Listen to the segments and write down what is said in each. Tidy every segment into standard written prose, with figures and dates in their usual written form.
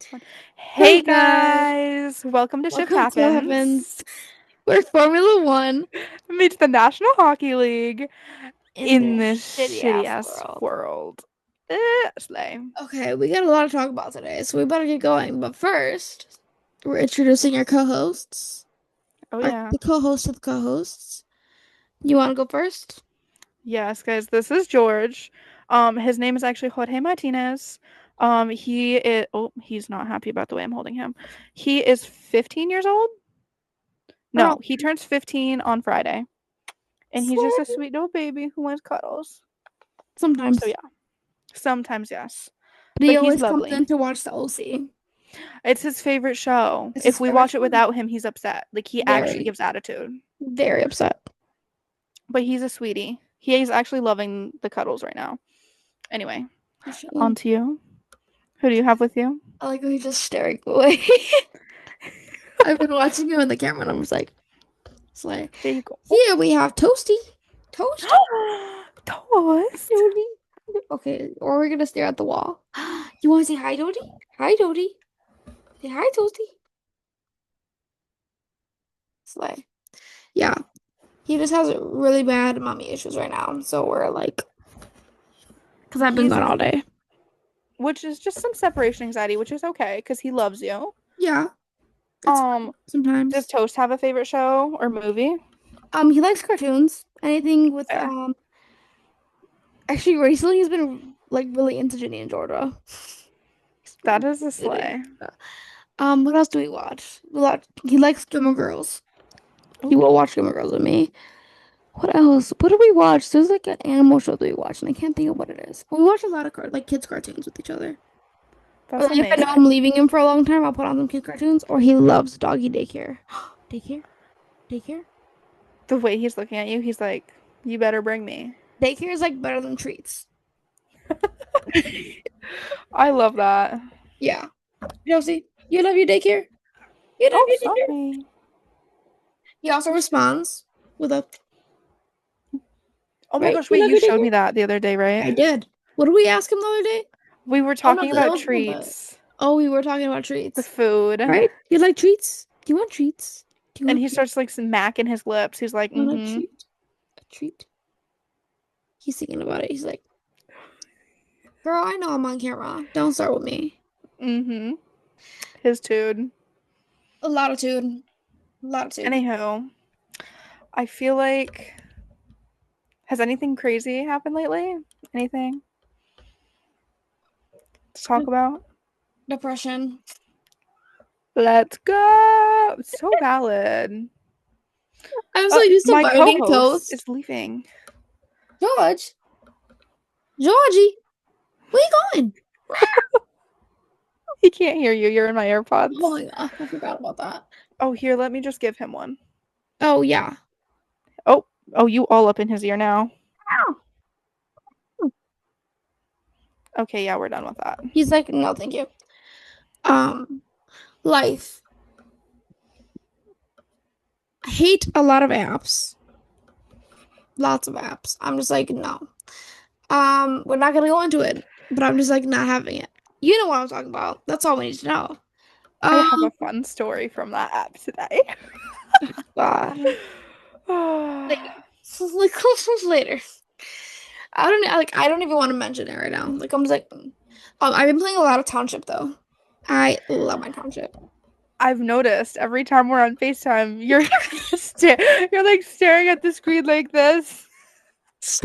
Hey Hey guys, guys, welcome to Shift welcome to Happens. Heavens. We're Formula One Meets the National Hockey League in in this this shitty shitty ass ass world. world. Slay. Okay, we got a lot to talk about today, so we better get going. But first, we're introducing our co-hosts, Oh yeah. the co-hosts of the co-hosts. You want to go first? Yes, guys, this is George. His name is actually Jorge Martinez. He's not happy about the way I'm holding him. He is 15 years old. Around No, he turns 15 on Friday. And he's just a slay. sweet little baby who wants cuddles. So Sometimes, yeah, sometimes yes. but he But he's always comes lovely. in to watch the OC. It's his favorite show. It's his If we favorite watch it show. without him, he's upset. Like he actually Very, gives attitude. very upset. But he's a sweetie. He is actually loving the cuddles right now. Anyway, He's on chilling. to you. Who do you have with you? I like how he's just staring away. I've been watching him in the camera, and I'm just like, slay. There you go. Here we have Toasty. Toast? Toast. Dodie. Okay, or we're gonna stare at the wall. You want to say hi, Dodie? Hi, Dodie. Say hi, Toasty. Slay. Yeah, he just has really bad mommy issues right now. So we're like, because I've been He's gone all day. which is just some separation anxiety, which is okay because he loves you. Yeah, it's fine Um, does sometimes. Toast have a favorite show or movie? He likes cartoons. Anything with Fair. Actually, recently he's been like really into Ginny and Georgia. That is a Ginny and slay. Georgia. What else do we watch? He likes Gilmore Girls. He Ooh, will watch Gilmore Girls with me. What else? What do we watch? There's like an animal show that we watch, and I can't think of what it is. But we watch a lot of like kids cartoons with each other. Or that's like if I know amazing. I'm leaving him for a long time, I'll put on some kids cartoons. Or he loves doggy daycare. Daycare, daycare, The way he's looking at you, he's like, "You better bring me." daycare is like better than treats. I love that. Yeah, Josie, you love your daycare. You love Oh, your daycare. sorry. He also responds with a Oh my right. gosh, You wait, love you your showed daycare. me that the other day, right? I did. What did we ask him the other day? We were Oh no, talking that about was the. treats, Oh, we were talking about the treats, food, right? You like treats? Do you want treats? Do you and want he treats? starts like smacking his lips. He's like, Want a "Mm-hmm, treat? A treat? He's thinking about it. He's like, girl, I know I'm on camera. Don't start with me. mm-hmm." His dude. A latitude. Latitude. Anywho, I feel like has anything crazy happened lately? Anything to talk about? Depression. Let's go. So valid. I'm so used to My biting co-host toast. is leaving. George. Georgie. Where you going? He can't hear you. You're in my Oh AirPods. my god, I forgot about that. Oh, here, let me just give him one. Oh yeah. Oh, oh, you all up in his ear now. Okay, yeah, we're done with that. He's like, no, thank you. Um, life. I hate a lot of apps. Lots of apps. I'm just like, no. We're not gonna go into it, but I'm just like not having it. You know what I'm talking about. That's all we need to know. I have Um, a fun story from that app today. God. Later. Like later. I don't even want to mention it right now. Like I'm just like I've been playing a lot of Township though. I love my Township. I've noticed every time we're on FaceTime, you're you're like staring at the screen like this. Because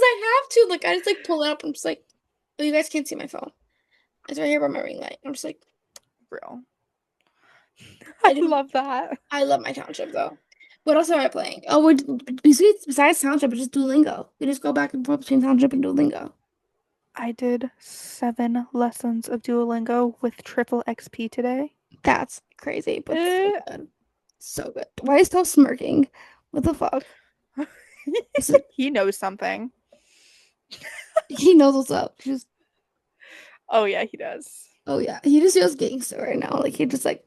I have to, like I just like pull it up. I'm just like, oh, you guys can't see my phone. It's right here by my ring light. I'm just like, Bro, I I do love that. I love my Township though. What else am I playing? Oh, we're besides Township, it's just Duolingo. We just go back and forth between Township and Duolingo. I did 7 lessons of Duolingo with triple XP today. That's crazy, but so Eh. good. So good. Why is still smirking? What the fuck? This is, He knows something. he knows what's up. Just Oh yeah, he does. oh yeah. He just feels gangster right now. Like he just like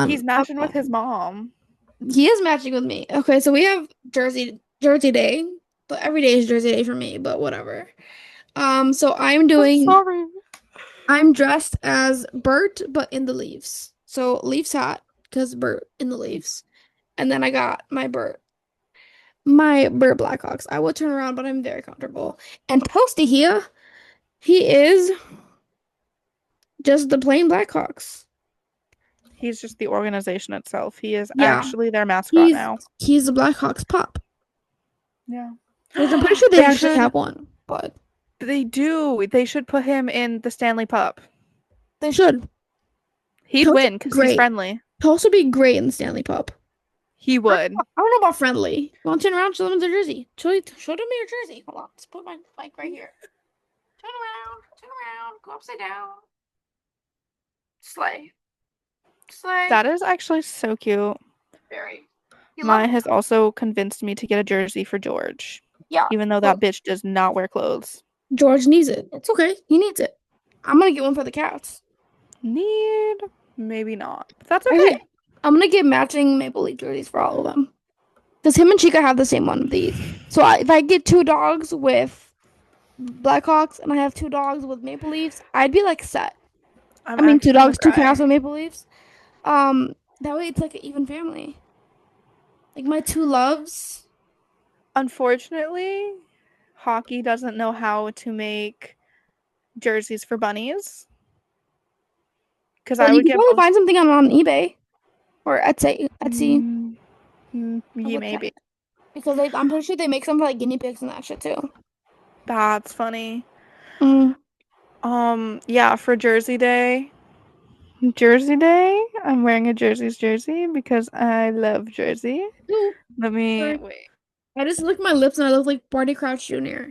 He's I'm matching with his on. mom. He is matching with me. Okay, so we have Jersey Day, but every day is Jersey Day for me, but whatever. So I'm I'm doing sorry. I'm dressed as Bert, but in the leaves. So leaves hat, because Bert in the leaves. And then I got my Bert Blackhawks. I will turn around, but I'm very comfortable. And Posty here, he is just the plain Blackhawks. He's just the organization itself. He is Yeah, actually their mascot he's now. he's the Blackhawks pup, Yeah. which I'm pretty sure they They actually should. have one, but They do. They should put him in the Stanley Pup. they should. He'd Toast win would be because he's great. friendly. Toast would be great in the Stanley Pup. He I would. don't know about friendly. You want to turn around, show them their jersey. Show them your jersey. Hold on, let's put my mic right here. Turn around, go upside down. Slay. Slay. That is actually so cute. Very. You love Maya it. has also convinced me to get a jersey for George, Yeah. even though that Well, bitch does not wear clothes. George needs it. It's okay. He needs it. I'm gonna get one for the cats. Need? Maybe not. But that's Actually, okay. I'm gonna get matching Maple Leaf jerseys for all of them. Because him and Chica have the same one of these. So if I get two dogs with Blackhawks and I have two dogs with Maple Leafs, I'd be like set. I'm I mean, two actually gonna dogs, two cry. cats with Maple Leafs. That way it's like an even family. Like my two loves. Unfortunately, hockey doesn't know how to make jerseys for bunnies. Because Well, I you would can get probably both. find something on eBay or Etsy. Etsy. Mm, I'll yeah, look at maybe. it. Because I'm pretty sure they make some for like guinea pigs and that shit too. That's funny. Mm. Yeah, for Jersey Day. Jersey Day, I'm wearing a Jersey's jersey because I love Jersey. Ooh, Let me sorry. wait. I just licked my lips and I look like Barty Crouch Jr.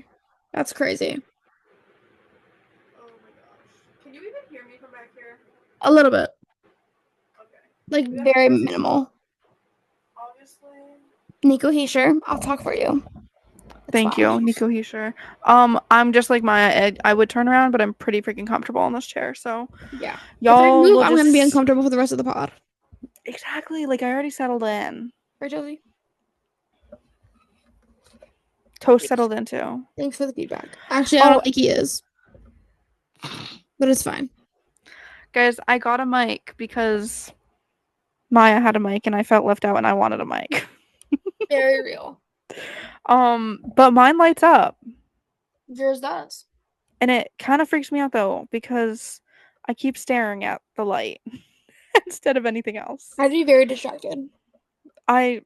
That's crazy. Oh my gosh. Can you even hear me from back here? A little bit. Okay. Like We gotta very fix minimal. obviously. Nico Heischer, I'll talk for you. It's Thank fine. you, Nico Heischer. I'm just like Maya. I would turn around, but I'm pretty freaking comfortable in this chair. So Yeah. If I y'all move, will I'm gonna be just uncomfortable for the rest of the pod. exactly like I already settled in. Right, Josie? Toast settled in too. Thanks for the feedback. Actually, I Oh, don't think he is, but it's fine. guys, I got a mic because Maya had a mic and I felt left out and I wanted a mic. Very real. But mine lights up. Yours does. And it kind of freaks me out though because I keep staring at the light instead of anything else. I'd be very distracted. I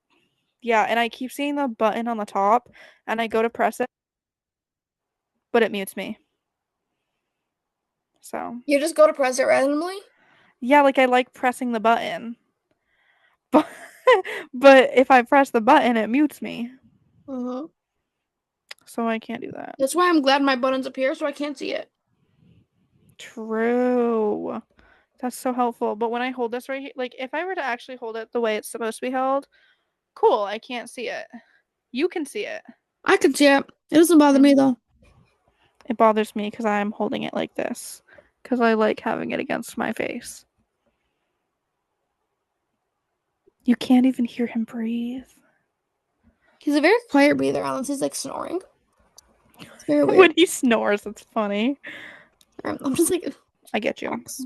yeah, and I keep seeing the button on the top and I go to press it, but it mutes me. So, You just go to press it randomly? yeah, like I like pressing the button. But but if I press the button, it mutes me. Uh-huh. So I can't do that. That's why I'm glad my button's up here so I can't see it. True. That's so helpful. But when I hold this right here, like if I were to actually hold it the way it's supposed to be held, cool, I can't see it. You can see it. I can see it. It doesn't bother me Mm. though. It bothers me because I'm holding it like this. Because I like having it against my face. You can't even hear him breathe. He's a very quiet breather unless he's like snoring. It's very When weird. he snores, it's funny. I'm just like, I get you. "Fox."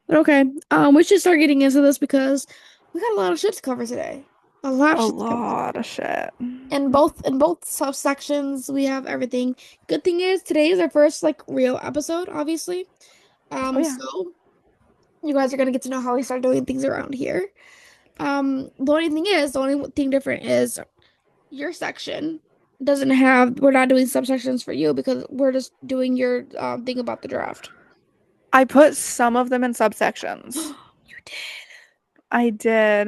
But okay. We should start getting into this because we got a lot of shit to cover today. A lot of A shit to cover lot of today. shit. In both subsections, we have everything. Good thing is today is our first like real episode, obviously. Oh, yeah. So you guys are gonna get to know how we start doing things around here. The only thing different is your section doesn't have, we're not doing subsections for you because we're just doing your thing about the draft. I put some of them in subsections. You I did.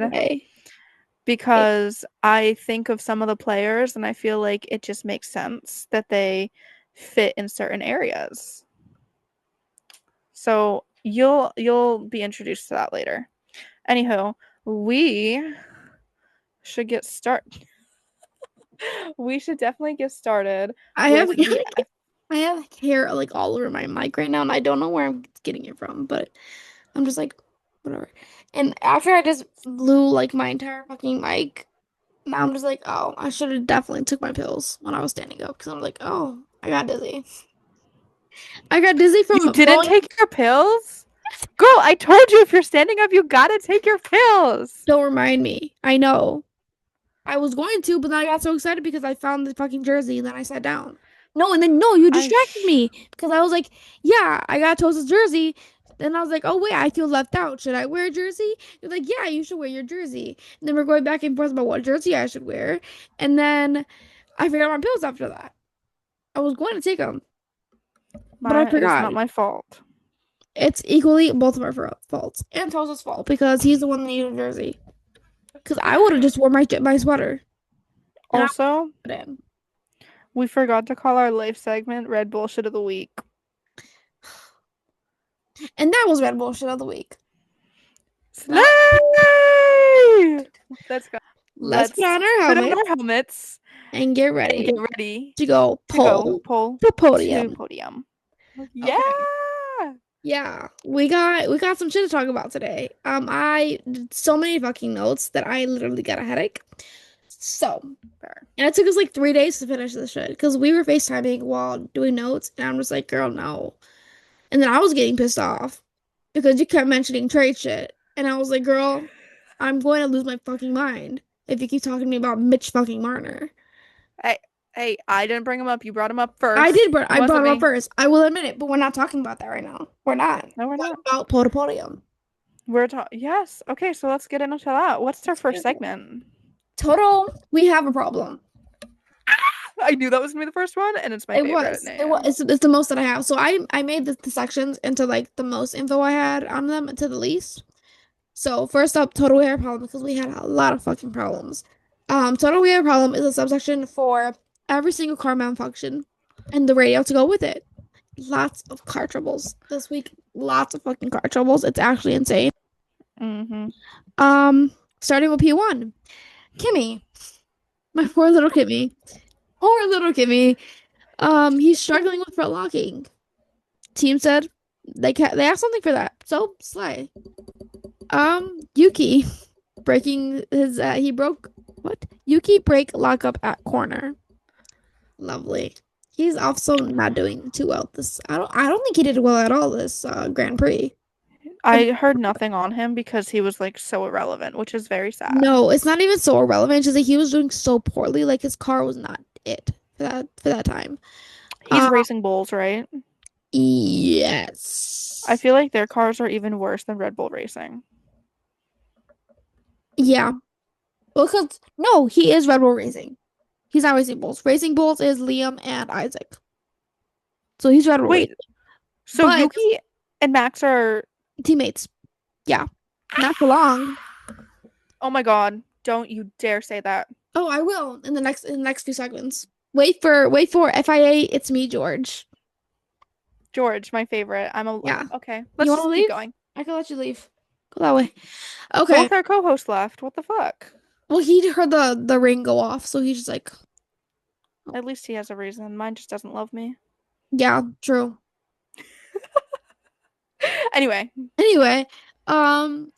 did. Okay. Because I think of some of the players and I feel like it just makes sense that they fit in certain areas. So you'll be introduced to that later. Anywho, we should get started. We should definitely get started I have with the I have hair like all over my mic right now, and I don't know where I'm getting it from, but I'm just like, whatever. And after I just blew like my entire fucking mic, now I'm just like, oh, I should have definitely took my pills when I was standing up because I'm like, oh, I got dizzy. I got dizzy You from didn't blowing. take your pills? Girl, I told you if you're standing up, you gotta take your pills. Don't remind me. I know. I was going to, but then I got so excited because I found the fucking jersey and then I sat down. No, and then no, you distracted me because I was like, yeah, I got Toast's jersey. Then I was like, oh wait, I feel left out. Should I wear a jersey? You're like, yeah, you should wear your jersey. And then we're going back and forth about what jersey I should wear. And then I forgot my pills after that. I was going to take them, but I It is forgot. not my fault. It's equally both of our faults and Toast's fault because he's the one that needed a jersey. Because I would have just worn my sweater. And I Also, put it in. we forgot to call our life segment Red Bullshit of the Week. And that was Red Bullshit of the week. Slay! Let's go. Let's put on our put on helmets our helmets and get and ready get ready to go to go pole pull to to podium. podium. Okay. Yeah. Yeah, we got some shit to talk about today. I did so many fucking notes that I literally got a headache. So, Fair. and it took us like 3 days to finish this shit because we were FaceTiming while doing notes, and I'm just like, girl, no. And then I was getting pissed off because you kept mentioning trade shit, and I was like, girl, I'm going to lose my fucking mind if you keep talking to me about Mitch fucking Marner. Hey, I didn't bring him up. You brought him up first. I did, but It I brought wasn't him up me. first. I will admit it, but we're not talking about that right now. We're not. No, we're We're not. about pole to podium. We're talking. Yes. Okay, so let's get into that. What's our first segment? Total, we have a problem. I knew that was gonna be the first one, and it's my favorite name. It was. It's the most that I have. So I made the sections into like the most info I had on them to the least. So first up, total we have a problem because we had a lot of fucking problems. Total we have a problem is a subsection for every single car malfunction and the radio to go with it. Lots of car troubles this week. Lots of fucking car troubles. It's actually insane. Mm-hmm. Starting with P1. Kimmy. My poor little Kimmy. Poor little Kimmy. He's struggling with front locking. Team said they have something for that. So slay. Yuki breaking his he broke what? Yuki break lockup at corner. Lovely. He's also not doing too well this I don't think he did well at all this Grand Prix. I heard nothing on him because he was like so irrelevant, which is very sad. No, it's not even so irrelevant. It's just like he was doing so poorly. Like his car was not it for that time. He's racing bulls, right? Yes. I feel like their cars are even worse than Red Bull Racing. Yeah. Well, because no, he is Red Bull Racing. He's not Racing Bulls. Racing Bulls is Liam and Isaac. So he's Red Bull Wait, Racing. so But Yuki and Max are teammates. Yeah. Not for long. Oh my god, don't you dare say that. Oh, I will in the next few segments. Wait for FIA, it's me, George. George, my favorite. Yeah. Okay. Let's You just want to keep leave? going. I can let you leave. Go that way. Okay. Both our co-hosts left. What the fuck? Well, he heard the ring go off, so he's just like, At least he has a reason. Mine just doesn't love me. yeah, true. Anyway, on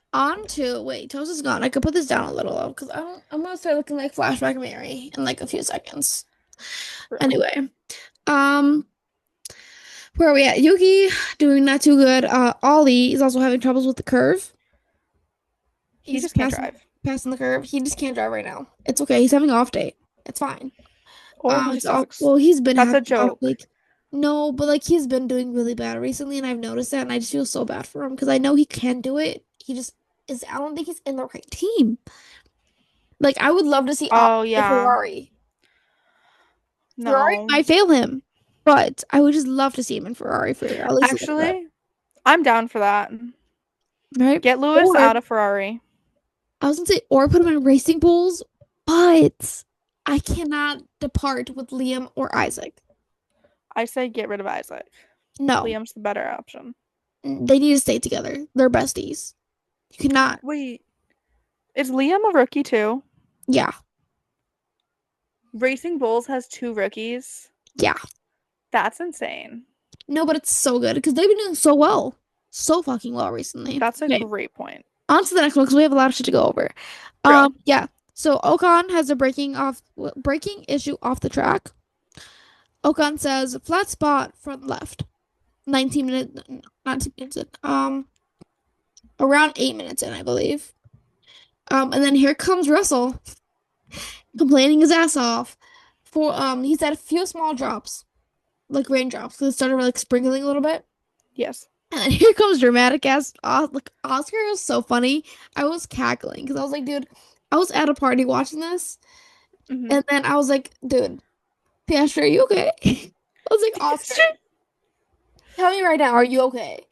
to wait, Toast is gone. I could put this down a little though, because I'm gonna start looking like Flashback Mary in like a few seconds. Anyway, where are we at? Yuki doing not too good. Ollie is also having troubles with the curve. he just can't drive. Passing the curve. He just can't drive right now. It's okay. He's having an off day. It's fine. Or he sucks. Well, he's been That's a having joke. no, but like he's been doing really bad recently, and I've noticed that, and I just feel so bad for him because I know he can do it. He just is. I don't think he's in the right team. Like I would love to see Ollie in Ferrari. No. Ferrari might fail him, but I would just love to see him in Ferrari for at least Actually, I'm down for that. right? Get Lewis out of Ferrari. I was gonna say, or put him in Racing Bulls, but I cannot depart with Liam or Isaac. I say get rid of Isaac. No. Liam's the better option. They need to stay together. They're besties. You cannot. Wait. Is Liam a rookie too? Yeah. Racing Bulls has 2 rookies. Yeah. That's insane. No, but it's so good because they've been doing so well. So fucking well recently. That's a great point. On to the next one because we have a lot of shit to go over. True. Yeah. So Ocon has a braking issue off the track. Ocon says flat spot front left. 19 minutes, not 2 minutes in, around 8 minutes in, I believe. And then here comes Russell complaining his ass off for he's had a few small drops, like raindrops, because it started like sprinkling a little bit. Yes. And then here comes dramatic ass. Like Oscar was so funny. I was cackling because I was like, dude, I was at a party watching this, Hmm. and then I was like, dude, Pastor, are you okay? I was like, Oscar, tell me right now, are you okay?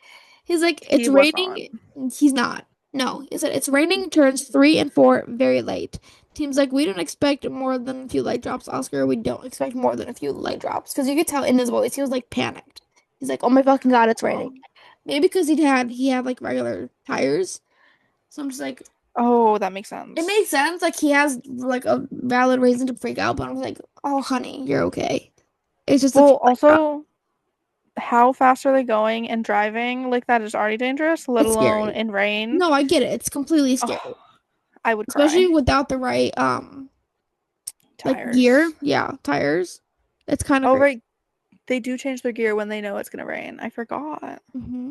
He's like, it's He was not. raining. He's not. No, he said it's raining turns 3 and 4 very late. Team's like, we don't expect more than a few light drops, Oscar. We don't expect more than a few light drops. Because you could tell in his voice, he was like panicked. He's like, oh my fucking God, it's raining. Maybe because he had like regular tires. So I'm just like, Oh, that makes it sense. makes sense. Like he has like a valid reason to freak out, but I'm like, oh honey, you're okay. It's just a few Well, light drops. also, how fast are they going and driving? Like that is already dangerous, let It's alone scary. in rain. No, I get it. It's completely Oh, scary. I would Especially cry. without the right like gear. Tires. Yeah, tires. It's kind of Oh, crazy. right. They do change their gear when they know it's gonna rain. I forgot. Hmm.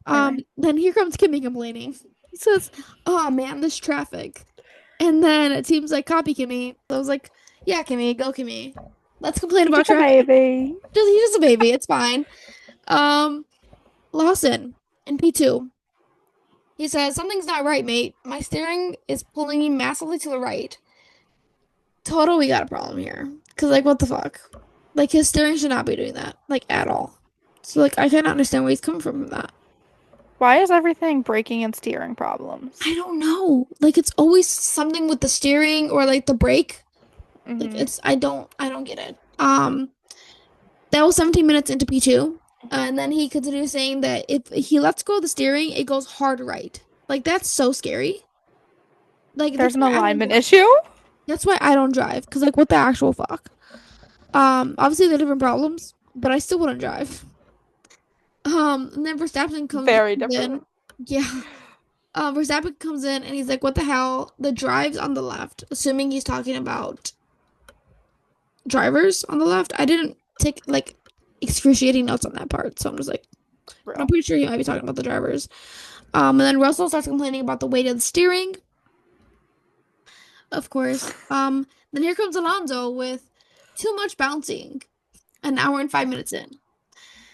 Anyway. Then here comes Kimmy complaining. He says, "Oh man, this traffic." And then it seems like copy Kimmy. So I was like, "Yeah, Kimmy, go Kimmy. Let's complain He's about just a traffic. baby. He's just a baby. It's fine." Um, Lawson in P2. He says, "Something's not right, mate. My steering is pulling me massively to the right. Total, we got a problem here. Cause like, what the fuck? Like his steering should not be doing that, like at all. So like, I cannot understand where he's coming from that. Why is everything braking and steering problems? I don't know. Like it's always something with the steering or like the brake. Like Hmm. I don't get it. That was 17 minutes into P2. And then he continued saying that if he lets go of the steering, it goes hard right. Like that's so scary. Like There's that's an why I don't alignment drive. issue. That's why I don't drive. Cause like what the actual fuck? Obviously they're different problems, but I still wouldn't drive. And then Verstappen comes Very in. different. Yeah. Verstappen comes in and he's like, "What the hell? The drive's on the left." Assuming he's talking about drivers on the left. I didn't take like excruciating notes on that part, so I'm just like, but I'm Real. pretty sure he might be talking about the drivers. And then Russell starts complaining about the weight of the steering, of course. Then here comes Alonso with too much bouncing, an hour and 5 minutes in,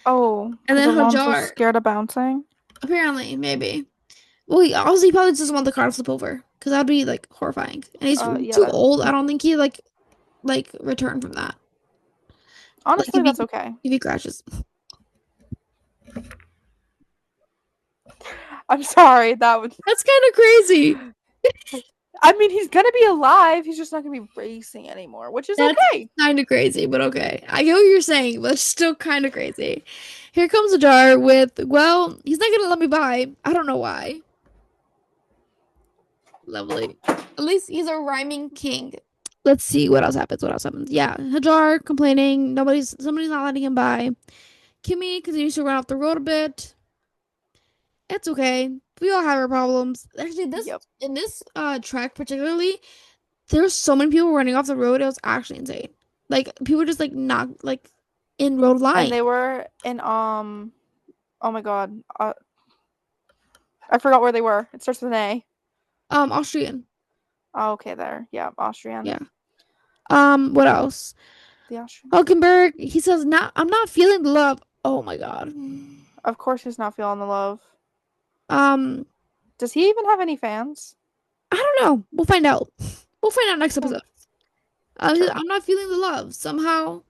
Oh, and because then Alonso's Hajar, scared of bouncing. apparently, maybe. Well, he probably just doesn't want the car to flip over because that'd be like horrifying. And he's Yeah, too that old. I don't think he like return from that. Like honestly, that's okay. if he crashes. I'm sorry, that would. That's kind of crazy. I mean, he's gonna be alive. He's just not gonna be racing anymore, which is That's okay. kind of crazy, but okay. I get what you're saying, but it's still kind of crazy. Here comes a jar with, well, he's not gonna let me buy. I don't know why. Lovely. At least he's a rhyming king. Let's see what else happens. What else happens? Yeah, Hajar complaining. Somebody's not letting him buy. Kimmy continues to run off the road a bit. It's okay. We all have our problems. Actually, this Yep. in this track particularly, there's so many people running off the road. It was actually insane. Like people just like not like in road And line. they were in oh my god. I forgot where they were. It starts with an A. Austrian. Oh, okay, there. Yeah, Austrian. Yeah. What else? The Austrian. Hulkenberg, he says, "Not, I'm not feeling the love." Oh my God. Of course, he's not feeling the love. Um, Does he even have any fans? I don't know. We'll find out. We'll find out next Hmm, episode. true. I'm not feeling the love somehow.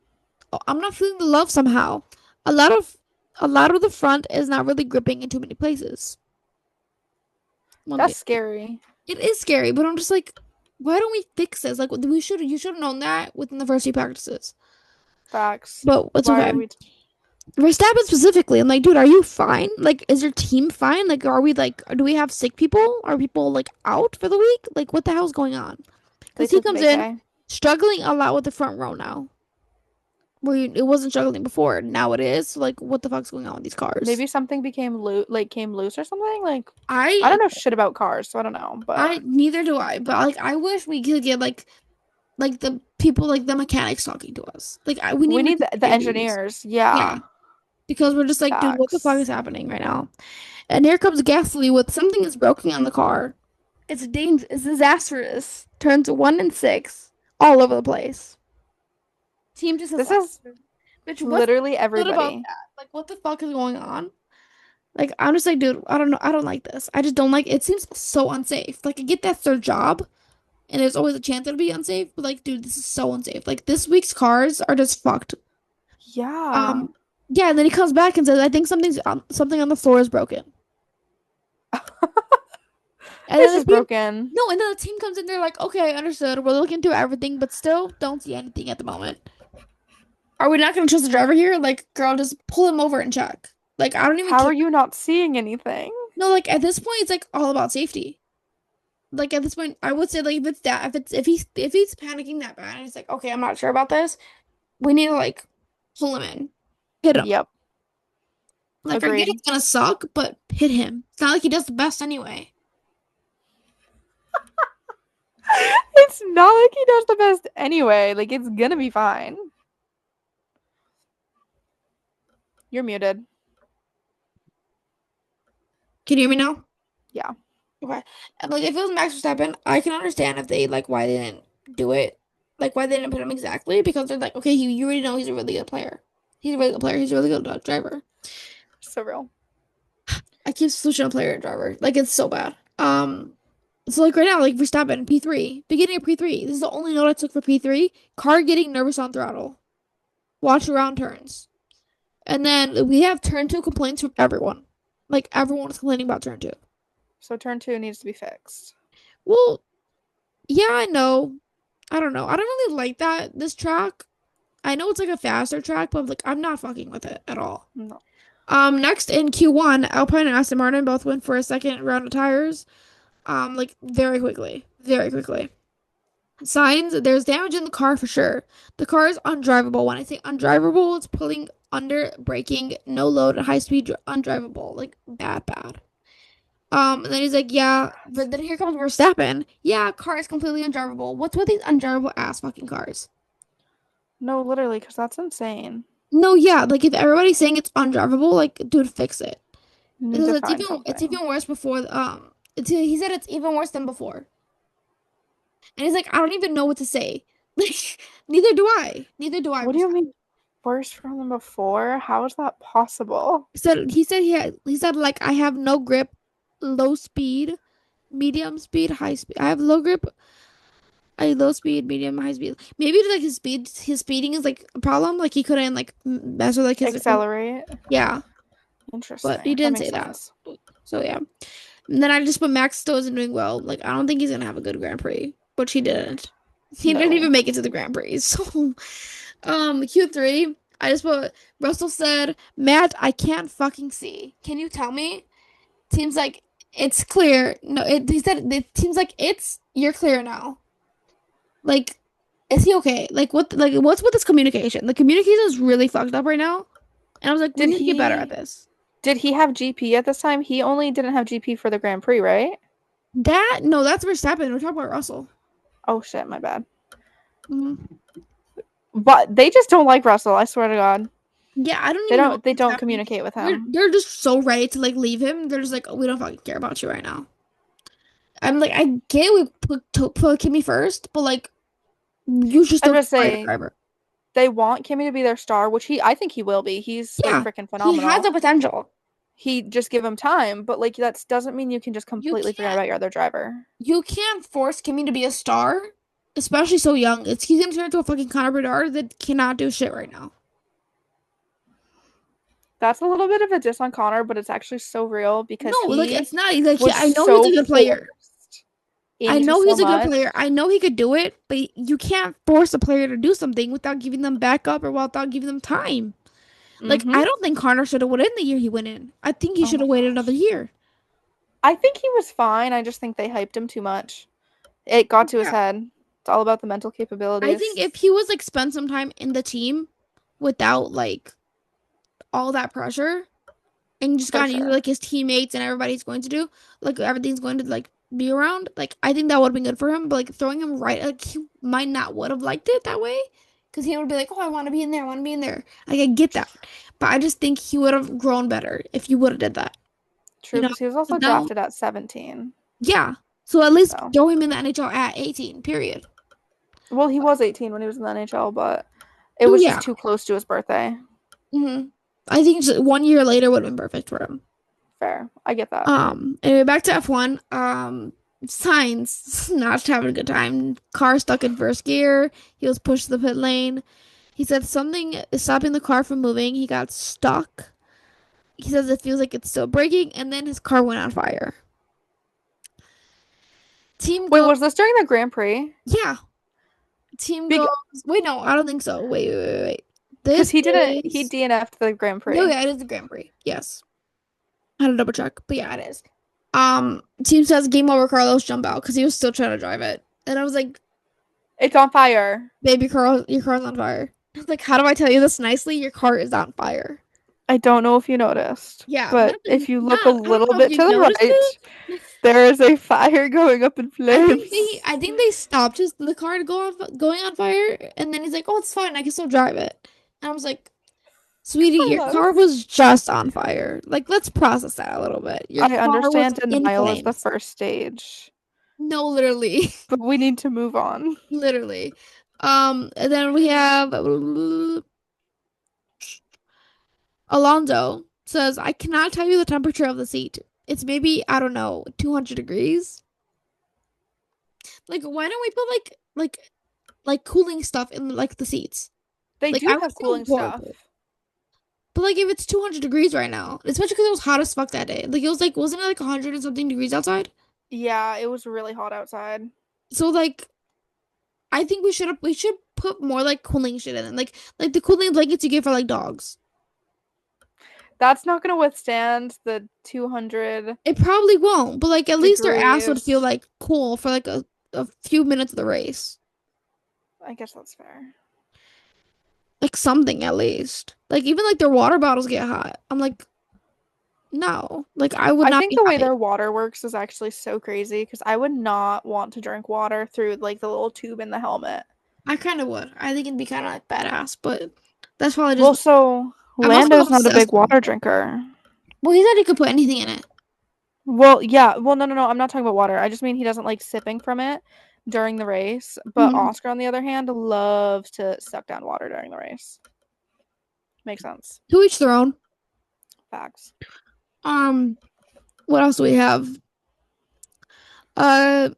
Oh, I'm not feeling the love somehow. A lot of a lot of the front is not really gripping in too many places. One That's thing. scary. It is scary, but I'm just like, why don't we fix this? Like you should have known that within the first few practices. Facts. But it's Why okay. are we? Verstappen specifically, I'm like, dude, are you fine? Like, is your team fine? Like, are we like, do we have sick people? Are people like out for the week? Like, what the hell's going on? They Because he took comes in vacay. struggling a lot with the front row now, where it wasn't struggling before. Now it is. So, like, what the fuck's going on with these cars? Maybe something became came loose or something. Like I I, don't know shit about cars, so I don't know. But neither do I. But like, I wish we could get like the people, like the mechanics talking to us. Like, we need we need mechanics the interviews. engineers. Yeah. Yeah. because we're just like, dude, what the fuck is Facts. happening right now? And here comes Gasly with something is broken on the car. It's dangerous. It's disastrous. Turns 1 and 6 all over the place. Team just has This is bitch. What's literally good about everybody. that? Like, what the fuck is going on? Like, I'm just like, dude, I don't know. I don't like this. I just don't like it. It seems so unsafe. Like, I get that's their job, and there's always a chance it'll be unsafe. But like, dude, this is so unsafe. Like, this week's cars are just fucked. Yeah. Um, yeah, and then he comes back and says, I think something on the floor is broken. And It's then the just team, broken. no, and then the team comes in. They're like, okay, understood. We're looking into everything, but still don't see anything at the moment. Are we not going to trust the driver here? Like, girl, just pull him over and check. Like, I don't even How care. are you not seeing anything? No, like at this point, it's like all about safety. Like at this point, I would say like if it's that if he's panicking that bad and he's like, okay, I'm not sure about this, we need to like pull him in, hit him. Yep. Like I get Agreed. it's gonna suck, but hit him. It's not like he does the best anyway. It's not like he does the best anyway. Like, it's gonna be fine. You're muted. Can you hear me now? Yeah. Okay. And like if it was Max Verstappen, I can understand if they like why they didn't do it, like why they didn't put him exactly because they're like, okay, you already know he's a really good player. He's a really good player. He's a really good driver. So real. I keep switching to player and driver. Like it's so bad. So like right now, like Verstappen, P3, beginning of P3. This is the only note I took for P3. Car getting nervous on throttle. Watch around turns. And then we have turn two complaints from everyone. Like everyone is complaining about turn two. So turn two needs to be fixed. Well, yeah, I know. I don't know. I don't really like this track. I know it's like a faster track, but like I'm not fucking with it at all. No. Next in Q1, Alpine and Aston Martin both went for a second round of tires. Like very quickly. Very quickly. Signs, there's damage in the car for sure. The car is undrivable. When I say undrivable, it's pulling under, braking, no load at high speed, undrivable. Like bad, bad. And then he's like, yeah, but then here comes Verstappen. Yeah, car is completely undrivable. What's with these undrivable ass fucking cars? No, literally, because that's insane. No, yeah, like if everybody's saying it's undrivable, like, dude, fix it. You need Because to it's find even something. worse before. He said it's even worse than before, and he's like, I don't even know what to say. Like, neither do I. Neither do I. What do you mean worse from than before? How is that possible? He said like I have no grip, low speed, medium speed, high speed. I have low grip, I low speed, medium, high speed. Maybe like his speeding is like a problem. Like he couldn't like mess with like his Accelerate? yeah, but he Interesting. That didn't makes say that. sense. So yeah. And then I just put Max still isn't doing well. Like I don't think he's gonna have a good Grand Prix, which he didn't. He didn't No. even make it to the Grand Prix. So Q3, I just put Russell said, Matt, I can't fucking see. Can you tell me? Seems like it's clear. No, he said it seems like you're clear now. Like, is he okay? What's with this communication? The communication is really fucked up right now. And I was like, we Did need to get better at he this. did he have GP at this time? He only didn't have GP for the Grand Prix, right? No, that's Verstappen. We're talking about Russell. Oh shit, my bad. Mhm. But they just don't like Russell, I swear to God. Yeah, I don't They even know don't they what's don't happening. communicate with They're him. they're just so ready to like leave him. They're just like, oh, we don't fucking care about you right now. I'm like, I get we put Kimmy first, but like, you should I still was get gonna a say driver. they want Kimmy to be their star, which I think he will be. He's like Yeah, freaking he has phenomenal. the potential. He just give him time, but like that doesn't mean you can just You completely forget can't about your other driver. you can't force Kimmy to be a star, especially so young. He's gonna turn into a fucking Connor Bedard that cannot do shit right now. That's a little bit of a diss on Connor, but it's actually so real No, because like he it's not like was I know he's a so good player. forced I into know so he's a good much. player. I know he could do it, but you can't force a player to do something without giving them backup or without giving them time. Like Mm-hmm. I don't think Connor should have went in the year he went in. I think he Oh should my have waited gosh. another year. I think he was fine. I just think they hyped him too much. It got to his Yeah. head. It's all about the mental I think capabilities. if he was like spend some time in the team without like all that pressure and just For got used to sure. like his teammates and everybody's going to do, like everything's going to like be around, like I think that would have been good for him. But like throwing him right, like he might not would have liked it that way because he would be like, "Oh, I want to be in there. I want to be in there." Like I get that, but I just think he would have grown better if he would have did that. True, because he was also But now, drafted at 17. yeah. So at least So, throw him in the NHL at 18. Period. well, he was 18 when he was in the NHL, but it Oh was just yeah. too close to his birthday. I think just 1 year later would have been perfect for him. Fair. I get that. Anyway, back to F1. Sainz not having a good time. Car stuck in first gear. He was pushed to the pit lane. He said something is stopping the car from moving. He got stuck. He says it feels like it's still braking, and then his car went on fire. Team Wait, goes, was this during the Grand Prix? yeah. Team Big, goes, wait, no, I don't think so. Wait. because This he is, DNF'd the Grand no, Prix. yeah, it is the Grand Prix. Yes. I had to double check, but yeah, it is. Team says game over, Carlos, jump out because he was still trying to drive it. And I was like, It's on fire. baby Carl, your car's on fire. I was like, how do I tell you this nicely? Your car is on fire. I don't know if you noticed, Yeah, but if you look a I don't little know if bit you to the noticed it. right, there is a fire going up in flames. I think they stopped the car to going on fire, and then he's like, "Oh, it's fine. I can still drive it." And I was like, "Sweetie, your Carlos. car was just on fire. Like, let's process that a little bit. Your I car was understand in denial is the flames." first stage, No, literally, but we need to move on. literally. And then we have Alonso says, "I cannot tell you the temperature of the seat. It's maybe, I don't know, 200 degrees. Like, why don't we put like cooling stuff in like the seats? They Like, do I would have feel cooling horrible. stuff. But like if it's 200 degrees right now, especially because it was hot as fuck that day. Like it was like wasn't it like 100 and something degrees outside? Yeah, it was really hot outside. So like I think we should put more like cooling shit in it. Like the cooling blankets you get for like dogs. That's not going to withstand the 200 It probably won't, but like at least their ass would feel degrees. like cool for like a few minutes of the race. I guess that's fair. Like something at least. Like even like their water bottles get hot. I'm like, no. Like I would I not think be the way happy. their water works is actually so crazy because I would not want to drink water through like the little tube in the helmet. I kind of would. I think it'd be kind of like badass, but that's probably just Well, so I'm also Lando's not a obsessed big with water water. drinker. Well, he said he could put anything in it. Well, yeah. Well, no. I'm not talking about water. I just mean he doesn't like sipping from it during the race. But Mhm. Oscar, on the other hand, loves to suck down water during the race. Makes sense. To each their own. Facts. Um, what else do we have? Uh,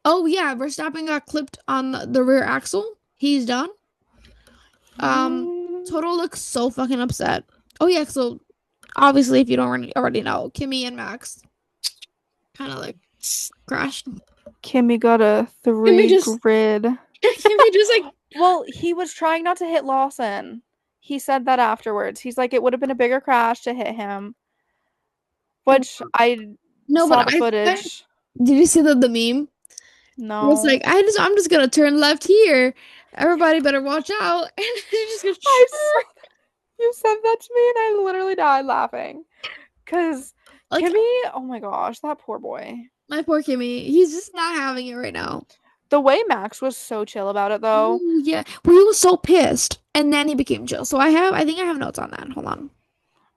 oh yeah, Verstappen got clipped on the rear axle. He's done. Toto looks so fucking upset. Oh yeah, so obviously if you don't already know, Kimmy and Max kind of like crashed. Kimmy got a Kimmy 3 just grid. Kimmy just like Well, he was trying not to hit Lawson. He said that afterwards. He's like, it would have been a bigger crash to hit him. Which I no, but saw the footage. did you see the meme? It was No. like I'm just gonna turn left here. Everybody better watch out. And she just goes. I saw you said that to me and I literally died laughing. Cause Like Kimmy, oh my gosh, that poor boy. my poor Kimmy, he's just not having it right now. The way Max was so chill about it though. Oh yeah, well he was so pissed, and then he became chill. So I think I have notes on that. Hold on.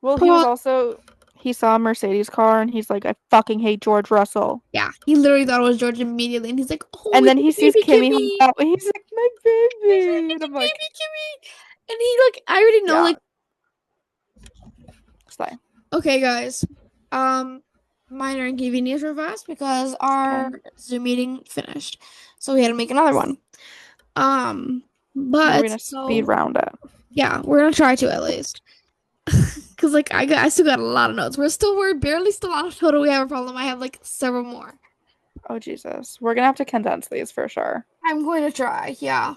Well, he was But also he saw a Mercedes car and he's like, I fucking hate George Russell. yeah, he literally thought it was George immediately, and he's like, "Oh, And then it's he sees baby Kimmy hop Kimmy." out and he's like, my He's like, baby. And "It's I'm baby like, Kimmy," and he like I already know yeah, like slay. okay guys, minor inconvenience real fast because our Okay. Zoom meeting finished, so we had to make another one. We're But gonna speed so round it. yeah, we're gonna try to at least. Cause like I still got a lot of notes. We're barely still on total. We have a problem. I have like several more. Oh Jesus. We're gonna have to condense these for sure. I'm going to try. Yeah.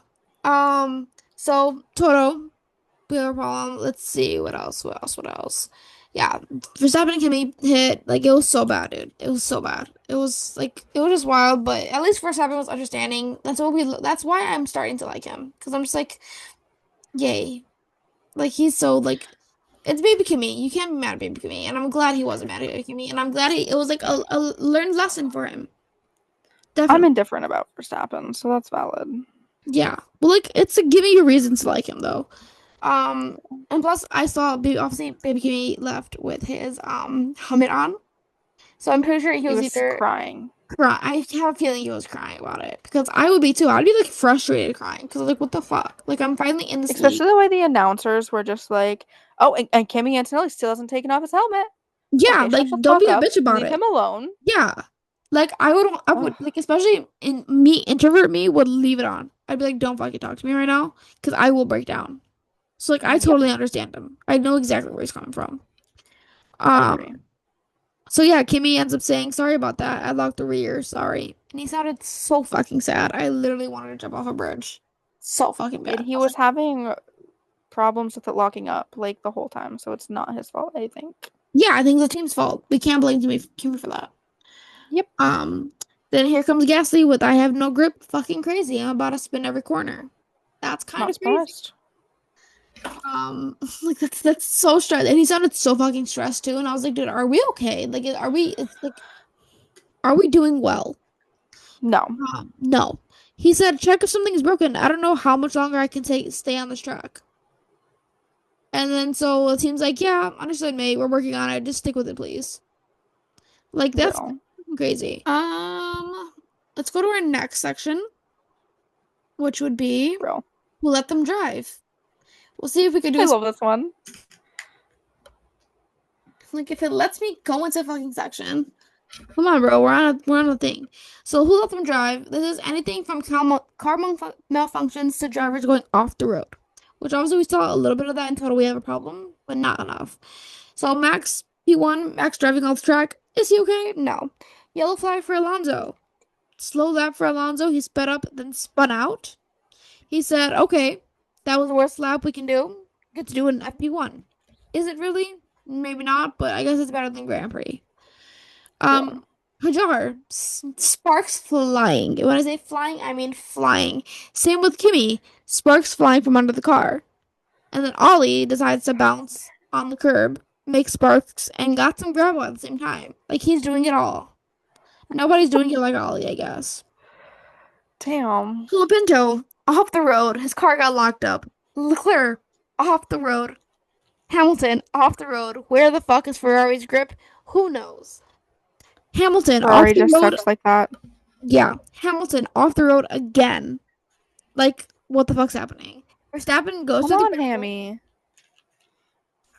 So Toto, we have a problem. Let's see what else. What else? Yeah, Verstappen and Kimmy hit like it was so bad, dude. It was so bad. It was like it was just wild. But at least Verstappen was understanding. That's why I'm starting to like him because I'm just like, yay. Like he's so like it's baby Kimmy. You can't be mad at baby Kimmy, and I'm glad he wasn't mad at baby Kimmy, and I'm glad it was like a learned lesson for him. I'm Definitely. indifferent about Verstappen, so that's valid. Yeah. Well, like it's giving you reasons to like him though. And plus I saw obviously Baby Kimmy left with his helmet on. So I'm pretty sure he He was was either crying. cry. I have a feeling he was crying about it because I would be too. I'd be like frustrated crying because like what the fuck? Like I'm finally in this league. Especially the way the announcers were just like, oh, and Kimmy Antonelli still hasn't taken off his helmet. Yeah, Okay, like shut the don't fuck be a up. bitch about Leave it. him alone. Yeah. Like I Ugh, would like especially in me introvert me would leave it on. I'd be like, don't fucking talk to me right now because I will break down. So like I yep, totally understand him. I know exactly where he's coming from. I agree. Um so yeah, Kimmy ends up saying, sorry about that. I locked the rear, sorry. And he sounded so fucking sad. I literally wanted to jump off a bridge. So fucking And bad. he I was was like, having problems with it locking up like the whole time, so it's not his fault, I think. yeah, I think it's the team's fault. We can't blame Kimmy for that. Yep, Um, then here comes Gasly with I have no grip, fucking crazy. I'm about to spin every corner. That's kind not of crazy. surprised. Like that's so stressed, and he sounded so fucking stressed too. And I was like, dude, are we okay? Like, are we? It's like, are we doing well? No. No. He said, check if something is broken. I don't know how much longer I can stay on this track. And then so the team's like, yeah, understood, mate. We're working on it. Just stick with it, please. Like that's Real. crazy. Let's go to our next section, which would be Real. we'll let them drive. We'll see if we can do I this. love this one. Like if it lets me go into a fucking section. Come on, bro. We're on a thing. So who let them drive? This is anything from malfunctions to drivers going off the road. Which obviously we saw a little bit of that in Total We Have a Problem, but not enough. So Max P1, Max driving off the track. Is he okay? No. Yellow flag for Alonso. Slow lap for Alonso. He sped up, then spun out. He said, okay, that was the worst lap we can do. Get to do an FP1. Is it really? Maybe not, but I guess it's better than Grand Prix. Real. Um, Hajar, sparks flying. When I say flying, I mean flying. Same with Kimmy, sparks flying from under the car. And then Ollie decides to bounce on the curb, make sparks, and got some gravel at the same time. Like he's doing it all. Nobody's doing it like Ollie, I guess. Damn. Pinto off the road. His car got locked up. Leclerc off the road. Hamilton off the road. Where the fuck is Ferrari's grip? Who knows? Hamilton off Ferrari the just road. sucks like that. Yeah, Hamilton off the road again. Like, what the fuck's happening? Verstappen goes Come to the on, gravel. Hammy.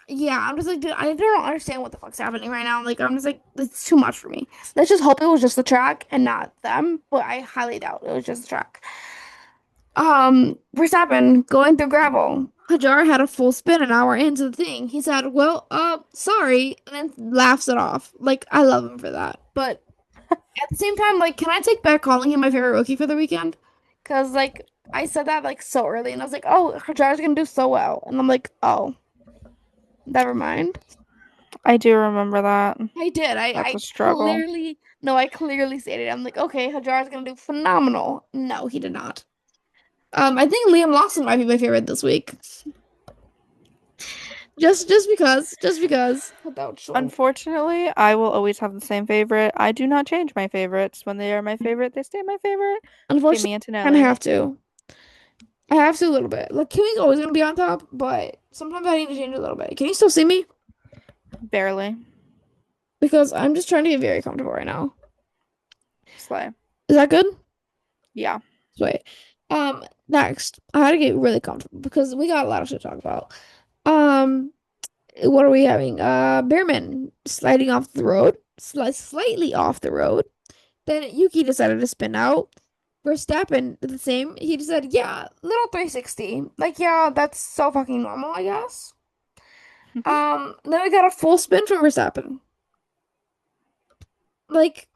Yeah, I'm just like, dude, I don't understand what the fuck's happening right now. Like, I'm just like, it's too much for me. Let's just hope it was just the track and not them. But I highly doubt it was just the track. Verstappen going through gravel. Hajar had a full spin an hour into the thing. He said, well, sorry, and then laughs it off. Like, I love him for that. But at the same time, like, can I take back calling him my favorite rookie for the weekend? Because, like, I said that, like, so early, and I was like, oh, Hajar's gonna do so well. And I'm like, oh, never mind. I do remember that. I did. That's a I struggle. clearly, no, I clearly stated, I'm like, okay, Hajar's gonna do phenomenal. No, he did not. I think Liam Lawson might be my favorite this week. Just because, without showing. Unfortunately, I will always have the same favorite. I do not change my favorites. When they are my favorite, they stay my favorite. Unfortunately, Kimmy I kind of Antonelli. have to. I have to a little bit. Like Kimmy's always gonna be on top, but sometimes I need to change a little bit. Can you still see me? Barely. Because I'm just trying to get very comfortable right now. Slay. Is that good? Yeah. Wait. Next, I had to get really comfortable because we got a lot of shit to talk about. Um, what are we having? Behrman sliding off the road, slightly off the road. Then Yuki decided to spin out. Verstappen did the same. He just said, yeah, little 360. Like, yeah, that's so fucking normal, I guess. Then we got a full spin from Verstappen. Like,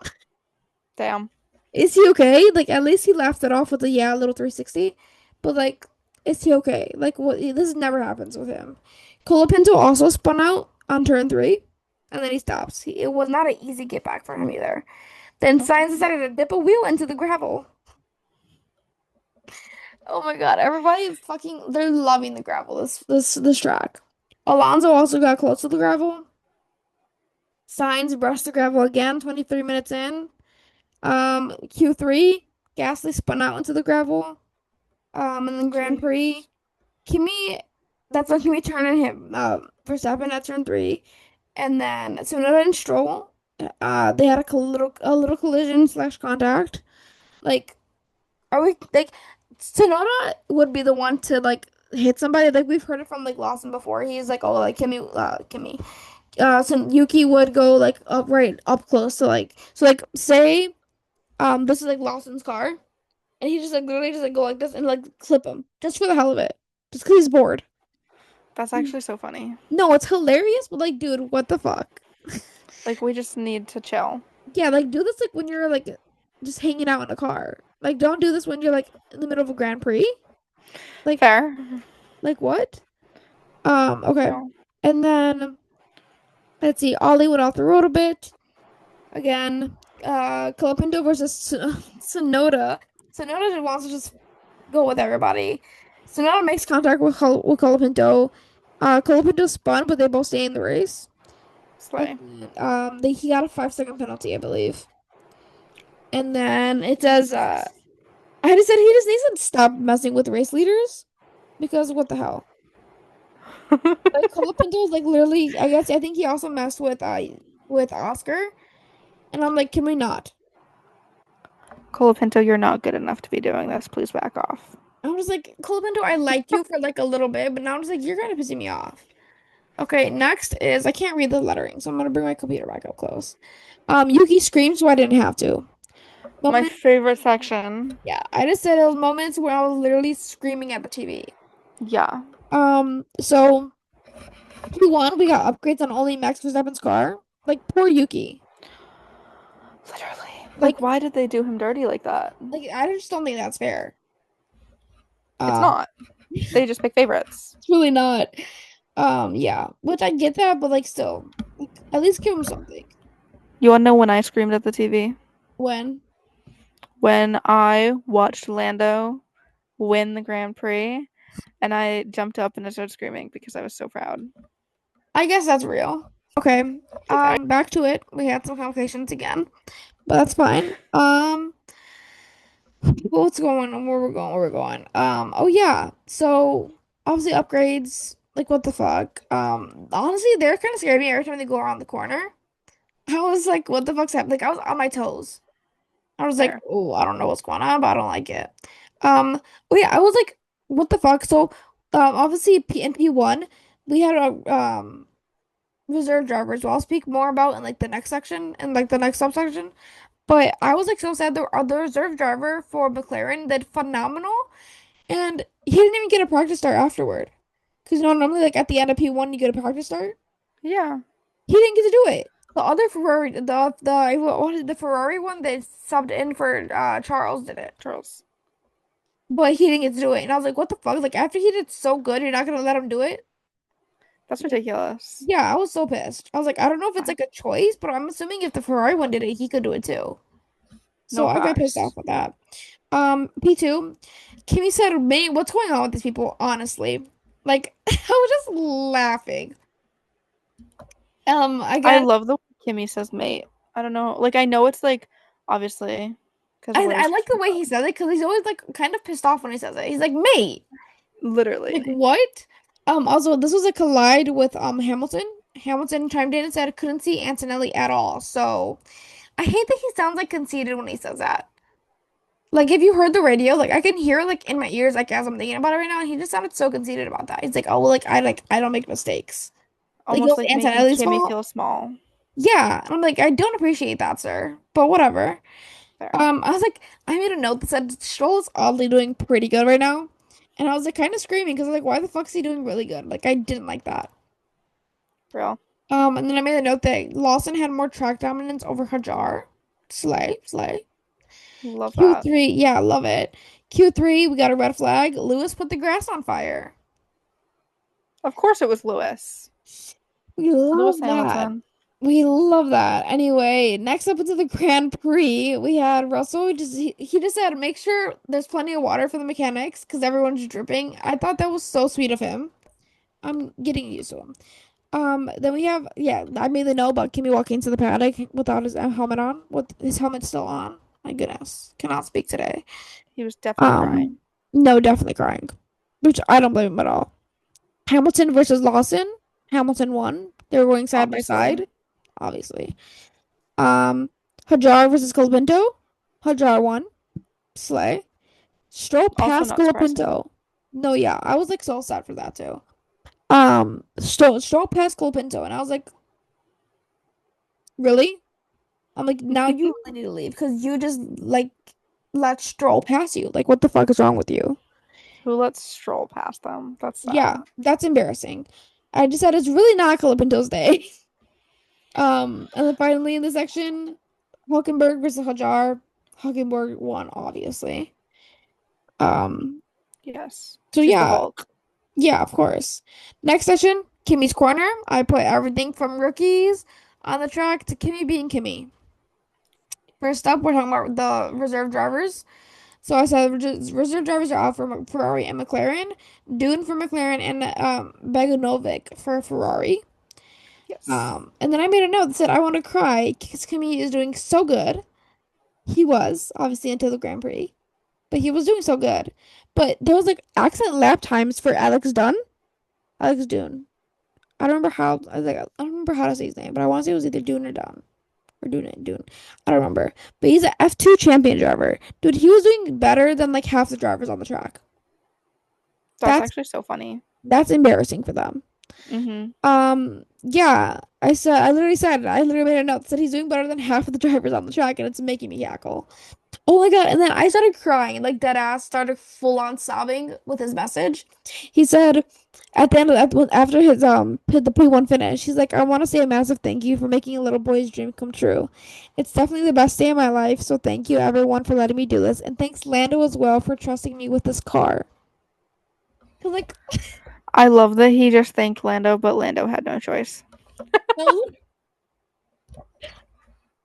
Damn. is he okay? Like, at least he laughed it off with a yeah, little 360. But like, is he okay? Like, what? This never happens with him. Colapinto also spun out on turn three, and then he stops. It was not an easy get back for him either. Then Sainz decided to dip a wheel into the gravel. Oh my God, everybody fucking they're loving the gravel this track. Alonso also got close to the gravel. Sainz brushed the gravel again, 23 minutes in. Q3, Gasly spun out into the gravel. And then Grand Sweet. Prix, Kimi, that's when Kimi turned and hit Verstappen at turn three. And then Tsunoda and Stroll, they had a little collision slash contact. Like, are we like Tsunoda would be the one to like hit somebody? Like we've heard it from like Lawson before. He's like, oh, like Kimi. So Yuki would go like up close to like say this is like Lawson's car, and he just like literally just like go like this and like clip him just for the hell of it, just because he's bored. That's actually so funny. No, it's hilarious, but like, dude, what the fuck? Like, we just need to chill. Yeah, like do this like when you're like just hanging out in a car. Like, don't do this when you're like in the middle of a Grand Prix. Like, Fair. like what? Okay. No. And then let's see, Ollie went off the road a bit. Again, Colapinto versus Sonoda. Sonoda just wants to just go with everybody. Sonoda makes contact with Colapinto. Colapinto spun, but they both stay in the race. And Slay. then, he got a 5 second penalty, I believe. And then it says, I just said he just needs to stop messing with race leaders because what the hell? Like Colapinto is like literally, I think he also messed with Oscar, and I'm like, can we not? Colapinto, you're not good enough to be doing this. Please back off. I'm just like, Colapinto, I liked you for like a little bit, but now I'm just like, you're kind of pissing me off. Okay, next is I can't read the lettering, so I'm gonna bring my computer back up close. Yuki screamed, so I didn't have to. My Moment, favorite section. yeah, I just said it was moments where I was literally screaming at the TV. Yeah. So Q1, we got upgrades on only Max Verstappen's car. Like poor Yuki. Literally. Like, Like, why did they do him dirty like that? I just don't think that's fair. It's Um, not. They just pick favorites. it's really not. Yeah, which I get that, but like still, like, at least give him something. You want to know when I screamed at the TV? When? When I watched Lando win the Grand Prix and I jumped up and I started screaming because I was so proud. I guess that's real. Okay. Okay. Back to it. We had some complications again, but that's fine. What's going on? Where we're going? Where we're going? Oh yeah. So obviously upgrades. Like what the fuck? Honestly, they're kind of scared me every time they go around the corner. I was like, what the fuck's happening? Like I was on my toes. I was like, Fair. oh, I don't know what's going on, but I don't like it. Um, oh yeah, I was like, what the fuck? So, obviously P in P1, we had a reserve drivers, who I'll speak more about in like the next section and like the next subsection. But I was like so sad the reserve driver for McLaren did phenomenal, and he didn't even get a practice start afterward. Because normally like at the end of P1 you get a practice start. Yeah. He didn't get to do it. The other Ferrari, the what is it, the Ferrari one that subbed in for Charles did it. Charles. But he didn't get to do it. And I was like, what the fuck? Like, after he did so good, you're not gonna let him do it? That's ridiculous. Yeah, I was so pissed. I was like, I don't know if it's like a choice, but I'm assuming if the Ferrari one did it, he could do it too. So No I got pissed off facts. with that. P2, Kimmy said, "Mate, what's going on with these people?" Honestly, like, I was just laughing. I Again, love the way Kimmy says mate. I don't know. Like, I know it's like, obviously, because I, what I is like the way he says it because he's always like kind of pissed off when he says it. He's like, "Mate." Like literally. what? Also this was a collide with Hamilton. Hamilton chimed in and said couldn't see Antonelli at all. So I hate that he sounds like conceited when he says that. Like if you heard the radio, like I can hear like in my ears, like as I'm thinking about it right now, and he just sounded so conceited about that. He's like, oh well, like I don't make mistakes. Like it Almost was like making Antonelli's Kimmy fault. feel small. Yeah. And I'm like, I don't appreciate that, sir. But whatever. Fair. I was like, I made a note that said Stroll is oddly doing pretty good right now. And I was like kind of screaming because I was like, why the fuck is he doing really good? Like I didn't like that. Real. And then I made a note that Lawson had more track dominance over Hajar. Slay, slay. Love that. Q3, yeah, love it. Q3, we got a red flag. Lewis put the grass on fire. Of course it was Lewis. We love Lewis that. Hamilton. We love that. Anyway, next up into the Grand Prix, we had Russell. He just said, make sure there's plenty of water for the mechanics because everyone's dripping. I thought that was so sweet of him. I'm getting used to him. Then we have, yeah, I made the note about Kimmy walking into the paddock without his helmet on, with his helmet still on. My goodness, cannot speak today. He was definitely Um, crying. No, definitely crying. Which I don't blame him at all. Hamilton versus Lawson. Hamilton won. They were going side by Obviously. side, obviously. Um, Hajar versus Colapinto. Hajar won. Slay. Stroll Also past not surprising. Colapinto. No, yeah, I was like so sad for that too. Stroll past Colapinto, and I was like, really? I'm like, now you really need to leave because you just like let Stroll pass you. Like, what the fuck is wrong with you? Who lets Stroll past them? That's Yeah, sad. that's embarrassing. I just said it's really not Colapinto's day. And then finally in this section, Hulkenberg versus Hajar. Hulkenberg won, obviously. Um, Yes. so She's the yeah, Hulk. yeah, of course. Next session, Kimmy's corner. I put everything from rookies on the track to Kimmy being Kimmy. First up, we're talking about the reserve drivers. So I said reserve drivers are out for Ferrari and McLaren, Dune for McLaren, and Begunovic for Ferrari. Yes. And then I made a note that said I want to cry because Kimi is doing so good. He was obviously until the Grand Prix, but he was doing so good. But there was like accident lap times for Alex Dune. I don't remember how. I was like, I don't remember how to say his name, but I want to say it was either Dune or Dune or Dune. I don't remember. But he's an F2 champion driver, dude. He was doing better than like half the drivers on the track. That's That's actually so funny. that's embarrassing for them. Mm-hmm. Yeah, I literally made a note that said he's doing better than half of the drivers on the track, and it's making me cackle. Oh my God. And then I started crying, like dead ass, started full on sobbing with his message. He said at the end of that, after the P1 finish, he's like, I want to say a massive thank you for making a little boy's dream come true. It's definitely the best day of my life, so thank you everyone for letting me do this. And thanks Lando as well for trusting me with this car. 'Cause like, I love that he just thanked Lando, but Lando had no choice. no,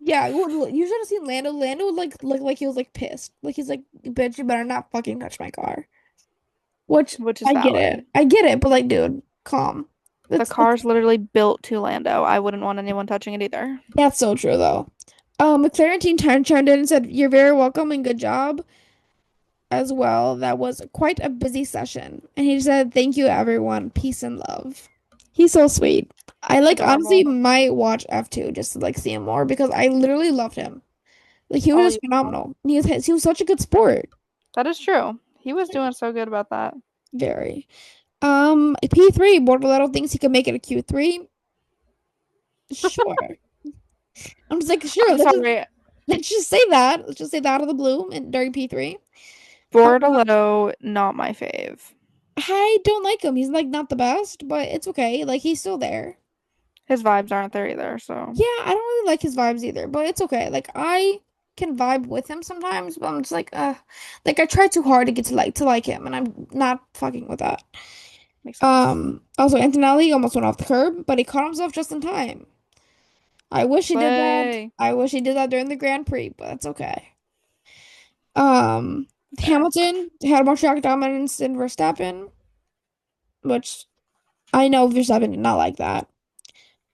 yeah, well, you should have seen Lando. Lando would like look like he was like pissed. Like he's like, bitch, you better not fucking touch my car. Which Which is I get valid. it. I get it, but like, dude, calm. The car's literally built to Lando. I wouldn't want anyone touching it either. That's so true though. McLaren team time chimed in and said, "You're very welcome and good job as well. That was quite a busy session." And he said, "Thank you, everyone. Peace and love." He's so sweet. I like honestly Adorable. might watch F2 just to like see him more because I literally loved him. Like he Oh, was you just phenomenal. He was such a good sport. that is true. He was doing so good about that. Very. P3, Bortoletto thinks he could make it a Q3. Sure. I'm just like, sure, I'm sorry. let's just say that. Let's just say that out of the blue and during P3. Uh, Bortoletto, not my fave. I don't like him. He's like not the best, but it's okay. Like he's still there. His vibes aren't there either, so Yeah, I don't really like his vibes either, but it's okay. Like I can vibe with him sometimes, but I'm just like I try too hard to get to like him, and I'm not fucking with that. makes sense. Also Antonelli almost went off the curb, but he caught himself just in time. I wish he did that. Slay. I wish he did that during the Grand Prix, but that's okay. Fair. Hamilton had more track dominance than Verstappen, which I know Verstappen did not like that.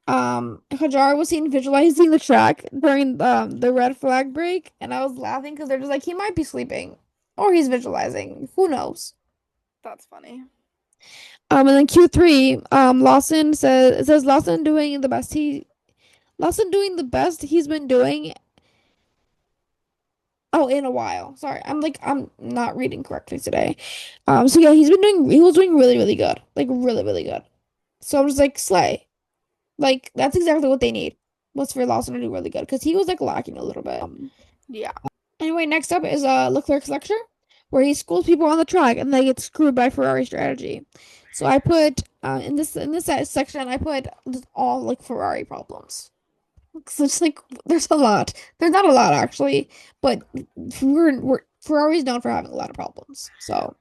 Hajar was seen visualizing the track during the red flag break, and I was laughing because they're just like he might be sleeping or he's visualizing. Who knows? That's funny. And then Q3, Lawson says it says Lawson doing the best he's been doing. Oh, in a while. Sorry, I'm not reading correctly today. So yeah, he was doing really really good, like really really good. So I'm just like slay. Like that's exactly what they need. Was for Lawson to do really good because he was like lacking a little bit. Yeah. Anyway, next up is Leclerc's lecture, where he schools people on the track and they get screwed by Ferrari strategy. So I put in this section I put just all like Ferrari problems. So it's like there's a lot. There's not a lot actually, but Ferrari's known for having a lot of problems. So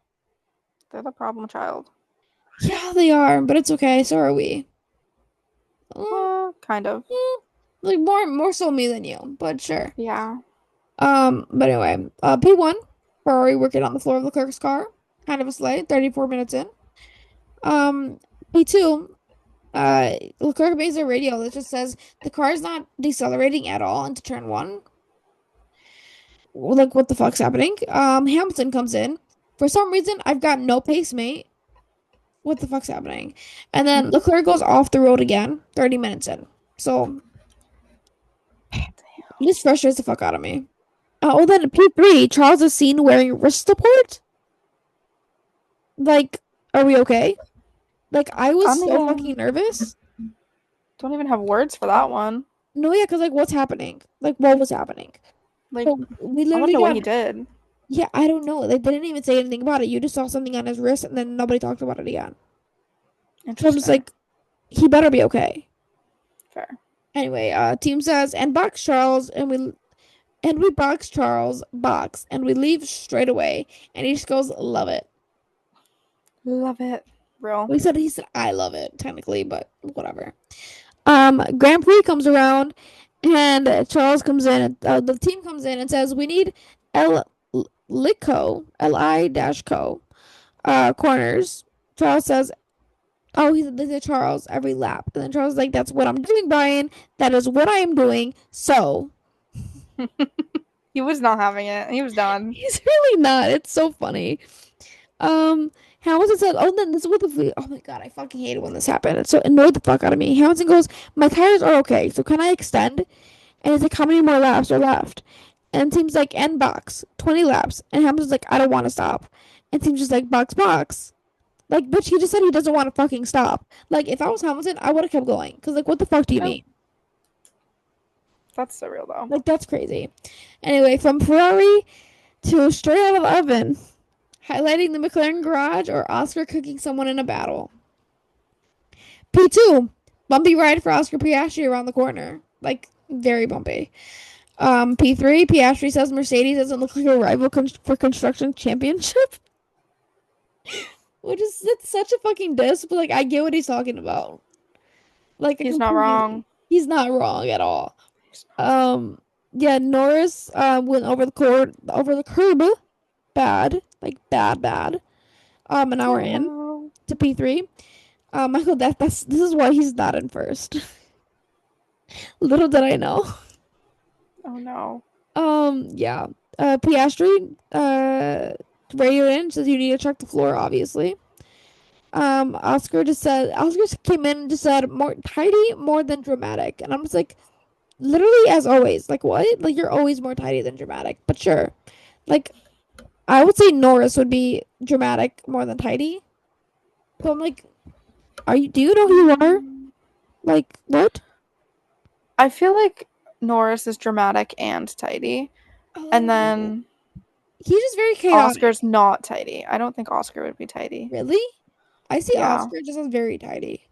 They're the problem child. yeah, they are, but it's okay. So are we. Kind of. Like more so me than you, but sure. Yeah. But anyway, P1, Ferrari working on the floor of Leclerc's car. Kind of a slay, 34 minutes in. Um, P2, Leclerc makes a radio that just says the car is not decelerating at all into turn one. Like, what the fuck's happening? Hamilton comes in. For some reason, I've got no pace, mate. What the fuck's happening? And then Leclerc goes off the road again, 30 minutes in. So this frustrates the fuck out of me. Oh, then P3, Charles is seen wearing wrist support. Like, are we okay? Like, I I was don't so even, fucking nervous. don't even have words for that one. No, yeah, because, like, what's happening? Like, what was happening? Like, So we I want to literally know what got, he did. yeah, I don't know. They didn't even say anything about it. You just saw something on his wrist and then nobody talked about it again. So I'm just Interesting. like, he better be okay. Fair. Anyway, team says, and box Charles, and we box Charles, box, and we leave straight away. And he just goes, love it. Love it. Real. Well, he said, I love it, technically, but whatever. Grand Prix comes around, and Charles comes in. The team comes in and says, "We need L Lico, Li dash co, corners." Charles says, "Oh, they said Charles every lap," and then Charles is like, "That's what I'm doing, Brian. That is what I am doing." So He was not having it. He was done. he's really not. It's so funny. Um, Hamilton said, "Oh, then this is what the oh my God, I fucking hate it when this happened. It so annoyed the fuck out of me." Hamilton goes, "My tires are okay, so can I extend?" And it's like, "How many more laps are left?" And team's like, "End box, 20 laps." And Hamilton's like, "I don't want to stop." And team's just like, "Box, box." Like, bitch, he just said he doesn't want to fucking stop. Like, if I was Hamilton, I would have kept going. Cause like, what the fuck do you Yeah. mean? That's surreal, though. Like, that's crazy. Anyway, from Ferrari to straight out of the oven, highlighting the McLaren garage or Oscar cooking someone in a battle. P2, bumpy ride for Oscar Piastri around the corner. Like, very bumpy. P3, Piastri says Mercedes doesn't look like a rival for construction championship. Which is, it's such a fucking diss, but like, I get what he's talking about. Like, He's not wrong. he's not wrong at all. Yeah, Norris went over the curb, bad, like bad. An hour Oh in no. to P3. Michael, this is why he's not in first. Little did I know. Oh no. Yeah. Piastri, radio in says you need to check the floor, obviously. Oscar just came in and just said more tidy, more than dramatic. And I'm just like, literally as always. Like what? Like you're always more tidy than dramatic, but sure. Like I would say Norris would be dramatic more than tidy. But I'm like, do you know who you are? Like, what? I feel like Norris is dramatic and tidy. And then He's just very chaotic. Oscar's not tidy. I don't think Oscar would be tidy. Really? I see Yeah. Oscar just as very tidy.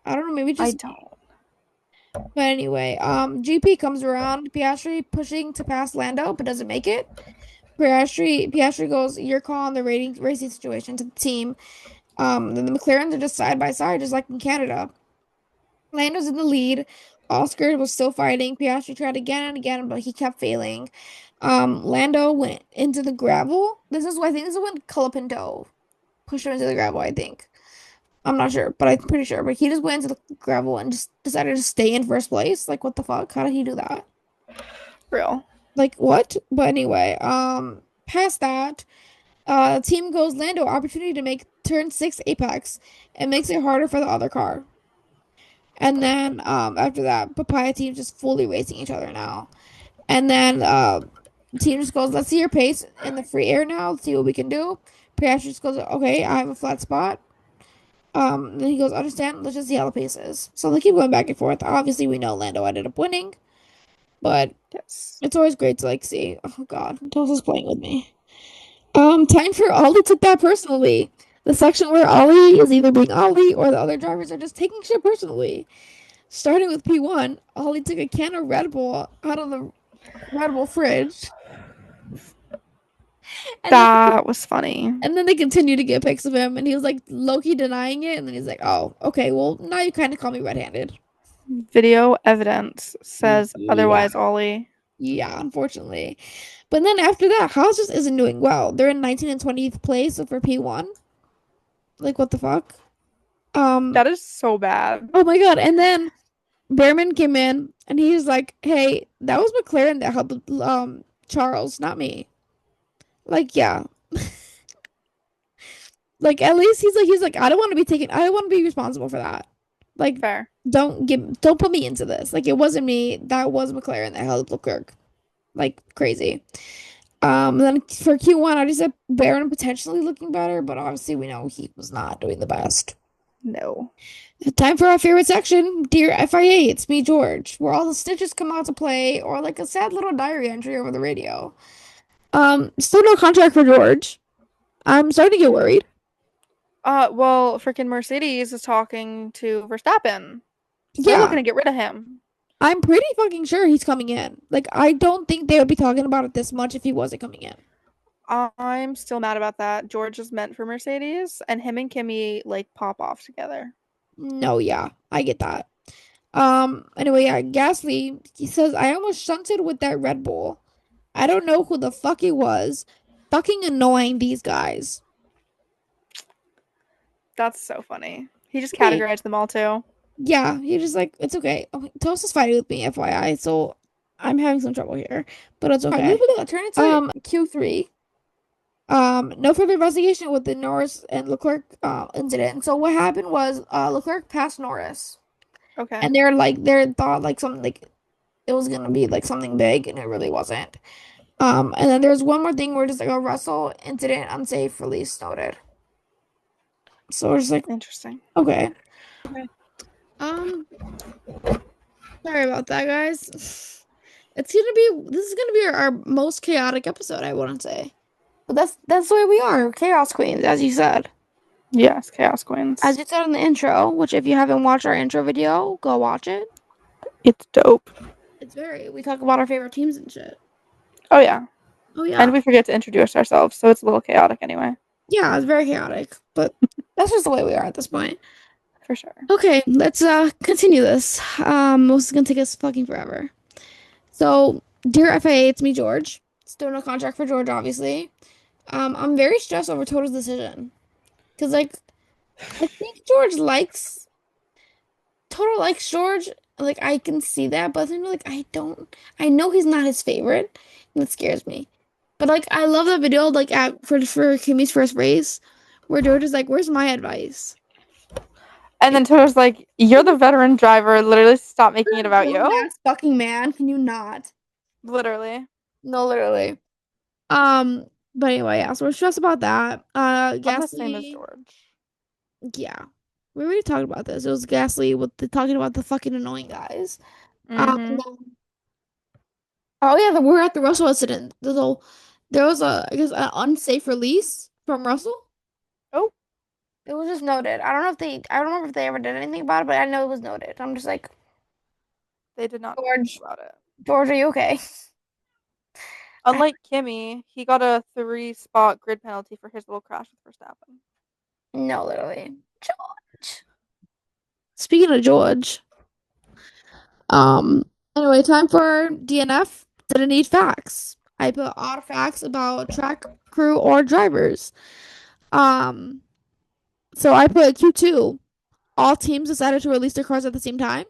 I don't know, maybe I just don't. but anyway, GP comes around, Piastri pushing to pass Lando, but doesn't make it. Piastri goes, "Your call on the racing situation" to the team. Then the McLarens are just side by side, just like in Canada. Lando's in the lead. Oscar was still fighting. Piastri tried again and again, but he kept failing. Lando went into the gravel. I think this is when Colapinto pushed him into the gravel, I think. I'm not sure, but I'm pretty sure. But he just went into the gravel and just decided to stay in first place. Like, what the fuck? How did he do that? Real. Like, what? But anyway, past that, team goes Lando opportunity to make turn 6 apex and makes it harder for the other car. And then after that, Papaya team just fully racing each other now. And then team just goes, "Let's see your pace in the free air now. Let's see what we can do." Piastri just goes, "Okay, I have a flat spot." Then he goes, "Understand, let's just see how the pace is." So they keep going back and forth. Obviously, we know Lando ended up winning, but Yes. it's always great to like see. Oh God, Tulsa's playing with me. Time for Ollie took that personally. The section where Ollie is either being Ollie or the other drivers are just taking shit personally. Starting with P1, Ollie took a can of Red Bull out of the Red Bull fridge. That was funny. And then they continue to get pics of him, and he was like low-key denying it, and then he's like, "Oh, okay, well now you kind of call me red-handed." Video evidence says Yeah, otherwise, Ollie. yeah, unfortunately. But then after that, Haas just isn't doing well. They're in 19th and 20th place for P1. Like what the fuck? That is so bad. Oh my God. And then Behrman came in and he's like, "Hey, that was McLaren that helped Charles, not me." Like, yeah. Like at least he's like I don't want to be taken. I don't want to be responsible for that. Like Fair. don't put me into this. Like it wasn't me. That was McLaren that held Leclerc like crazy. Then for Q1, I just said Baron potentially looking better, but obviously we know he was not doing the best. No. Time for our favorite section, Dear FIA, it's me, George, where all the stitches come out to play, or like a sad little diary entry over the radio. Still no contract for George. I'm starting to get worried. Well, freaking Mercedes is talking to Verstappen. So they're Yeah, looking to get rid of him. I'm pretty fucking sure he's coming in. Like, I don't think they would be talking about it this much if he wasn't coming in. I'm still mad about that. George is meant for Mercedes, and him and Kimmy like pop off together. No, yeah, I get that. Anyway, yeah, Gasly, he says, I almost shunted with that Red Bull. I don't know who the fuck it was. Fucking annoying, these guys. That's so funny. He just Okay, categorized them all too. yeah, he just like, it's okay. Toast is fighting with me, FYI, so I'm having some trouble here, but it's okay. Turn it to Q3. No further investigation with the Norris and Leclerc incident. So what happened was Leclerc passed Norris. okay. And they're thought like something like it was gonna be like something big and it really wasn't. And then there's one more thing where just like a Russell incident unsafe release noted. So we're just like, Interesting. okay. Okay. Um, sorry about that, guys. This is gonna be our most chaotic episode, I wouldn't say. But that's the way we are, chaos queens, as you said. Yes, Chaos Queens. As you said in the intro, which if you haven't watched our intro video, go watch it. It's dope. We talk about our favorite teams and shit. Oh yeah. Oh And yeah. we forget to introduce ourselves, so it's a little chaotic anyway. Yeah, it's very chaotic, but that's just the way we are at this point. For sure. Okay, let's continue this. This is gonna take us fucking forever. So, dear FAA, it's me, George. Still no contract for George, obviously. I'm very stressed over Toto's decision. Because like I think Toto likes George. Like I can see that, but then like I know he's not his favorite, and that scares me. But like I love that video like at for Kimmy's first race, where George is like, "Where's my advice?" And then Toto's like, "You're the veteran driver. Literally, stop making it about Grown you." ass fucking man, can you not? Literally. No, literally. But anyway, yeah, so we're stressed about that. I'm the same as Gasly, George. yeah. We already talked about this. It was Gasly with talking about the fucking annoying guys. And Mm-hmm. then, oh yeah, we're at the Russell incident. There was I guess an unsafe release from Russell. Oh, It was just noted. I don't remember if they ever did anything about it, but I know it was noted. I'm just like, they did not do anything George, about it. George, are you okay? I, Unlike Kimmy, he got a 3-spot grid penalty for his little crash with Verstappen. no, literally. George. Speaking of George, um, anyway, time for DNF. Didn't need facts. I put odd facts about track crew or drivers. Um, so I put Q2. All teams decided to release their cars at the same time.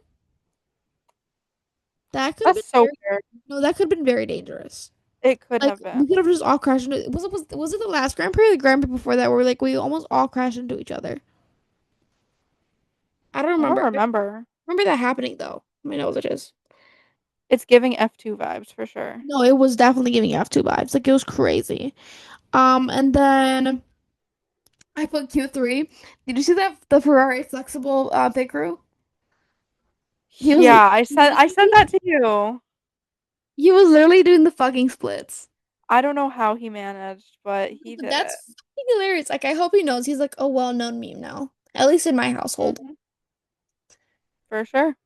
That could have That's been so very weird. no, that could have been very dangerous. It could Like have been. we could have just all crashed into was it the last Grand Prix or the Grand Prix before that where like we almost all crashed into each other? I don't I don't remember. I remember. remember that happening though. I know what it is. It's giving F2 vibes for sure. No, it was definitely giving F2 vibes. Like it was crazy. And then I put Q3. Did you see that the Ferrari flexible pit crew? He was Yeah, I said that to you. he was literally doing the fucking splits. I don't know how he managed, but he But did that's it. fucking hilarious. Like I hope he knows he's like a well-known meme now. At least in my household. Hmm. For sure.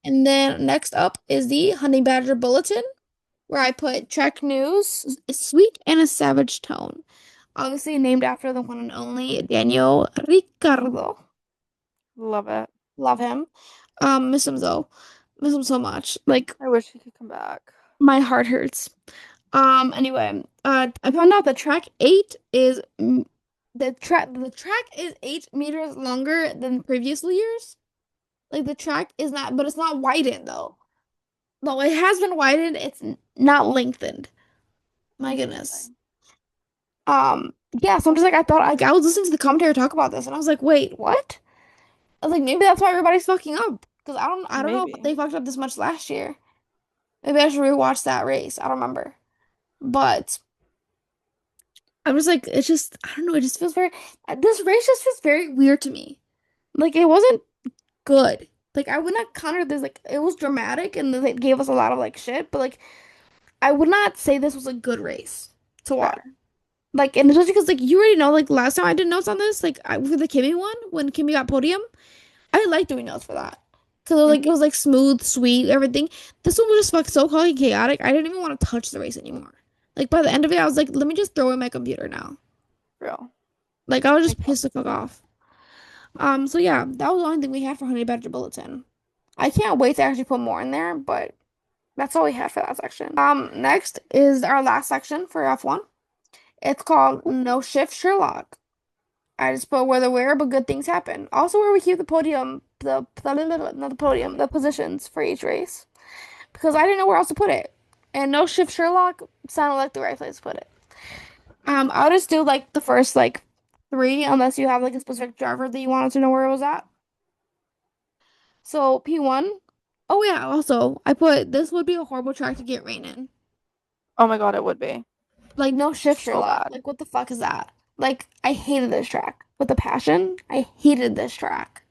And then next up is the Honey Badger Bulletin, where I put Trek News, a sweet and a savage tone. Obviously named after the one and only Daniel Ricciardo. Love it. Love him. Miss him though. Miss him so much. Like I wish he could come back. my heart hurts. Anyway, I found out that track 8 is the track is 8 meters longer than previous years. Like the track is not, but it's not widened though. No, it has been widened. It's not lengthened. My goodness. Interesting. Yeah, so I'm just like, I thought, like, I was listening to the commentator talk about this, and I was like, wait, what? I was like, maybe that's why everybody's fucking up. Because I don't know if Maybe. they fucked up this much last year. Maybe I should rewatch that race. I don't remember. But I'm just like, it's just, I don't know, it just feels very, this race just feels very weird to me. Like, it wasn't good. Like, I would not counter this, like, it was dramatic and it gave us a lot of, like, shit, but, like, I would not say this was a good race to watch. Fair. Like, and especially because, like, you already know, like, last time I did notes on this, like, for the Kimmy one, when Kimmy got podium, I like doing notes for that. Because, like, it Hmm. was, like, smooth, sweet, everything. This one was just, like, so fucking chaotic. I didn't even want to touch the race anymore. Like, by the end of it, I was like, let me just throw in my computer now. Real. Like, I was just Makes pissed the sense. fuck off. So yeah, that was the only thing we had for Honey Badger Bulletin. I can't wait to actually put more in there, but that's all we had for that section. Next is our last section for F1. It's called No Shift Sherlock. I just put where the where, but good things happen. Also, where we keep the podium, not the podium, the positions for each race, because I didn't know where else to put it. And No Shift Sherlock sounded like the right place to put it. I'll just do like the first like three, unless you have like a specific driver that you wanted to know where it was at. So P1. Oh yeah, also I put this would be a horrible track to get rain in. Oh my god, it would be. Like no shift So Sherlock. bad. Like what the fuck is that? Like I hated this track with a passion. I hated this track.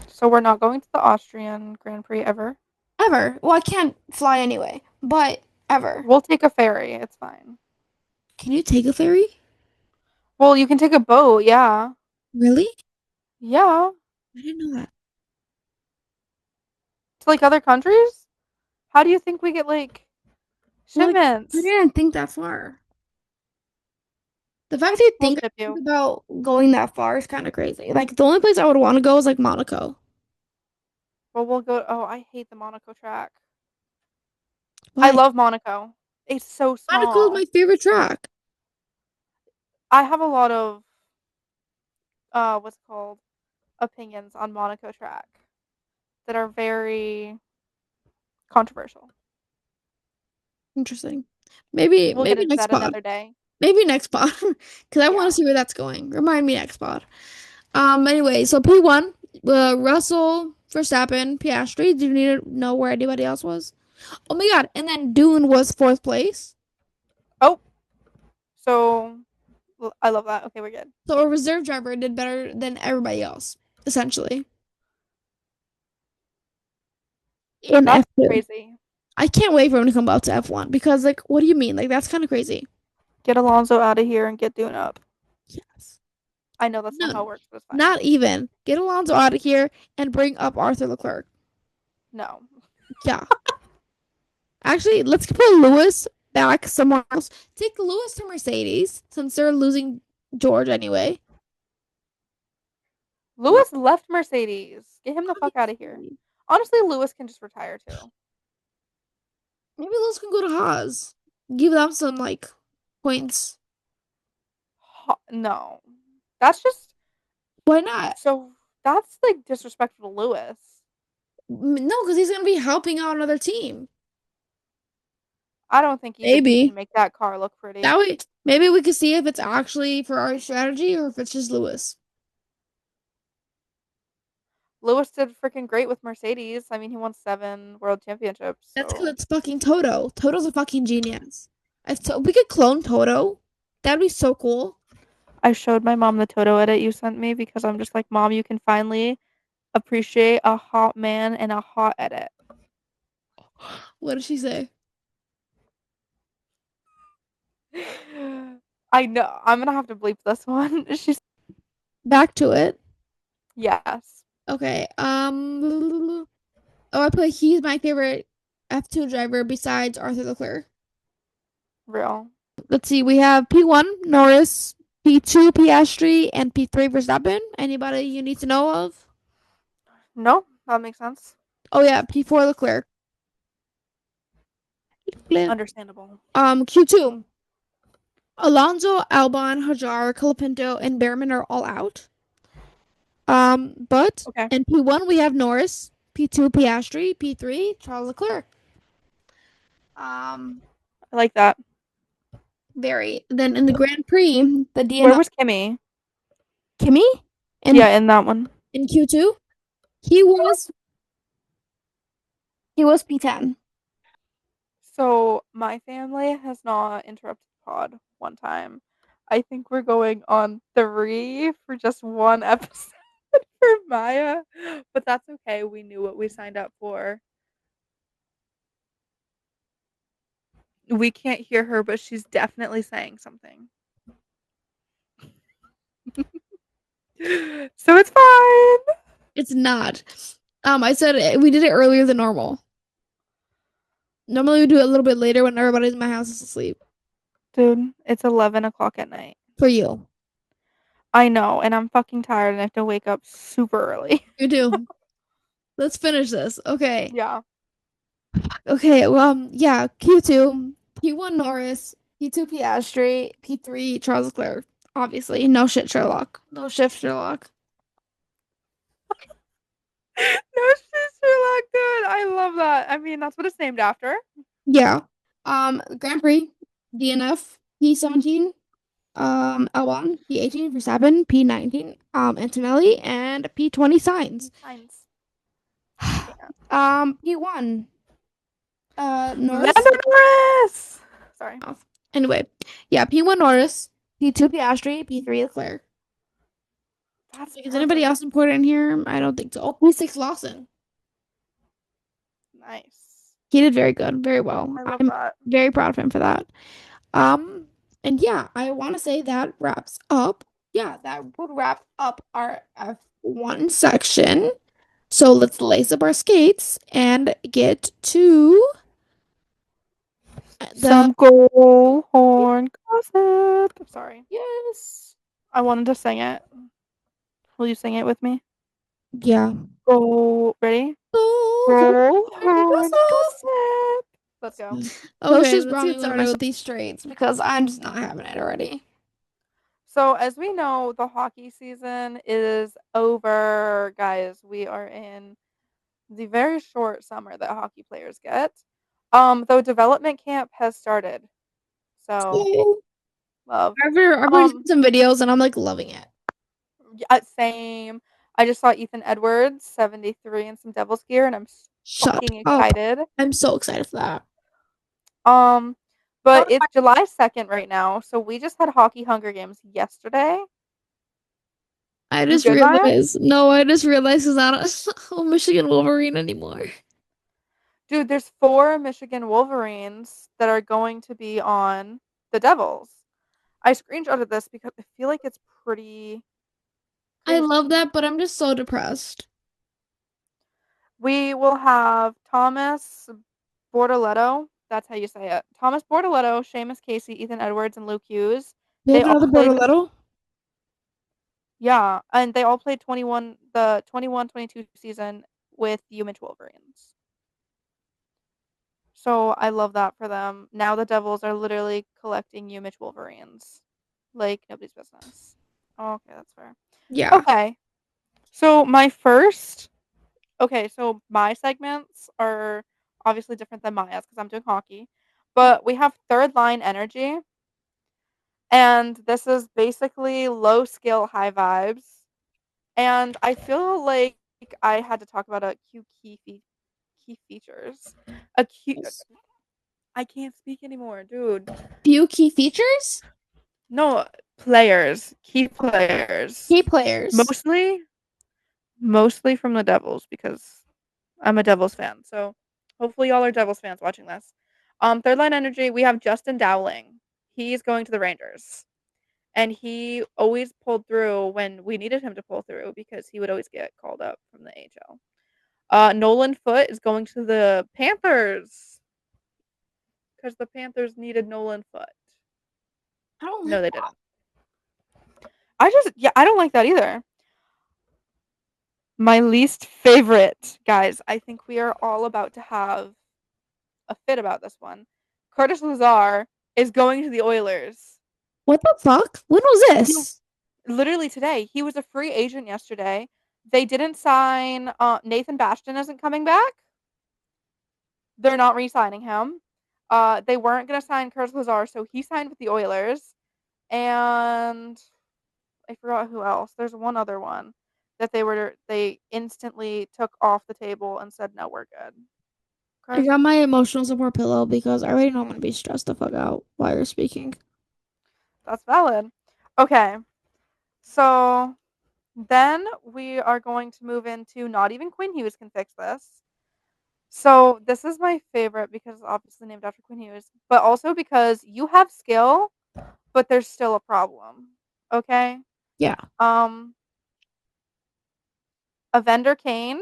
So we're not going to the Austrian Grand Prix ever. Ever. Well, I can't fly anyway, but ever. We'll take a ferry. It's fine. Can you take a ferry? Well, you can take a boat. Yeah. Really? Yeah. I didn't know that. To like other countries? How do you think we get like Well, like I shipments? didn't think that far. The fact that you We'll think ship you. about going that far is kind of crazy. Like the only place I would want to go is like Monaco. Well, we'll go. Oh, I hate the Monaco track. I Why? love Monaco. It's so Monaco is small. my favorite track. I have a lot of what's it called opinions on Monaco track that are very controversial. Interesting. Maybe We'll get maybe into next that pod. another day. Maybe next pod. Because I want to Yeah. see where that's going. Remind me next pod. Anyway, so P1, Russell, Verstappen, Piastri. Do you need to know where anybody else was? Oh my God. And then Dune was fourth place. Oh, so I love that. Okay, we're good. So a reserve driver did better than everybody else, essentially. In That's F2. crazy. I can't wait for him to come out to F1 because, like, what do you mean? Like, that's kind of crazy. Get Alonso out of here and get Dune up. Yes. I know that's not No, how it works, but it's fine. not even. Get Alonso out of here and bring up Arthur Leclerc. No. Yeah. Actually, let's put Lewis back somewhere else. Take Lewis to Mercedes since they're losing George anyway. No, Lewis left Mercedes. Get him the fuck out of here. obviously. Honestly, Lewis can just retire too. Maybe Lewis can go to Haas. Give them some like points. No. That's just Why not? so that's like disrespectful to Lewis. No, because he's gonna be helping out another team. I don't think even he can Maybe. make that car look pretty. That way, maybe we could see if it's actually Ferrari strategy or if it's just Lewis. Lewis did freaking great with Mercedes. I mean, he won 7 world championships, That's because so it's fucking Toto. Toto's a fucking genius. We could clone Toto. That'd be so cool. I showed my mom the Toto edit you sent me because I'm just like, Mom, you can finally appreciate a hot man and a hot edit. What did she say? I know. I'm gonna have to bleep this one. She's Back to it. yes, Okay. Oh, I put he's my favorite F2 driver besides Arthur Leclerc. real. Let's see. We have P1 Norris, P2 Piastri, and P3 Verstappen. Anybody you need to know of? No, that makes sense. Oh yeah, P4 Leclerc. Understandable. Q2. Alonso, Albon, Hajar, Colapinto, and Behrman are all out. But Okay, in P1 we have Norris, P2 Piastri, P3 Charles Leclerc. I like that. Very. Then in the Grand Prix, the Where DNF was Kimmy? Kimmy in Yeah, in that one. Q2, he was he was P10. So my family has not interrupted pod one time. I think we're going on 3 for just one episode for Maya, but that's okay. We knew what we signed up for. We can't hear her, but she's definitely saying something. So it's fine. It's not. I said we did it earlier than normal. Normally we do it a little bit later when everybody's in my house is asleep. Dude, it's 11 o'clock at night. For you. I know, and I'm fucking tired and I have to wake up super early. You do. Let's finish this. Okay. Yeah. Okay, well, yeah, Q2, P1 Norris, P2 Piastri, P3 Charles Leclerc. Obviously, no shit Sherlock. No shift Sherlock. No shit, Sherlock, dude. I love that. I mean, that's what it's named after. Yeah. Grand Prix, DNF, P17, L1, P18 Verstappen, P19, Antonelli, and P20 Signs. Signs. P1, Norris. Lando Norris. Sorry. Oh, anyway, yeah, P1 Norris, P2 Piastri, P3 Leclerc. That's Is anybody perfect. else important here? I don't think so. Oh, P6 Lawson. Nice. He did very good, very well. I love I'm that. very proud of him for that. And yeah, I want to say that wraps up. Yeah, that would wrap up our F1 section. So let's lace up our skates and get to the Some goal horn gossip. I'm sorry. yes. I wanted to sing it. Will you sing it with me? Yeah. Go. Ready? Oh, Goal horn gossip. let's go. Let's Okay, just let's brought get me one of started my with these straights because I'm just not having it already. So, as we know, the hockey season is over, guys. We are in the very short summer that hockey players get. Though development camp has started. So, So, love. I've already seen Um, some videos and I'm like loving it. yeah, same. I just saw Ethan Edwards, 73, in some Devils gear, and I'm Shut fucking up. excited. I'm so excited for that. Um, Oh, but it's July 2nd right now, so we just had Hockey Hunger Games yesterday. I You just good, Maya? realized. No, I just realized it's not a Michigan Wolverine anymore. Dude, there's 4 Michigan Wolverines that are going to be on the Devils. I screenshotted this because I feel like it's pretty I crazy. love that, but I'm just so depressed. We will have Thomas Bortoletto. That's how you say it. Thomas Bortoletto, Seamus Casey, Ethan Edwards, and Luke Hughes. We They have all another played the Bortoletto. yeah, and they all played 21-22 season with UMich Wolverines. So I love that for them. Now the Devils are literally collecting UMich Wolverines like nobody's business. Okay, that's fair. Yeah. Okay. So my segments are obviously different than Maya's because I'm doing hockey. But we have third line energy. And this is basically low skill, high vibes. And I feel like I had to talk about a key features. A key I can't speak anymore, dude. Few key features? No, players, key players. Key players. Mostly mostly from the Devils because I'm a Devils fan. So hopefully y'all are Devils fans watching this. Third line energy, we have Justin Dowling. He's going to the Rangers. And he always pulled through when we needed him to pull through because he would always get called up from the AHL. Nolan Foote is going to the Panthers because the Panthers needed Nolan Foote. I don't No, like they that. didn't. I don't like that either. My least favorite, guys. I think we are all about to have a fit about this one. Curtis Lazar is going to the Oilers. What the fuck? When was He, this? literally today. He was a free agent yesterday. They didn't sign. Nathan Bastion isn't coming back. They're not re-signing him. They weren't gonna sign Curtis Lazar, so he signed with the Oilers. And I forgot who else. There's one other one that they instantly took off the table and said, "No, we're good." I Okay, got my emotional support pillow because I already know I'm gonna be stressed the fuck out while you're speaking. that's valid. Okay, so then we are going to move into not even Quinn Hughes can fix this. So this is my favorite because it's obviously named after Quinn Hughes, but also because you have skill, but there's still a problem. Okay? Yeah. Um, Evander Kane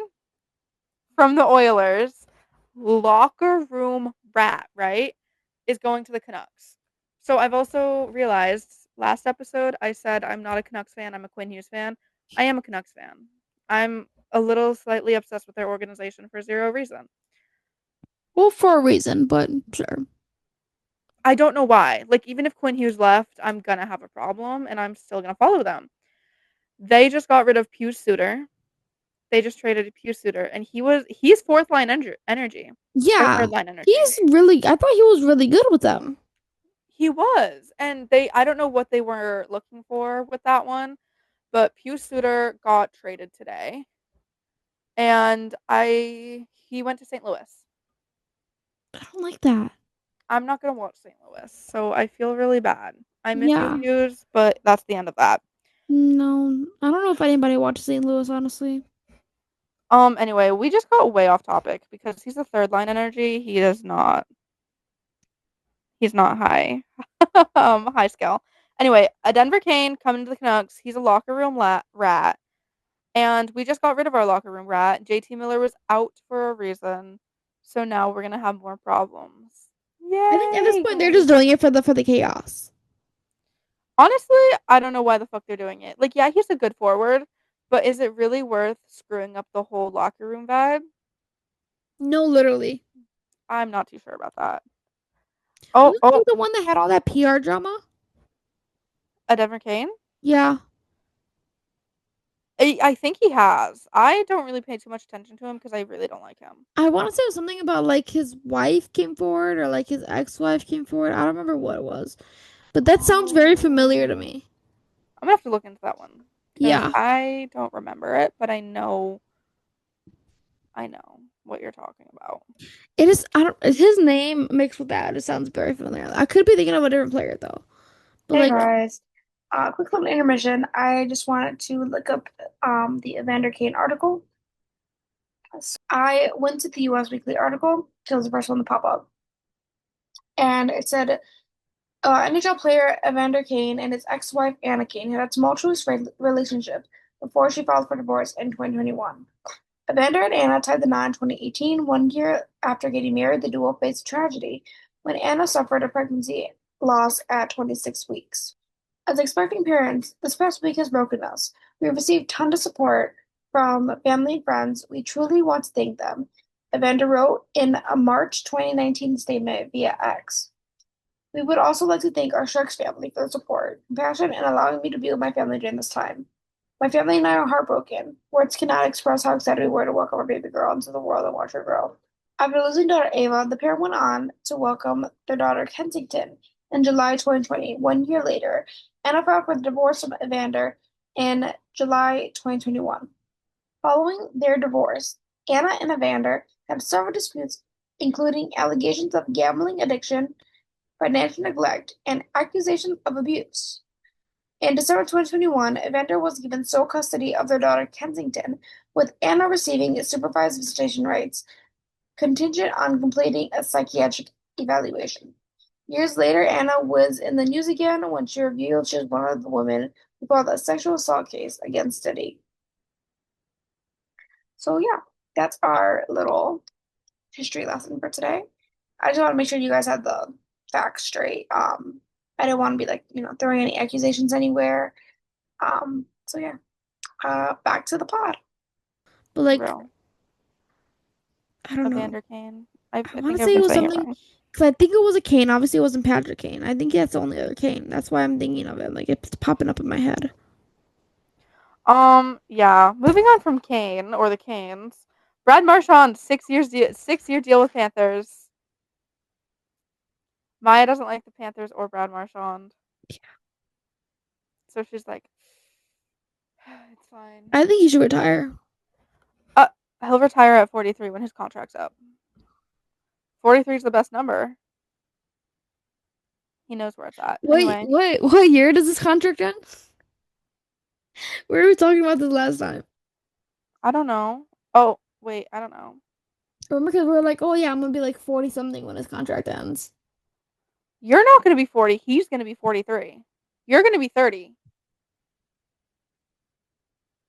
from the Oilers, locker room rat, right? Is going to the Canucks. So I've also realized last episode I said I'm not a Canucks fan, I'm a Quinn Hughes fan. I am a Canucks fan. I'm a little slightly obsessed with their organization for zero reason. Well, for a reason, but sure. I don't know why. Like even if Quinn Hughes left, I'm gonna have a problem and I'm still gonna follow them. They just got rid of Pius Suter. They just traded Pius Suter and he's fourth line energy. Or Yeah. third line energy. He's really I thought he was really good with them. He was. And I don't know what they were looking for with that one, but Pius Suter got traded today. And he went to St. Louis. I don't like that. I'm not gonna watch St. Louis, so I feel really bad. I miss you, Yeah. Hughes, but that's the end of that. No. I don't know if anybody watches St. Louis, honestly. Anyway, we just got way off topic because he's a third line energy. He's not high. High scale. Anyway, a Denver Kane coming to the Canucks. He's a locker room rat. And we just got rid of our locker room rat. JT Miller was out for a reason. So now we're gonna have more problems. I think at this Yay! point they're just doing it for the chaos. Honestly, I don't know why the fuck they're doing it. Like, yeah, he's a good forward, but is it really worth screwing up the whole locker room vibe? No, literally. I'm not too sure about that. Wasn't he Oh, the one that had all that PR drama? a Denver Kane? Yeah. I think he has. I don't really pay too much attention to him because I really don't like him. I want to say it was something about like his wife came forward or like his ex-wife came forward. I don't remember what it was. But that sounds very familiar to Oh, me. I'm gonna have to look into that one because Yeah. I don't remember it, but I know what you're talking about. It is I don't his name mixed with that. It sounds very familiar. I could be thinking of a different player though. But Hey like guys, quick little intermission. I just wanted to look up the Evander Kane article. So I went to the US Weekly article because it was the first one to pop up, and it said NHL player Evander Kane and his ex-wife Anna Kane had a tumultuous relationship before she filed for divorce in 2021. Evander and Anna tied the knot in 2018, 1 year after getting married. The duo faced tragedy when Anna suffered a pregnancy loss at 26 weeks. As expecting parents, this past week has broken us. We have received tons of support from family and friends. We truly want to thank them. Evander wrote in a March 2019 statement via X. We would also like to thank our Sharks family for their support, compassion, and allowing me to be with my family during this time. My family and I are heartbroken. Words cannot express how excited we were to welcome our baby girl into the world and watch her grow. After losing daughter Ava, the pair went on to welcome their daughter Kensington in July 2020. 1 year later, Anna filed for the divorce from Evander in July 2021. Following their divorce, Anna and Evander had several disputes, including allegations of gambling addiction, financial neglect, and accusations of abuse. In December 2021, Evander was given sole custody of their daughter Kensington, with Anna receiving supervised visitation rights contingent on completing a psychiatric evaluation. Years later, Anna was in the news again when she revealed she was one of the women who filed a sexual assault case against Diddy. So yeah, that's our little history lesson for today. I just want to make sure you guys had the facts straight. I don't want to be like, throwing any accusations anywhere. So yeah, back to the pod. but like Real. I don't know. Evander Kane. I I want think to I've say it been was saying it something wrong. because I think it was a Kane. Obviously, it wasn't Patrick Kane. I think that's the only other Kane. That's why I'm thinking of it. Like it's popping up in my head. Yeah. Moving on from Kane or the Canes. Brad Marchand, 6 year deal with Panthers. Maya doesn't like the Panthers or Brad Marchand. So she's like, it's fine. I think he should retire. He'll retire at 43 when his contract's up. 43 is the best number. He knows where it's at. Wait, Anyway, what year does this contract end? We were talking about this last time. I don't know. Oh, wait, I don't know. Remember, because we were like, oh yeah, I'm gonna be like 40 something when his contract ends. You're not going to be 40. He's going to be 43. You're going to be 30 in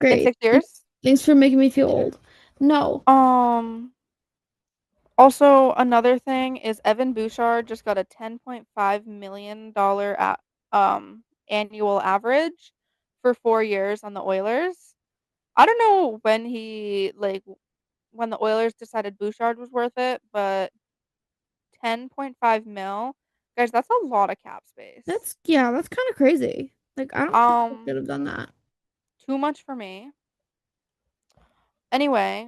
Great. 6 years. Thanks for making me feel old. No. Also, another thing is Evan Bouchard just got a $10.5 million annual average for 4 years on the Oilers. I don't know when when the Oilers decided Bouchard was worth it, but 10.5 mil, guys, that's a lot of cap space. That's kind of crazy. Like I don't think I should have done that. Too much for me. Anyway,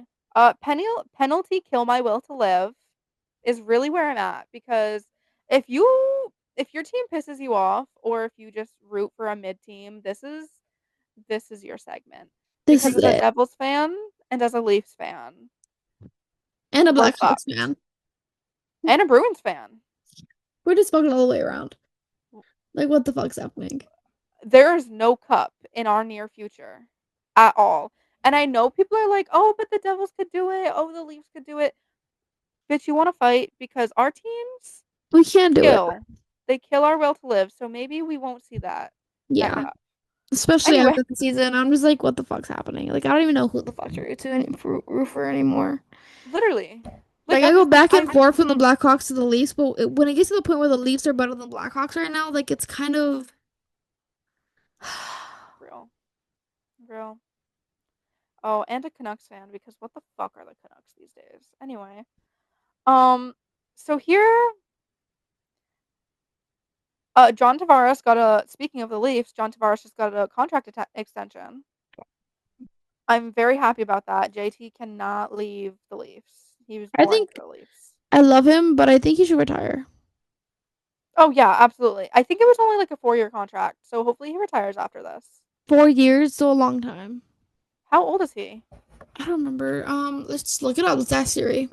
penalty kill my will to live is really where I'm at because if your team pisses you off or if you just root for a mid team, this is your segment. This Because is as a it. Devils fan and as a Leafs fan, And a we're Blackhawks fucked. fan. And a Bruins fan. We're just fucking all the way around. Like what the fuck's happening? There is no cup in our near future at all. And I know people are like, "Oh, but the Devils could do it. Oh, the Leafs could do it." Bitch, you want to fight because our teams We can't do it. They kill our will to live, so maybe we won't see that Yeah. cup. Especially Anyway, after the season. I'm just like, what the fuck's happening? Like I don't even know who the fuck to root for anymore. literally. Like I I'm go just like, back and forth from the Blackhawks to the Leafs, but when it gets to the point where the Leafs are better than the Blackhawks right now, like it's kind of real. Real. Oh, and a Canucks fan because what the fuck are the Canucks these days? Anyway, so here, John Tavares got a. Speaking of the Leafs, John Tavares just got a contract extension. I'm very happy about that. JT cannot leave the Leafs. He was I born think for the Leafs. I love him, but I think he should retire. Oh yeah, absolutely. I think it was only like a 4-year contract, so hopefully he retires after this. 4 years, so a long time. How old is he? I don't remember. Let's look it up. Let's ask Siri.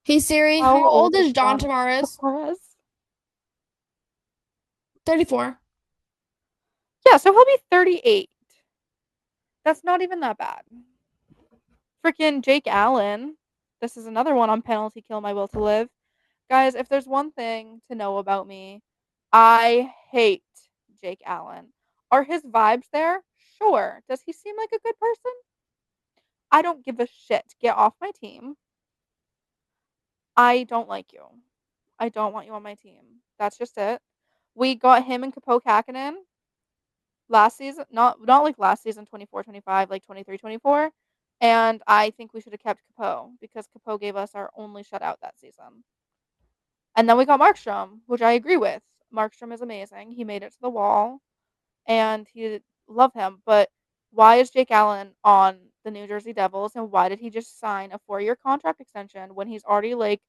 Hey Siri, how old is John Tavares? Tavares? 34. Yeah, so he'll be 38. That's not even that bad. Freaking Jake Allen. This is another one on penalty kill my will to live. Guys, if there's one thing to know about me, I hate Jake Allen. Are his vibes there? Sure. Does he seem like a good person? I don't give a shit. Get off my team. I don't like you. I don't want you on my team. That's just it. We got him and Capo Kakinen last season, not like last season 24-25, like 23-24. And I think we should have kept Capo because Capo gave us our only shutout that season. And then we got Markstrom, which I agree with. Markstrom is amazing. He made it to the wall and he love him. But why is Jake Allen on the New Jersey Devils and why did he just sign a 4-year contract extension when he's already like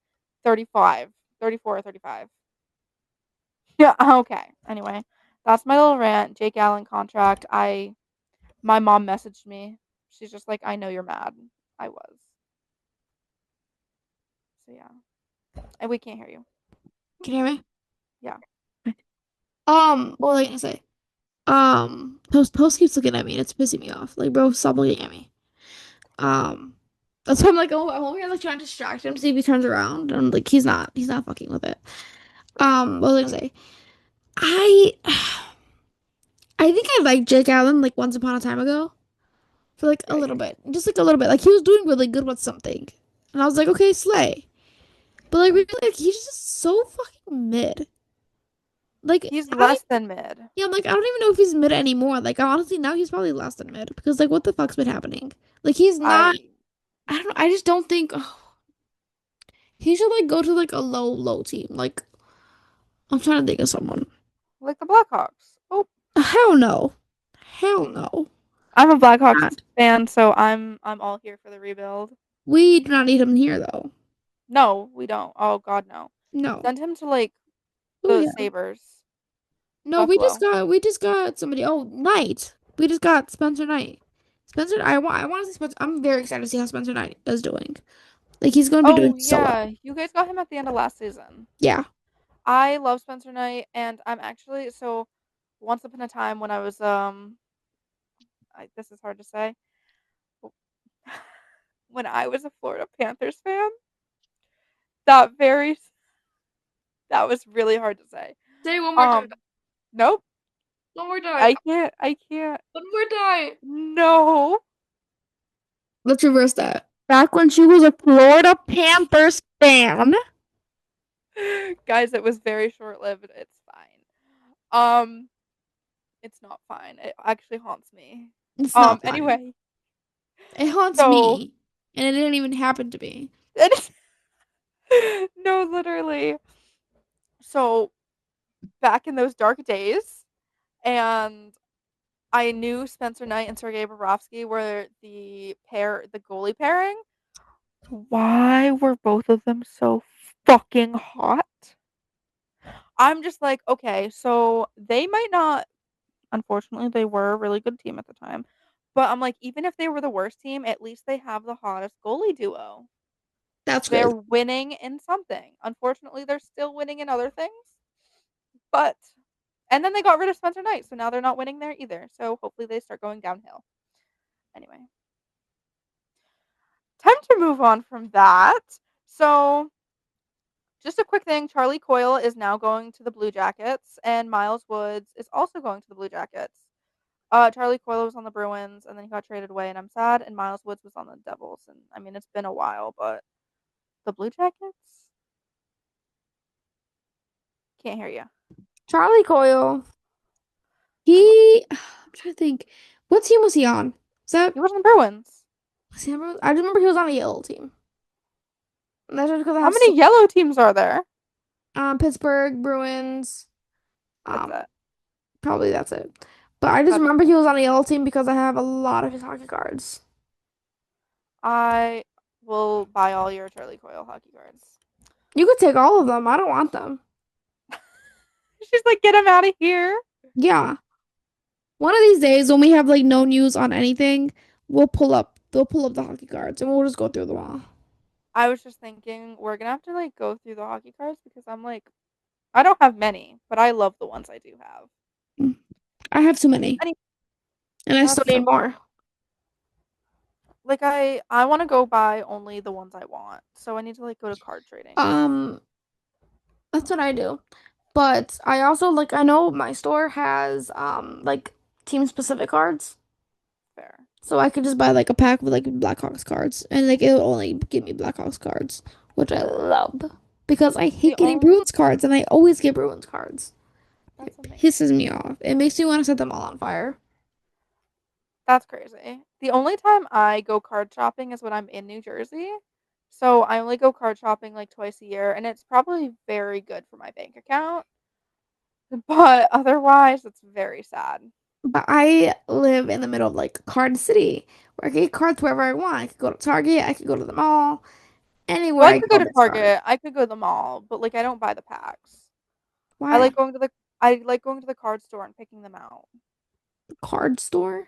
35, 34 or 35? Yeah, okay. Anyway, that's my little rant. Jake Allen contract. My mom messaged me. She's just like, I know you're mad. I was. So yeah. And we can't hear you. Can you hear me? Yeah. What was I gonna say? Toast keeps looking at me and it's pissing me off. Like, bro, stop looking at me. That's why I'm like, oh, I'm over here like trying to distract him, see if he turns around. And like he's not fucking with it. What was I gonna say? I I think I liked Jake Allen like once upon a time ago. For like a little bit. Just like a little bit. Like he was doing really good with something. And I was like, okay, slay. But like really like he's just so fucking mid. Like He's less than mid. yeah, I'm like I don't even know if he's mid anymore. Like honestly now he's probably less than mid because like what the fuck's been happening? Like he's not I don't know, I just don't think he should like go to like a low team. Like I'm trying to think of someone. Like the Blackhawks. Oh, Hell no. Hell no. I'm a Blackhawks fan, so I'm all here for the rebuild. We do not need him here though. No, we don't. Oh God, no. No. Send him to like Oh the yeah. Sabres. No, Buffalo. we just got somebody. Oh, Knight. We just got Spencer Knight. Spencer, I want to see Spencer. I'm very excited to see how Spencer Knight is doing. Like he's going to be Oh doing so well. yeah, you guys got him at the end of last season. Yeah. I love Spencer Knight, and I'm actually so. Once upon a time when I was this is hard to say. When I was a Florida Panthers fan, that very that was really hard to say. Say it one more time. Nope, One more time. I can't. I can't. One more time. No, Let's reverse that. Back when she was a Florida Panthers fan. guys, it was very short lived. It's fine. It's not fine. It actually haunts me. It's not fine. Anyway, It haunts so me. And it didn't even happen to me. no, literally. So back in those dark days, and I knew Spencer Knight and Sergei Bobrovsky were the goalie pairing. Why were both of them so fucking hot? I'm just like, okay, so they might not, unfortunately, they were a really good team at the time. But I'm like, even if they were the worst team, at least they have the hottest goalie duo. That's They're crazy. winning in something. Unfortunately, they're still winning in other things. But and then they got rid of Spencer Knight, so now they're not winning there either. So hopefully they start going downhill. Anyway, time to move on from that. So just a quick thing, Charlie Coyle is now going to the Blue Jackets, and Miles Woods is also going to the Blue Jackets. Charlie Coyle was on the Bruins, and then he got traded away, and I'm sad. And Miles Woods was on the Devils, and I mean it's been a while, but the Blue Jackets can't hear you. Charlie Coyle. I'm trying to think. What team was he on? Was that He was on the Bruins. was he on, I just remember he was on a yellow team. And that's just because I How have so many yellow teams are there? Pittsburgh, Bruins. That's Um, it. Probably that's it. But I just That's remember he was on a yellow team because I have a lot of his hockey cards. I will buy all your Charlie Coyle hockey cards. You could take all of them. I don't want them. She's like, get him out of here. Yeah. One of these days when we have like no news on anything, they'll pull up the hockey cards and we'll just go through them all. I was just thinking we're gonna have to like go through the hockey cards because I'm like, I don't have many, but I love the ones I do have. I have too many. Any And I still that's need more. like I want to go buy only the ones I want, so I need to like go to card trading. Um, that's what I do. But I also like I know my store has like team specific cards. Fair. So I could just buy like a pack with like Blackhawks cards and like it'll only give me Blackhawks cards, which I love because I The hate getting only Bruins cards and I always get Bruins cards. That's It amazing. pisses me off. It makes me want to set them all on fire. That's crazy. The only time I go card shopping is when I'm in New Jersey. So I only go card shopping like twice a year, and it's probably very good for my bank account. But otherwise, it's very sad. But I live in the middle of like Card City where I can get cards wherever I want. I could go to Target, I could go to the mall, anywhere Well, I I could go go, to there's cards. Target. I could go to the mall, but like I don't buy the packs. I Why? like going to the I like going to the card store and picking them out. Card store?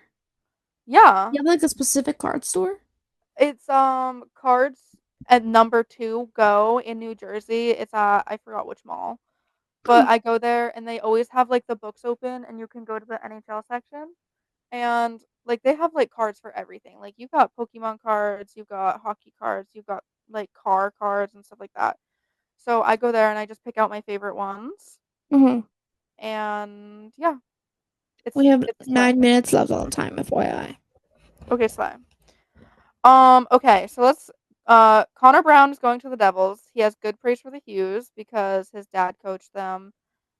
Yeah. You have like a specific card store? It's cards at number 2 go in New Jersey. It's I forgot which mall. But Oh. I go there and they always have like the books open and you can go to the NHL section and like they have like cards for everything. Like you've got Pokemon cards, you've got hockey cards, you've got like car cards and stuff like that. So I go there and I just pick out my favorite ones Hmm. and yeah, We have it's slay. 9 minutes left on the time, FYI. Okay, slay. Okay, so let's Connor Brown is going to the Devils. He has good praise for the Hughes because his dad coached them,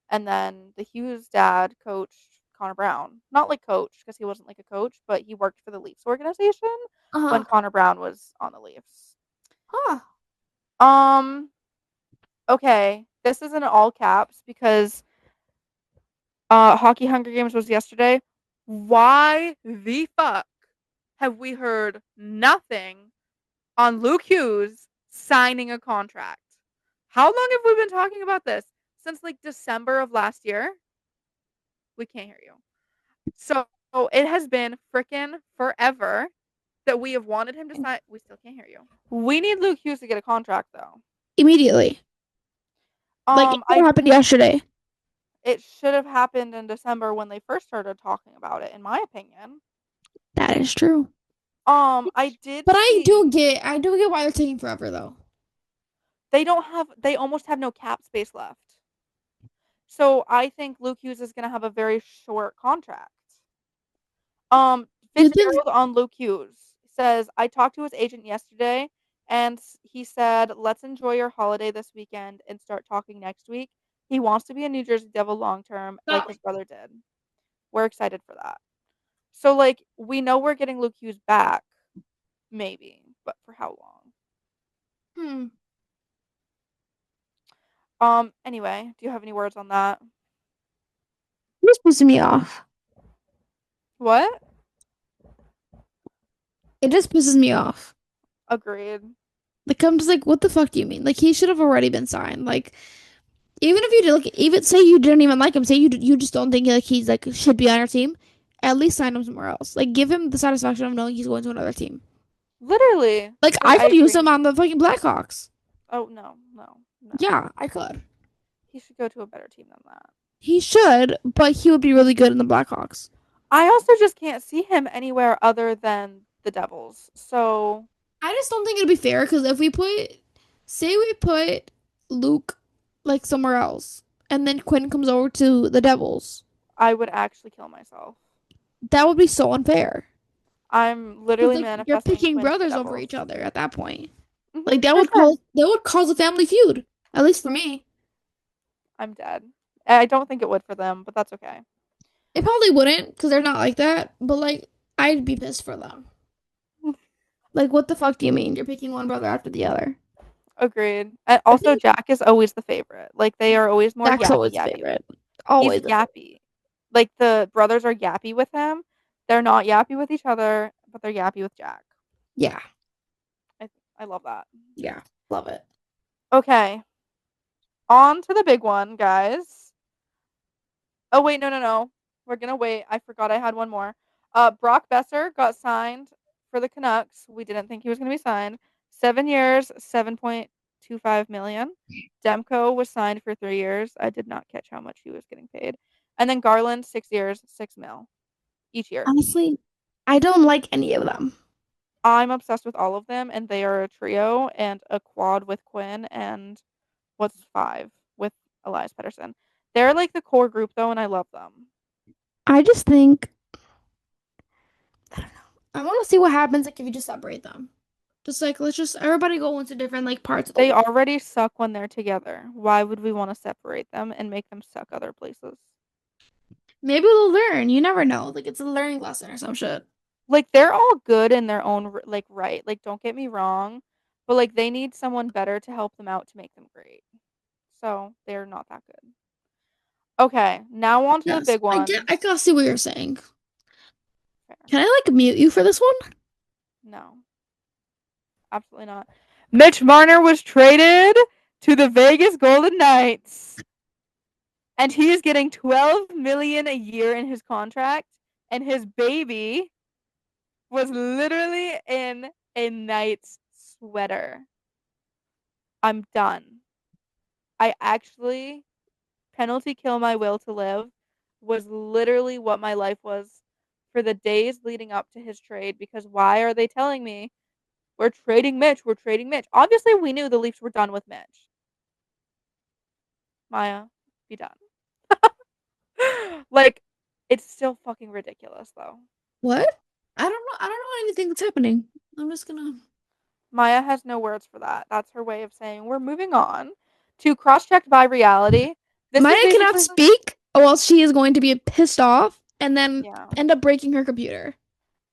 and then the Hughes dad coached Connor Brown. Not like coach because he wasn't like a coach, but he worked for the Leafs organization when Uh-huh. Connor Brown was on the Leafs. Huh. Um, okay, this is in all caps because Hockey Hunger Games was yesterday. Why the fuck have we heard nothing on Luke Hughes signing a contract? How long have we been talking about this? Since like December of last year? We can't hear you. So it has been freaking forever that we have wanted him to sign. We still can't hear you. We need Luke Hughes to get a contract though. Immediately. Like it I happened yesterday. it should have happened in December when they first started talking about it, in my opinion. That is true. I did But see I do get why they're taking forever though. they almost have no cap space left. So I think Luke Hughes is gonna have a very short contract. You think Fitzgerald on Luke Hughes says, I talked to his agent yesterday and he said, let's enjoy your holiday this weekend and start talking next week. He wants to be a New Jersey Devil long term, like his brother did. We're excited for that. So, like, we know we're getting Luke Hughes back, maybe, but for how long? Anyway, do you have any words on that? this pissing me off. What? It just pisses me off. Agreed. Like I'm just like, what the fuck do you mean? Like he should have already been signed. Like even if you did, like even say you didn't even like him, say you just don't think like he's like should be on your team, at least sign him somewhere else. Like give him the satisfaction of knowing he's going to another team. Literally. Like Like, I I could use agree. him on the fucking Blackhawks. Oh, no, no, no. Yeah, I could. He should go to a better team than that. He should, but he would be really good in the Blackhawks. I also just can't see him anywhere other than the Devils. So I just don't think it'd be fair because if we put, say we put Luke like somewhere else, and then Quinn comes over to the Devils, I would actually kill myself. that would be so unfair. I'm Because literally like you're manifesting picking Quinn to the brothers over Devils. each other at that point. Mhm, Like for sure. that would cause a family feud. At least for me. I'm dead. I don't think it would for them, but that's okay. It probably wouldn't because they're not like that. But like I'd be pissed for them. Like what the fuck do you mean? You're picking one brother after the other. Agreed. And I also, think Jack is always the favorite. Like, they are always more Jack's yappy always the yappy. favorite. He's Always the favorite. yappy. Like, the brothers are yappy with him. They're not yappy with each other, but they're yappy with Jack. Yeah. I love that. Yeah. Love it. Okay. On to the big one, guys. Oh, wait, no, no, no. We're gonna wait. I forgot I had one more. Brock Besser got signed for the Canucks. We didn't think he was gonna be signed. 7 years, 7.25 million. Demko was signed for 3 years. I did not catch how much he was getting paid. And then Garland, 6 years, 6 mil each year. Honestly, I don't like any of them. I'm obsessed with all of them, and they are a trio and a quad with Quinn and what's 5 with Elias Pettersson. They're like the core group though, and I love them. I just think I don't know. I want to see what happens like if you just separate them. Just like let's just everybody go into different like parts of the They world. already suck when they're together. Why would we want to separate them and make them suck other places? Maybe they'll learn. You never know. Like it's a learning lesson or some shit. Like, they're all good in their own like right. Like, don't get me wrong, but like they need someone better to help them out to make them great. So they're not that good. Okay, now on to the Yes, big one. I gotta see what you're saying. Fair. Can I like mute you for this one? No, absolutely not. Mitch Marner was traded to the Vegas Golden Knights, and he is getting 12 million a year in his contract, and his baby was literally in a Knights sweater. I'm done. I actually penalty kill my will to live was literally what my life was for the days leading up to his trade, because why are they telling me we're trading Mitch, we're trading Mitch? Obviously, we knew the Leafs were done with Mitch. Maya, be done. Like, it's still fucking ridiculous though. What? I don't know. I don't know anything that's happening. I'm just gonna. Maya has no words for that. That's her way of saying we're moving on to cross-checked by reality. This is Maya cannot basically speak, or else she is going to be pissed off and then yeah. end up breaking her computer.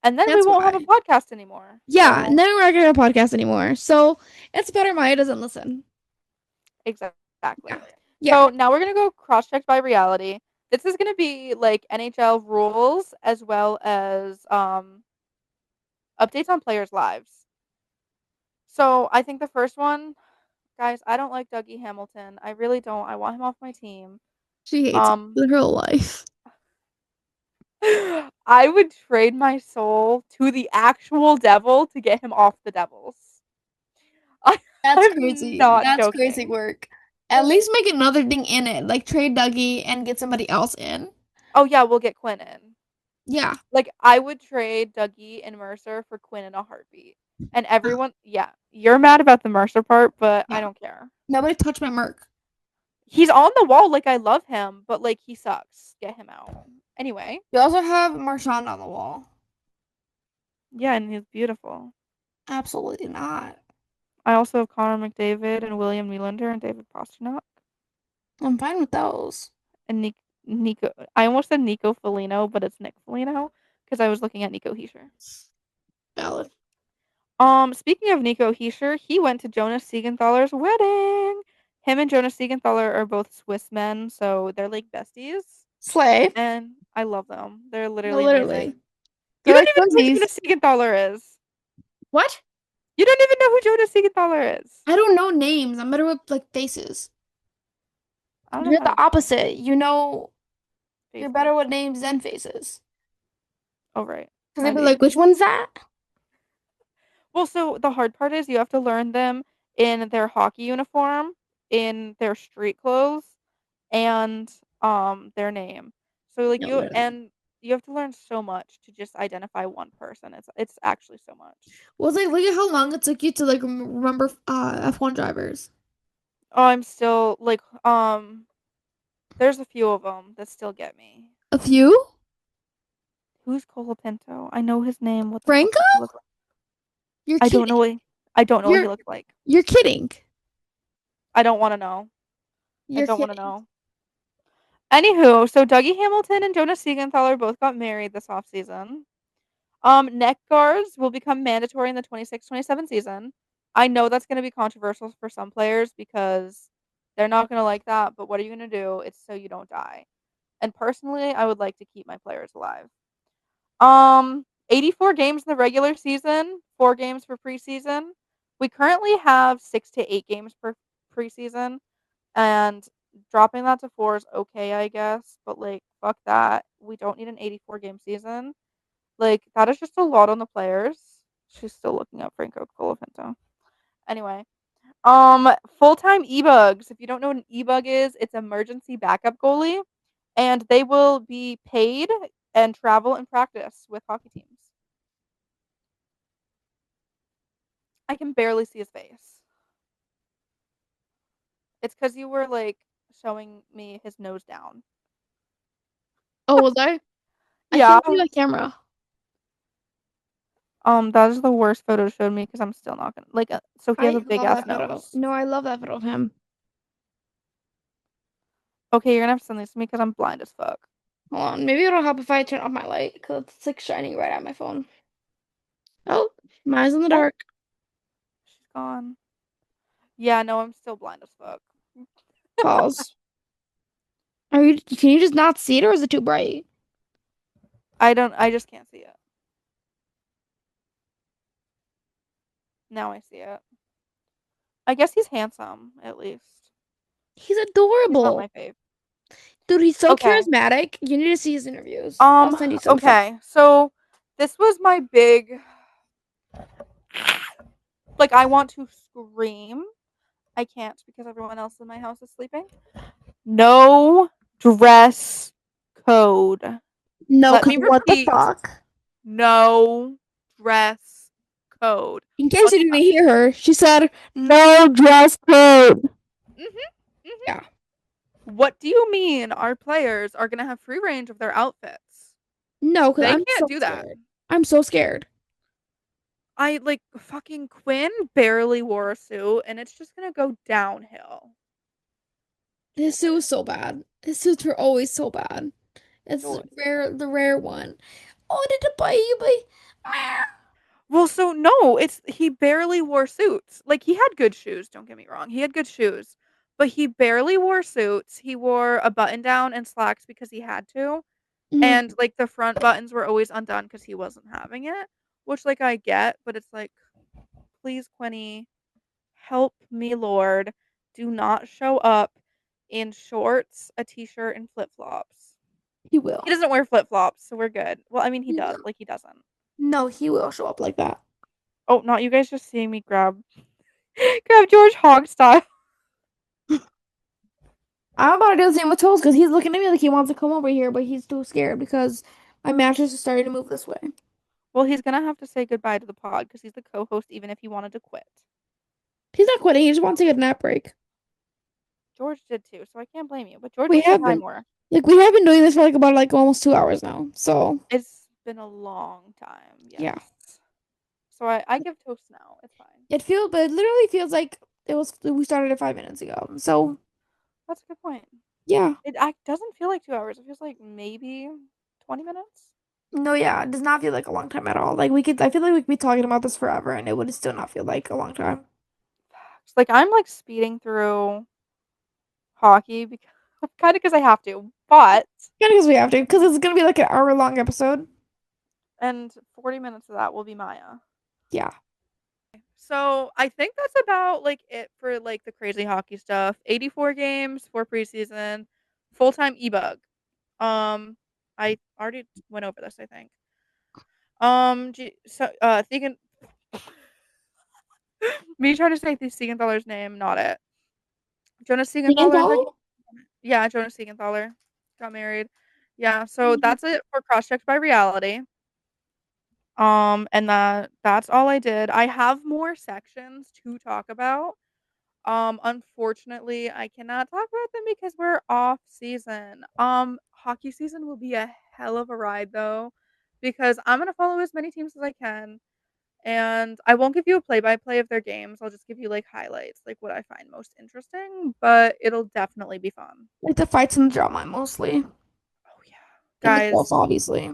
And then we That's won't have a why. podcast anymore. Yeah, So and then we're not gonna have a podcast anymore. So it's better Maya doesn't listen. exactly. Yeah. Yeah. So now we're gonna go cross-checked by reality. This is gonna be like NHL rules as well as updates on players' lives. So I think the first one Guys, I don't like Dougie Hamilton. I really don't. I want him off my team. She hates it Um, with her whole life. I would trade my soul to the actual devil to get him off the Devils. I, That's I'm crazy. not That's crazy joking. work. At least make another thing in it, like trade Dougie and get somebody else in. Oh yeah, we'll get Quinn in. Yeah. Like I would trade Dougie and Mercer for Quinn in a heartbeat. And everyone, yeah, you're mad about the Mercer part, but I Yeah. don't care. Nobody touched my Merc. He's on the wall, like I love him, but like he sucks. Get him out. Anyway, You also have Marchand on the wall. yeah, and he's beautiful. Absolutely not. I also have Connor McDavid and William Nylander and David Pastrnak I'm fine with those. and Nico. I almost said Nico Foligno, but it's Nick Foligno because I was looking at Nico Heischer. Valid. Speaking of Nico Heischer, he went to Jonas Siegenthaler's wedding. Him and Jonas Siegenthaler are both Swiss men, so they're like besties, Slay. and I love them. They're No, literally literally. amazing. You They're don't like even know who twinsies. Jonas Siegenthaler is. What? You don't even know who Jonas Siegenthaler is. I don't know names. I'm better with like faces. I don't know You're how to the opposite. You know, you're faces. better with names than faces. Oh right, Because they'd be maybe. like, which one's that? Well, so the hard part is you have to learn them in their hockey uniform, in their street clothes, and their name. So like No, literally. you have to learn so much to just identify one person. It's actually so much. Well, it's like, look at how long it took you to like remember F1 drivers. Oh, I'm still like there's a few of them that still get me. A few? Who's Colapinto? I know his name. What the fuck Franco? does he look like? You're I don't know kidding. what I don't know what he You're looks like. you're kidding. I don't want to know. I You're don't want to kidding. know. Anywho, so Dougie Hamilton and Jonas Siegenthaler both got married this offseason. Neck guards will become mandatory in the 26-27 season. I know that's going to be controversial for some players because they're not going to like that, but what are you going to do? It's so you don't die. And personally, I would like to keep my players alive. 84 games in the regular season, 4 games for preseason. We currently have 6 to 8 games per preseason, and dropping that to 4 is okay, I guess, but like fuck that. We don't need an 84 game season. Like that is just a lot on the players. She's still looking up Franco Colapinto. Anyway, full-time e-bugs. If you don't know what an e-bug is, it's emergency backup goalie, and they will be paid and travel and practice with hockey teams. I can barely see his face. It's because you were like showing me his nose down. Oh, was I? I Yeah. can't see my camera. That is the worst photo showed me because I'm still not gonna like. So he has I a big love ass that photo. nose. No, I love that photo of him. Okay, you're gonna have to send these to me because I'm blind as fuck. Hold on. Maybe it'll help if I turn off my light because it's like shining right at my phone. Oh, my eyes in the Oh, dark. she's gone. Yeah, no, I'm still blind as fuck. Pause. Are you? Can you just not see it, or is it too bright? I don't. I just can't see it. Now I see it. I guess he's handsome at least. He's He's not adorable, my fave. dude. He's so Okay. charismatic. You need to see his interviews. I'll send you some stuff. Okay. So this was my big. Like I want to scream. I can't because everyone else in my house is sleeping. No dress code. No, Let because me what the repeat. fuck? No dress code. In case What you do didn't hear her, she said no dress code. mhm. Yeah. What do you mean our players are going to have free range of their outfits? No, because They I'm can't so do that. scared. I'm so scared. I like fucking Quinn barely wore a suit and it's just going to go downhill. His suit was so bad. His suits were always so bad. It's Joy. the rare one. Oh, did it bite you? Well, so no, it's he barely wore suits. Like he had good shoes, don't get me wrong. He had good shoes, but he barely wore suits. He wore a button down and slacks because he had to. Mhm. And like the front buttons were always undone because he wasn't having it, which like I get, but it's like, please, Quinny, help me, Lord, do not show up in shorts, a t-shirt, and flip-flops. He He will. doesn't wear flip-flops, so we're good. Well, I mean, he does. No, Like, he doesn't. no, he will show up like that. Oh, not you guys just seeing me grab grab George Hogg style. I'm about to do the same with Toes because he's looking at me like he wants to come over here, but he's too scared because my mattress is starting to move this way. Well, he's gonna have to say goodbye to the pod because he's the co-host, even if he wanted to quit. He's not quitting. He just wants to get a nap break. George did too, so I can't blame you. But George We needs to have die been more. we have been doing this for like about like almost 2 hours now. So It's been a long time, yeah, yes. So I give toast now. It's fine. but it literally feels like we started it 5 minutes ago. So That's a good point. yeah, Doesn't feel like 2 hours. It feels like maybe 20 minutes. no, yeah, it does not feel like a long time at all. Like we could, I feel like we could be talking about this forever, and it would still not feel like a long time. It's like I'm like speeding through hockey because kind of because I have to, but Yeah, because we have to, because it's gonna be like an hour long episode. and 40 minutes of that will be Maya. Yeah, So I think that's about like it for like the crazy hockey stuff. 84 games for preseason, full time e-bug. I already went over this, I think. Thinking me trying to say the Siegenthaler's name, not it. Jonas Siegenthaler, Siegenthaler? yeah, Jonas Siegenthaler got married. Yeah, so that's it for cross checked by reality. And that's all I did. I have more sections to talk about. Unfortunately, I cannot talk about them because we're off season. Hockey season will be a hell of a ride though, because I'm gonna follow as many teams as I can, and I won't give you a play-by-play of their games. I'll just give you like highlights, like what I find most interesting, but it'll definitely be fun. Like the fights and the drama mostly, Oh yeah, and the goals, guys. obviously.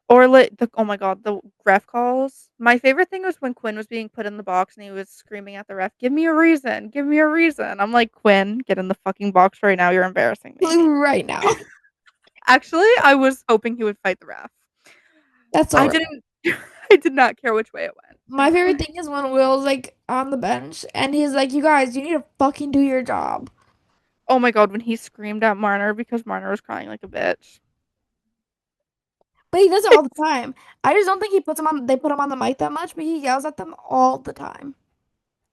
Or like the oh my god, the ref calls. My favorite thing was when Quinn was being put in the box and he was screaming at the ref, "Give me a reason. Give me a reason." I'm like, "Quinn, get in the fucking box right now. You're embarrassing me." Right now. Actually, I was hoping he would fight the ref. That's I alright. didn't I did not care which way it went. It My was favorite fine. thing is when Will's like on the bench and he's like, "You guys, you need to fucking do your job." Oh my god, when he screamed at Marner because Marner was crying like a bitch. But he does it all the time. I just don't think they put him on the mic that much, but he yells at them all the time.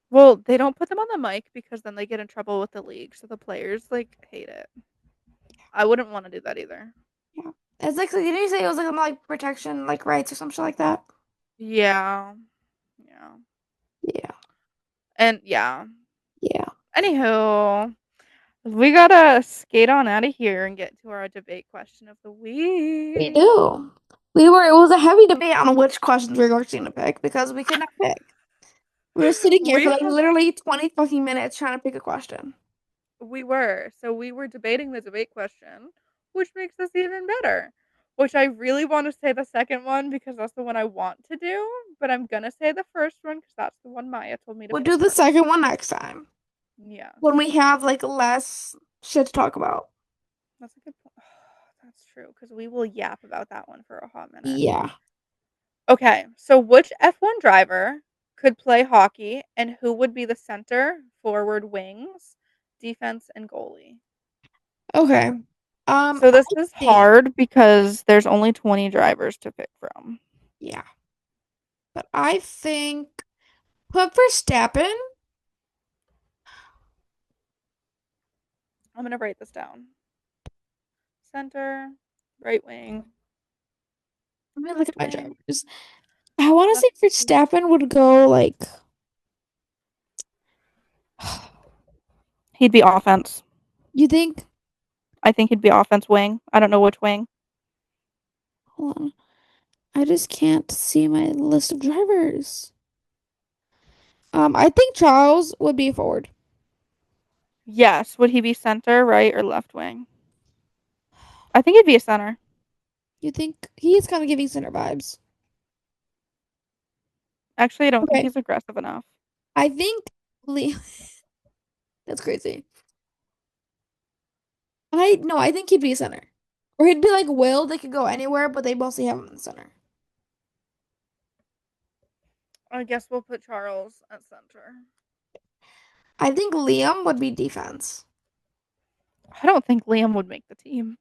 Well, they don't put them on the mic because then they get in trouble with the league, so the players like hate it. I wouldn't want to do that either. Yeah. It's like, didn't you say it was like protection, like rights or some shit like that? Yeah. Yeah. Yeah. And yeah. Yeah. Anywho, we gotta skate on out of here and get to our debate question of the We week. do. It was a heavy debate on which questions we were going to pick because we could not pick. We were sitting here We for like have, literally 20 fucking minutes trying to pick a question. we were. So we were debating the debate question, which makes us even better. Which I really want to say the second one because that's the one I want to do, but I'm gonna say the first one because that's the one Maya told me to We'll pick do the first. second one next time Yes. when we have like less shit to talk about. That's a good point. That's true because we will yap about that one for a hot minute. Yeah. Okay, so which F1 driver could play hockey and who would be the center, forward, wings, defense, and goalie? Okay. So I this is think, hard because there's only 20 drivers to pick from. yeah, but I think put Verstappen. I'm going to write this down. Center, right wing, Let me look left at my wing, drivers. I want to left. say Verstappen would go like, He'd be offense. you think? I think he'd be offense wing. I don't know which wing. Hold on. I just can't see my list of drivers. I think Charles would be forward. Yes, would he be center, right, or left wing? I think he'd be a center. You think he's kind of giving center vibes? Actually, I don't think Okay. he's aggressive enough. I think Lee. That's crazy. I no, I think he'd be a center. Or he'd be like Will, they could go anywhere, but they mostly have him in the center. I guess we'll put Charles at center. I think Liam would be defense. I don't think Liam would make the team.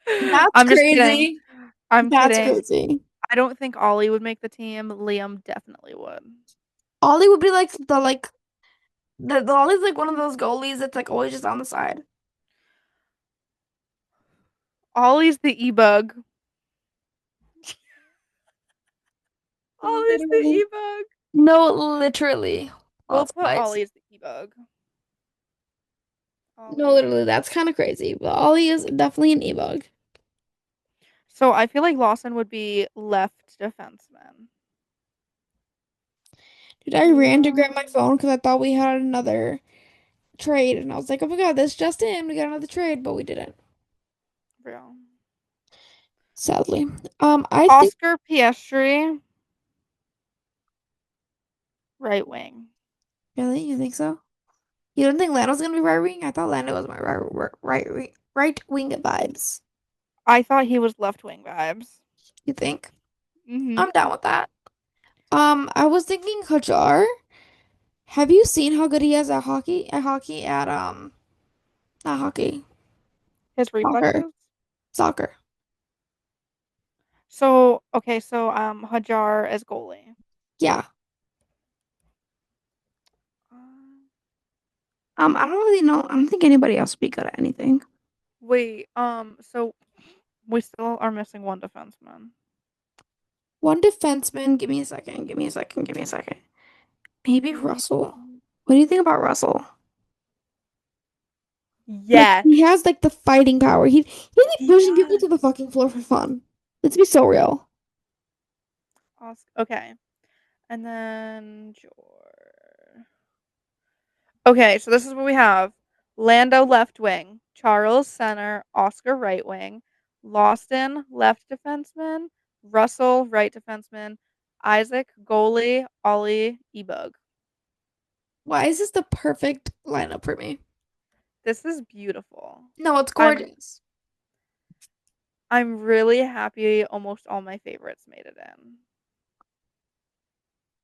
That's I'm just kidding. crazy. I'm That's kidding. crazy. I don't think Ollie would make the team. Liam definitely would. Ollie would be like the Ollie's like one of those goalies that's like always just on the side. Ollie's the e-bug. Ollie's the Literally. e-bug. No, literally. We'll Lots of put eyes. Ollie as the e-bug. No, Ollie. literally, that's kind of crazy. But Ollie is definitely an e-bug. So I feel like Lawson would be left defenseman. Dude, I ran to grab my Liam. phone because I thought we had another trade, and I was like, "Oh my God, this just in, we got another trade," but we didn't, Real. sadly. I think Oscar Piastri, right wing. really, you think so? You don't think Lando's gonna be right wing? I thought Lando was my right wing vibes. I thought he was left wing vibes. You think? Mm-hmm. I'm down with that. I was thinking Hajar. Have you seen how good he is at hockey? Not hockey, His soccer, reflexes. soccer. So okay, so Hajar as goalie. Yeah. Um, I don't really know. I don't think anybody else would be good at anything. wait, so we still are missing one defenseman. One defenseman. Give me a second. Give me a second. Give me a second. Maybe Liam. Russell. What do you think about Russell? Like Yes, he has like the fighting power. He like he pushing people does. to the fucking floor for fun. Let's be so real. Okay, and then Jor. Okay, so this is what we have. Lando left wing, Charles center, Oscar right wing, Lawson left defenseman, Russell right defenseman, Isaac goalie, Ollie e-bug. Why is this the perfect lineup for me? This is beautiful. No, it's I'm gorgeous. I'm really happy almost all my favorites made it in.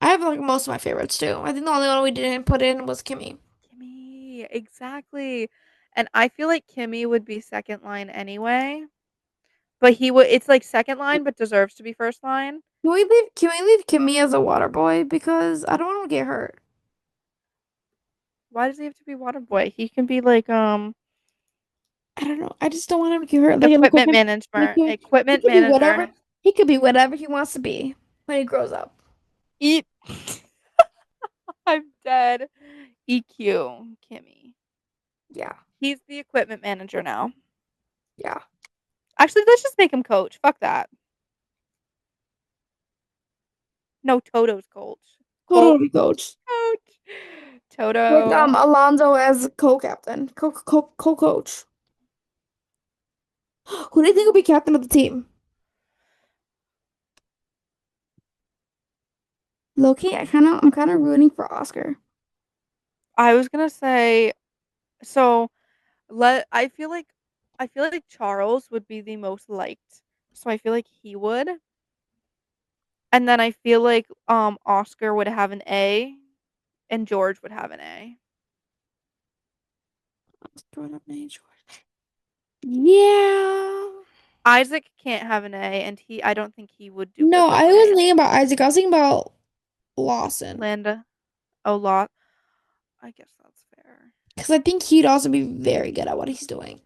I have like most of my favorites too. I think the only one we didn't put in was Kimmy. Kimmy, exactly. And I feel like Kimmy would be second line anyway. But he would it's like second line but deserves to be first line. Can we leave Kimmy as a water boy? Because I don't want to get hurt. Why does he have to be water boy? He can be like I don't know. I just don't want him to get hurt. Like, equipment like management, he equipment could be whatever. manager. He could be whatever he wants to be when he grows up. Eat. I'm dead. EQ, Kimmy. Yeah, He's the equipment manager now. yeah. Actually, let's just make him coach. Fuck that. No, Toto's coach. Totally coach. Coach. With Toto. Alonzo as co-captain, co-coach. Who do you think will be captain of the team? Loki, I'm kind of rooting for Oscar. I was gonna say so. Let I feel like Charles would be the most liked, so I feel like he would. And then I feel like Oscar would have an A, and George would have an A. Growing up in age. Yeah. Isaac can't have an A, and I don't think he would do No, good with I an wasn't A. thinking about Isaac. I was thinking about Lawson. Landa, a lot. I guess that's fair. Because I think he'd also be very good at what he's doing.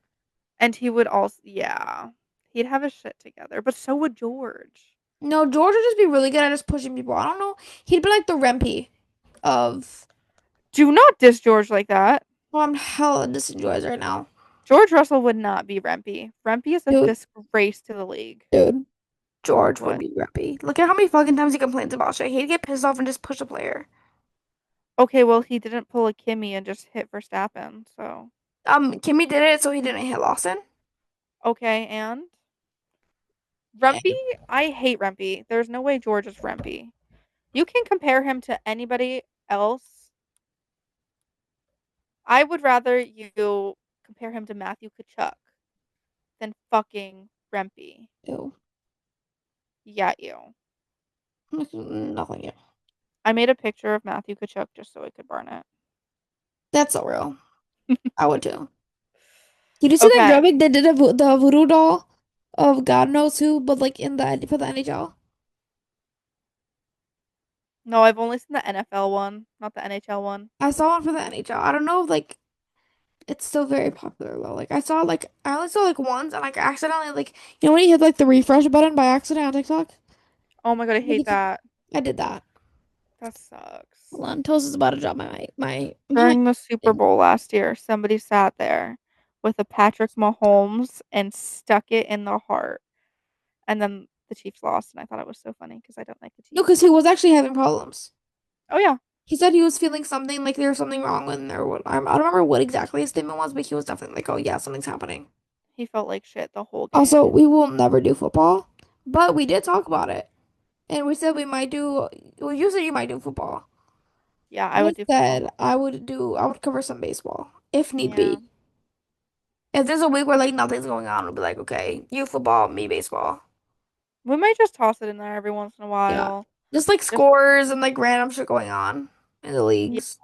And he would also, yeah, he'd have his shit together, but so would George. No, George would just be really good at just pushing people. I don't know. He'd be like the Rempy of. Do not diss George like that. Well, I'm hella disenjoys right now. George Russell would not be Rempy. Rempy is a Dude, disgrace to the league. dude. George would What? be Rempy. Look at how many fucking times he complains about shit. He'd get pissed off and just push a player. Okay, well, he didn't pull a Kimmy and just hit Verstappen, so. Kimmy did it so he didn't hit Lawson. Okay, and? And, Rempy? I hate Rempy. There's no way George is Rempy. You can compare him to anybody else. I would rather you compare him to Matthew Kachuk than fucking Rempy. ew. Yeah, you. Nothing. Yeah. I made a picture of Matthew Kachuk just so I could burn it. That's so real. I would too. Did you see that Okay. graphic they did the voodoo doll of God knows who, but like in the for the NHL? No, I've only seen the NFL one, not the NHL one. I saw one for the NHL. I don't know if like it's still very popular though. Like I only saw like once and like accidentally like when you hit like the refresh button by accident on TikTok? Oh my god, I Like, hate that. I did that. That sucks. Hold on, Toast is about to drop my During the Super thing. Bowl last year, somebody sat there with a Patrick Mahomes and stuck it in the heart. And then the Chiefs lost, and I thought it was so funny because I don't like the No, Chiefs. because he was actually having problems. Oh yeah, He said he was feeling something like there was something wrong with him or what. I don't remember what exactly his statement was, but he was definitely like, "Oh yeah, something's happening." he felt like shit the whole Also, game. we will never do football, but we did talk about it, and we said we might do. Well, you said you might do football. Yeah, I I would do football. said I would do. I would cover some baseball if need Yeah, be. If there's a week where like nothing's going on, we'll be like, okay, you football, me baseball. we might just toss it in there every once in a Yeah, while. just like Just scores and like random shit going on in the yeah, leagues.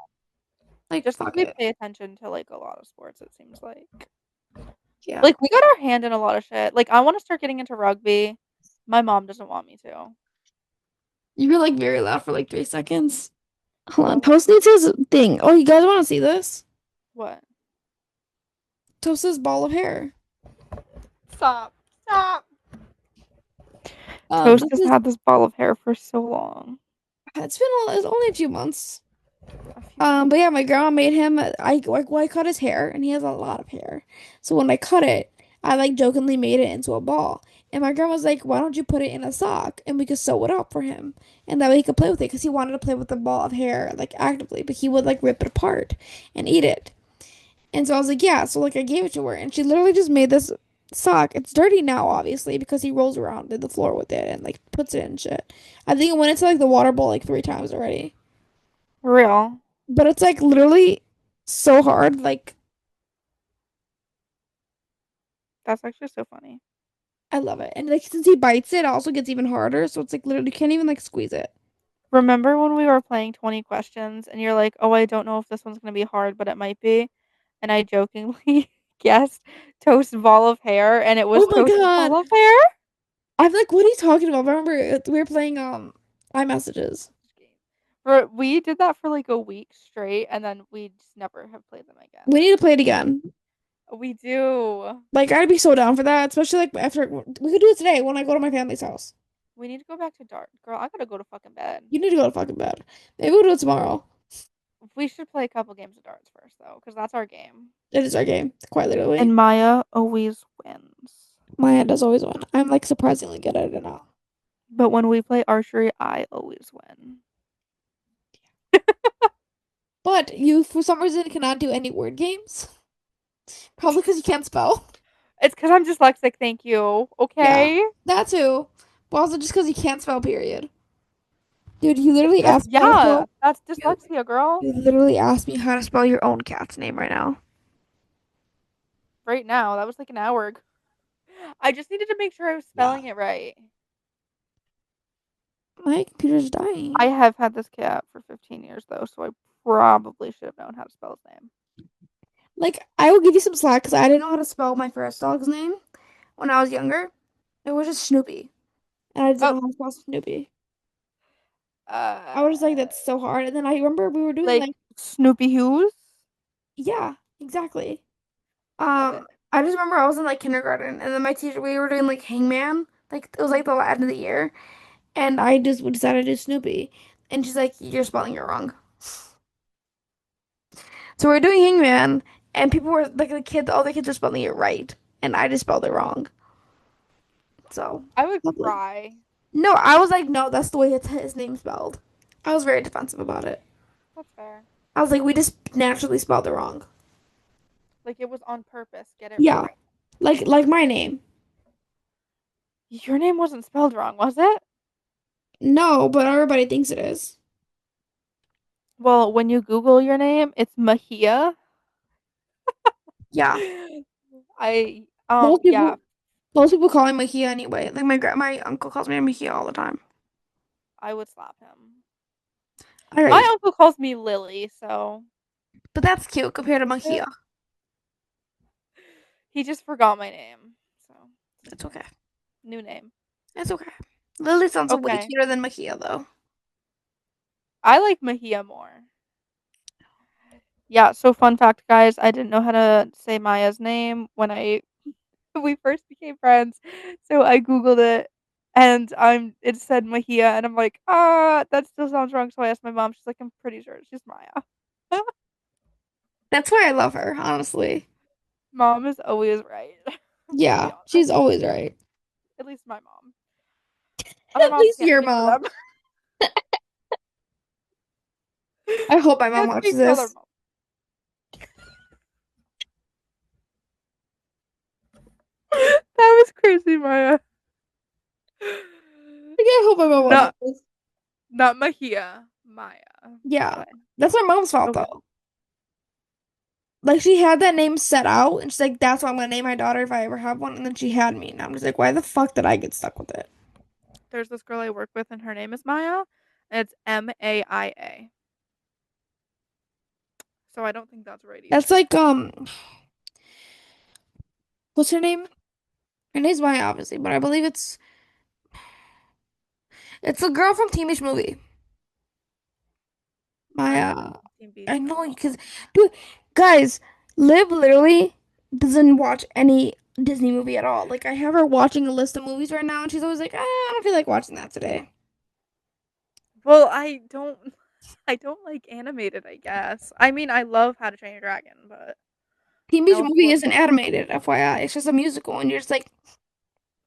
Like just because fuck we it. pay attention to like a lot of sports, it seems Yeah. like we got our hand in a lot of shit. Like I want to start getting into rugby. My mom doesn't want me to. You were like very loud for like 3 seconds. Hold on. Oh, Toast needs his thing. Oh, you guys want to see this? what? Toast's ball of hair. Stop! Stop! Um, Toast this has is had this ball of hair for so long. it's only a few months. A few months. But yeah, my grandma made him. I cut his hair, and he has a lot of hair. So when I cut it, I like jokingly made it into a ball. And my grandma's like, "Why don't you put it in a sock and we could sew it up for him, and that way he could play with it because he wanted to play with the ball of hair like actively, but he would like rip it apart and eat it." And so I was like, "Yeah." So like I gave it to her, and she literally just made this sock. It's dirty now, obviously, because he rolls around in the floor with it and like puts it in shit. I think it went into like the water bowl like 3 times already. For real. But it's like literally so hard. Like That's actually so funny. I love it. And like since he bites it, it also gets even harder. So it's like literally you can't even like squeeze it. Remember when we were playing 20 questions and you're like, "Oh, I don't know if this one's going to be hard, but it might be." And I jokingly guessed Toast ball of hair and it Oh was my Toast God. ball of hair? I'm like, what are you talking about? Remember we were playing iMessages. We did that for like a week straight and then we just never have played them again. We need to play it again. We do. Like I'd be so down for that, especially like after we could do it today when I go to my family's house. We need to go back to dark. Girl, I gotta go to fucking bed. You need to go to fucking bed. Maybe we'll do it tomorrow. We should play a couple games of darts first though, because that's our game. It is our game, quite literally. And Maya always wins. My hand does always win. I'm like surprisingly good at it now. But when we play archery, I always win. But you, for some reason, cannot do any word games. Probably because you can't spell. It's because I'm dyslexic, thank you. Yeah, Okay? that too. But also just because you can't spell, period. Dude, you literally That's, asked me how to yeah, spell. that's You, dyslexia, girl. you literally asked me how to spell your own cat's name right now. Right now, that was like an hour ago. I just needed to make sure I was Yeah. spelling it right. My computer's dying. I have had this cat for 15 years though, so I probably should have known how to spell his name. Like, I will give you some slack because I didn't know how to spell my first dog's name when I was younger. It was just Snoopy. And I didn't Oh, know how to spell Snoopy. I uh, was just like, that's so hard. And then I remember we were doing like like, Snoopy Hughes. yeah, exactly. Love it. I just remember I was in like kindergarten, and then my teacher we were doing like Hangman, like it was like the end of the year, and I just decided to do Snoopy, and she's like, "You're spelling it wrong." So we are doing Hangman, and people were like the kids, all the kids were spelling it right, and I just spelled it wrong. So I would lovely. cry. No, I was like, no, that's the way it's his name spelled. I was very defensive about it. That's fair. I was like, we just naturally spelled it wrong. Like it was on purpose. Get it Yeah, right. like my name. Your name wasn't spelled wrong, was it? No, but everybody thinks it is. Well, when you Google your name, it's Myhia. Yeah. I Most yeah, people Most people call me Myhia anyway. Like my uncle calls me Myhia all the time. I would slap him. All My right, uncle calls me Lily, so but that's cute compared to Myhia. he just forgot my name. So It's okay. new name. It's okay. Lily sounds way Okay. cuter than Myhia, though. I like Myhia more. Yeah, so fun fact, guys, I didn't know how to say Maya's name when we first became friends. So I Googled it and it said Myhia and I'm like, that still sounds wrong. So I asked my mom, she's like, I'm pretty sure she's Maya. That's why I love her, honestly. Mom is always right. To be Yeah, honest. she's always right. At least my mom. Other At moms least can't your speak for mom. them. I hope my mom Can't watches speak for other this. moms. That was crazy, Maya. I hope my mom watches Not this. not Mahia. Maya. Yeah, Okay. that's her mom's fault, Okay. though. Like, she had that name set out, and she's like, that's what I'm gonna name my daughter if I ever have one. And then she had me, and I'm just like, why the fuck did I get stuck with it? There's this girl I work with and her name is Maya. And it's Maia. So I don't think that's right That's either. like, what's her name? Her name's Maya, obviously, but I believe it's a girl from Teen Beach Movie. I haven't Maya. seen Beach I in a know, long because, time. dude, guys, Liv literally doesn't watch any Disney movie at all. Like, I have her watching a list of movies right now, and she's always like, I don't feel like watching that today. Well, I don't like animated, I guess. I mean, I love How to Train Your Dragon, but Teen I Beach also Movie love isn't animated, FYI. It's just a musical, and you're just like,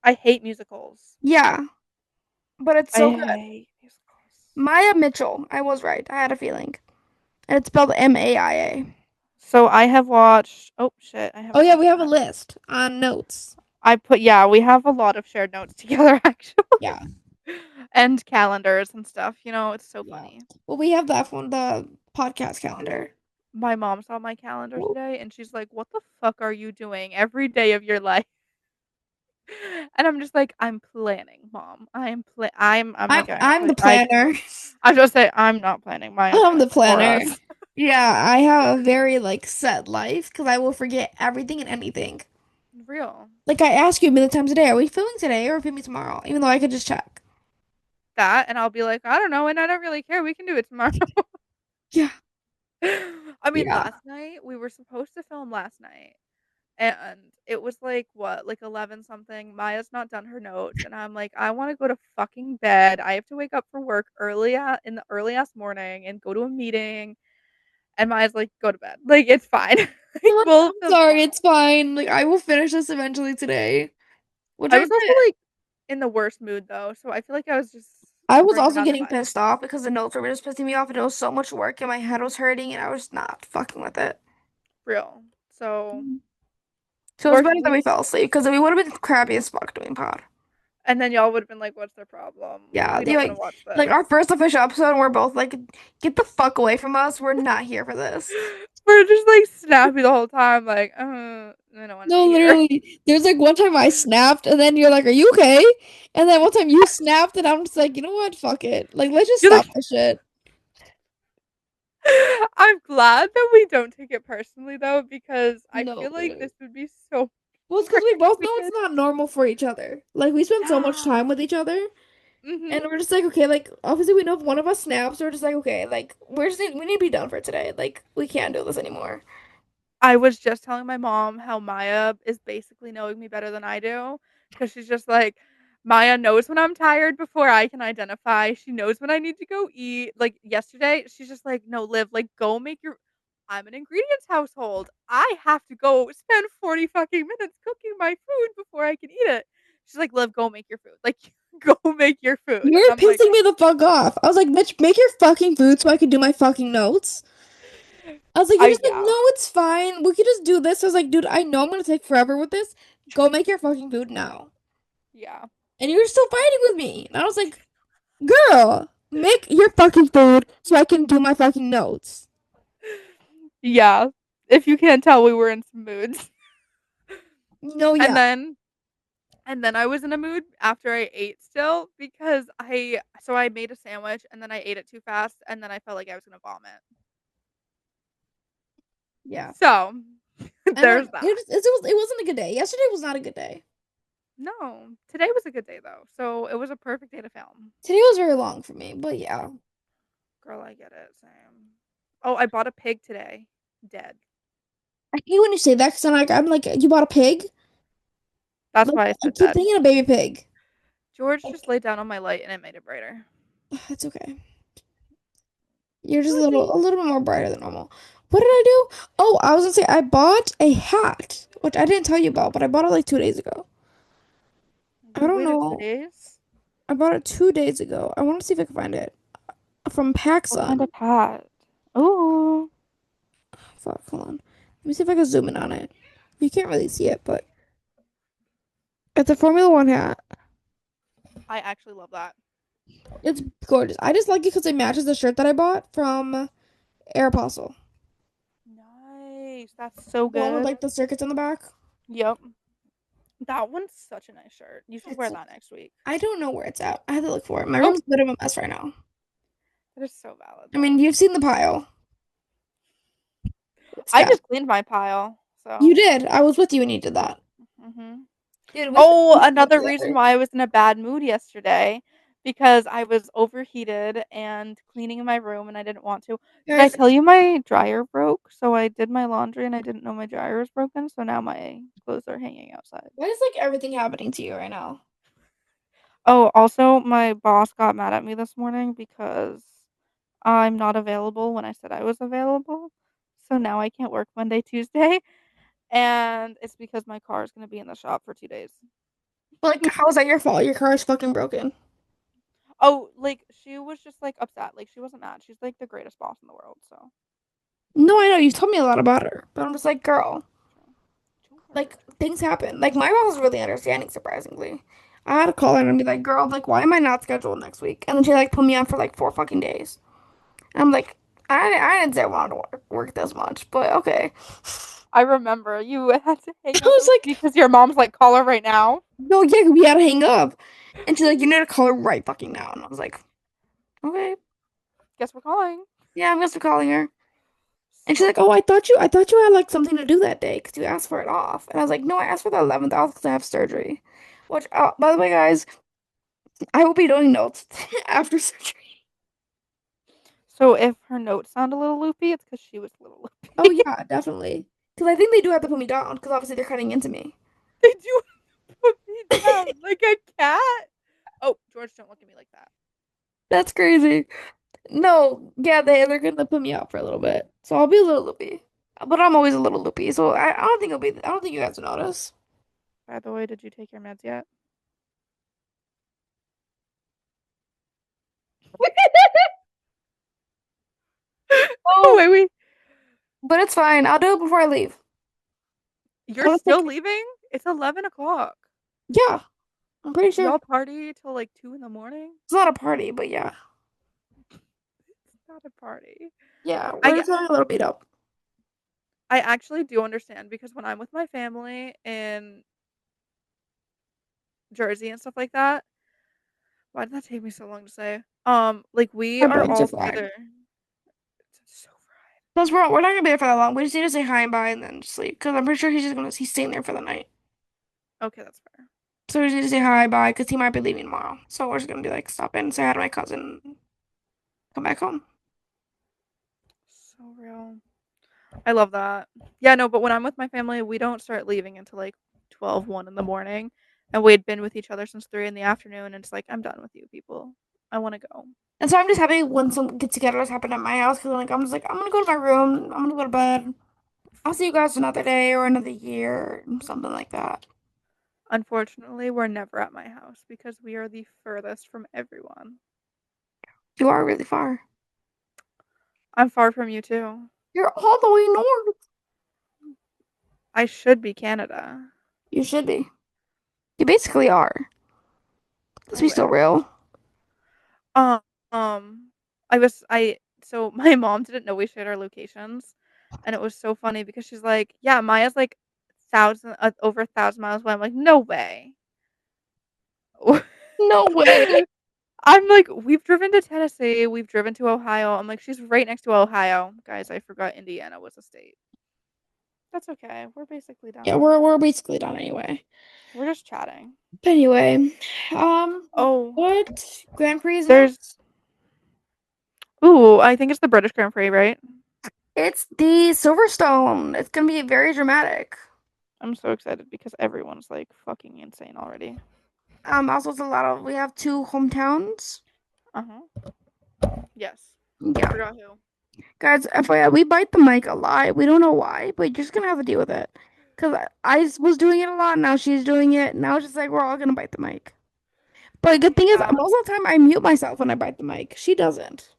I hate musicals. yeah, but it's I so good. hate musicals. Maya Mitchell. I was right. I had a feeling. And it's spelled Maia. So I have watched oh shit, I have Oh, a yeah, bunch we of have a notes. list on notes. Yeah, we have a lot of shared notes together actually. Yeah. And calendars and stuff, it's so Yeah. funny. Well, we have that one, the podcast calendar. My mom saw my calendar Whoop. today and she's like, "What the fuck are you doing every day of your life?" And I'm just like, "I'm planning, mom. I'm I'm like I'm the actually planner. I just say I'm not planning. Maya's I'm the planning for planner. us." Yeah, I have a very like set life because I will forget everything and anything. Real. Like I ask you a million times a day, are we filming today or filming tomorrow? Even though I could just check. That and I'll be like, "I don't know, and I don't really care. We can do it tomorrow." Yeah. I mean, Yeah. last night we were supposed to film last night. And it was like what, like 11 something. Maya's not done her notes, and I'm like, I want to go to fucking bed. I have to wake up for work in the early ass morning and go to a meeting. And Maya's like, go to bed. Like it's fine. Like I'm we'll film sorry, tomorrow. it's fine. Like I will finish this eventually today, which I I was also did. like in the worst mood though, so I feel like I was just I was bringing also down the getting vibe. pissed off because the notes were just pissing me off and it was so much work and my head was hurting and I was not fucking with it. Real. So Mhm. So it was we're better that we we fell asleep because we would have been crappy as fuck doing pod. and then y'all would have been like, what's their problem? Yeah, We don't want to watch like this. our first official episode, and we're both like, get the fuck away from us. We're not here for this. We're just like snappy the whole time, like, I don't want to No, be here. literally. There's like one time I snapped, and then you're like, "Are you okay?" And then one time you snapped, and I'm just like, you know what? Fuck it. Like, let's just You're stop like, this shit. I'm glad that we don't take it personally though, because I No, feel like literally. this would be so Well, it's because boring we if both we know it's did. not normal for each other. Like, we spend so much Yeah. time with each other, Mhm. and we're just like, okay, like, obviously we know if one of us snaps, we're just like, okay, like, we need to be done for today. Like, we can't do this anymore. I was just telling my mom how Maya is basically knowing me better than I do, because she's just like, Maya knows when I'm tired before I can identify. She knows when I need to go eat. Like yesterday, she's just like, no, Liv, like go make your. I'm an ingredients household. I have to go spend 40 fucking minutes cooking my food before I can eat it. She's like, Liv, go make your food. Like, go make your food. And You're I'm like, pissing me the fuck off. I was like, Mitch, make your fucking food so I can do my fucking notes. I was like, you're I just like, yeah, no, it's fine. We could just do this. I was like, dude, I know I'm gonna take forever with this. Go make your fucking food now. yeah. And you were still fighting with me. And I was like, girl, make your fucking food so I can do my fucking notes. Yeah. If you can't tell, we were in some moods. No, And yeah. then And then I was in a mood after I ate still because I made a sandwich and then I ate it too fast and then I felt like I was gonna vomit. Yeah. So, And there's then that. it wasn't a good day. Yesterday was not a good day. No, today was a good day though, so it was a perfect day to film. Today was very long for me, but yeah. Girl, I get it, same. Oh, I bought a pig today. Dead. I hate when you say that because I'm like, you bought a pig? That's Like, why I I said keep dead. thinking a baby pig. George just Like, laid down on my light and it made it brighter. it's okay. You're just Sweet. a little bit more brighter than normal. What did I do? Oh, I was gonna say I bought a hat, which I didn't tell you about, but I bought it like 2 days ago. I You don't waited two know. days? I bought it 2 days ago. I want to see if I can find it from What kind PacSun. of hat? Ooh. Fuck, hold on. Let me see if I can zoom in on it. You can't really see it, but it's a Formula One hat. I actually love that. It's gorgeous. I just like it because it matches the shirt that I bought from Aeropostale. Nice. That's so The one with good. like the circuits on the back. Yep. That one's such a nice shirt. You should wear It's that next week. I don't know where it's at. I have to look for it. My Oh, room's a bit of a mess right now. that is so valid I mean, though. you've seen the pile. It's I got. just cleaned my pile, You so. did. I was with you when you did that. Mhm. Dude, Oh, we should get another reason together. why I was in a bad mood yesterday because I was overheated and cleaning in my room and I didn't want to. Did I Guys, tell you my dryer broke? So I did my laundry and I didn't know my dryer was broken, so now my clothes are hanging outside. why is like everything happening to you right now? Oh, also my boss got mad at me this morning because I'm not available when I said I was available. So now I can't work Monday, Tuesday, and it's because my car is going to be in the shop for 2 days. Like, how is that your fault? Your car is fucking broken. Oh, like, she was just, like, upset, like, she wasn't mad, she's, like, the greatest boss in the world, so No, I know. You've told me a lot about her. But I'm just like, girl, like, sure. things happen. Like, my mom was really understanding, surprisingly. I had to call her and be like, girl, like, why am I not scheduled next week? And then she, like, put me on for, like, 4 fucking days. And I'm like, I didn't say I wanted to work this much, but okay. I remember you had to I hang up was like, because your mom's like, "Call her right now." no, yeah, we had to hang up. And she's like, you need to call her right fucking now. And I was like, okay. Guess we're calling. Yeah, I'm gonna calling her. And she's So like, oh, I thought you had like something to do that day because you asked for it off. And I was like, no, I asked for the 11th off because I have surgery. Which, by the way, guys, I will be doing notes after surgery. so if her notes sound a little loopy, it's because she was a little Oh loopy. yeah, definitely. Because I think they do have to put me down because obviously they're cutting into me. They do put me down like a cat. Oh, George, don't look at me like that. That's crazy. No, yeah, they're gonna put me out for a little bit, so I'll be a little loopy. But I'm always a little loopy, so I don't think I don't think you guys will notice. By the way, did you take your meds yet? Oh, Oh, wait. but it's fine. I'll do it before I leave. You're I'll just take. still leaving? It's 11 o'clock. Yeah, I'm pretty Do sure. y'all party till like 2 in the morning? It's not a party, but yeah. It's not a party. Yeah, I we're get just having a little beat up. I actually do understand because when I'm with my family in Jersey and stuff like that, why did that take me so long to say? Like we Our are brains are all fried. together. It's so fried. Plus, we're not gonna be there for that long. We just need to say hi and bye and then just sleep. Because I'm pretty sure he's staying there for the night. Okay, that's fair. So we just need to say hi, bye, because he might be leaving tomorrow. So we're just gonna be like, stop in, say hi to my cousin, and come back home. So real. I love that. Yeah, no, but when I'm with my family, we don't start leaving until like 12, 1 in the morning. And we'd been with each other since 3 in the afternoon. And it's like, I'm done with you people. I want to go. And so I'm just happy when some get-togethers happen at my house because like I'm just like I'm gonna go to my room. I'm gonna go to bed. I'll see you guys another day or another year, something like that. Unfortunately, we're never at my house because we are the furthest from everyone. You are really far. I'm far from you too. You're all the way north. I should be Canada. You should be. You basically are. Let's I be so wish. real. Um, so my mom didn't know we shared our locations, and it was so funny because she's like, "Yeah, Maya's like over 1,000 miles away." I'm like, "No way." No way. I'm like, we've driven to Tennessee, we've driven to Ohio. I'm like, she's right next to Ohio. Guys, I forgot Indiana was a state. That's okay. We're basically done. Yeah, we're basically done anyway. We're just chatting. But anyway, Oh, what Grand Prix is there's next? ooh, I think it's the British Grand Prix, right? It's the Silverstone. It's gonna be very dramatic. I'm so excited because everyone's like fucking insane already. Also it's we have two hometowns. Uh-huh. Yes. I Yeah. forgot who. Guys, FYI, we bite the mic a lot. We don't know why, but you're just gonna have to deal with it. Because I was doing it a lot, now she's doing it. Now it's just like we're all gonna bite the mic. But the good thing is, Yeah. most of the time I mute myself when I bite the mic. She doesn't.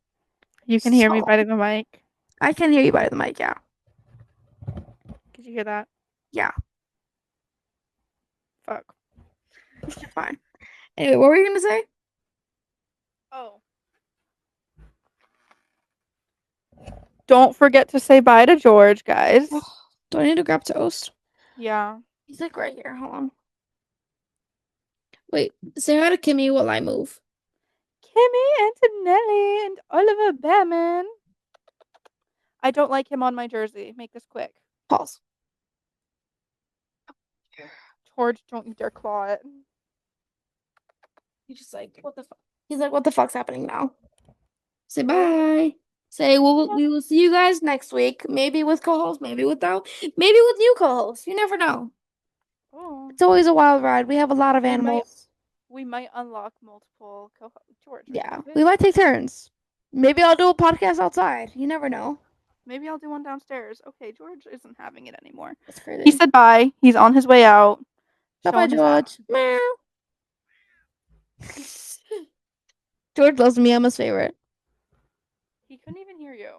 You can hear me So biting the mic. I can hear you bite the mic, yeah. Did you hear that? Yeah, Fuck. fine. Anyway, what were you gonna say? Oh. Don't forget to say bye to George, guys. Do I need to grab toast? Yeah. He's like right here. Hold on. Wait, say hi to Kimmy while I move. Kimmy, Antonelli, and Oliver Behrman. I don't like him on my jersey. Make this quick. Pause. George, don't you dare claw it. He's just like, what the fuck? He's like, what the fuck's happening now? Say bye. Say we will see you guys next week. Maybe with co-host, maybe without, maybe with new co-hosts. You never know. Oh. It's always a wild ride. We have a lot of animals. We might unlock multiple co-hosts. George. Yeah, we might take turns. Maybe I'll do a podcast outside. You never know. Maybe I'll do one downstairs. Okay, George isn't having it anymore. That's crazy. He said bye. He's on his way out. Bye-bye, Showing his ass. George. Meow. George loves me. I'm his favorite. He couldn't even hear you.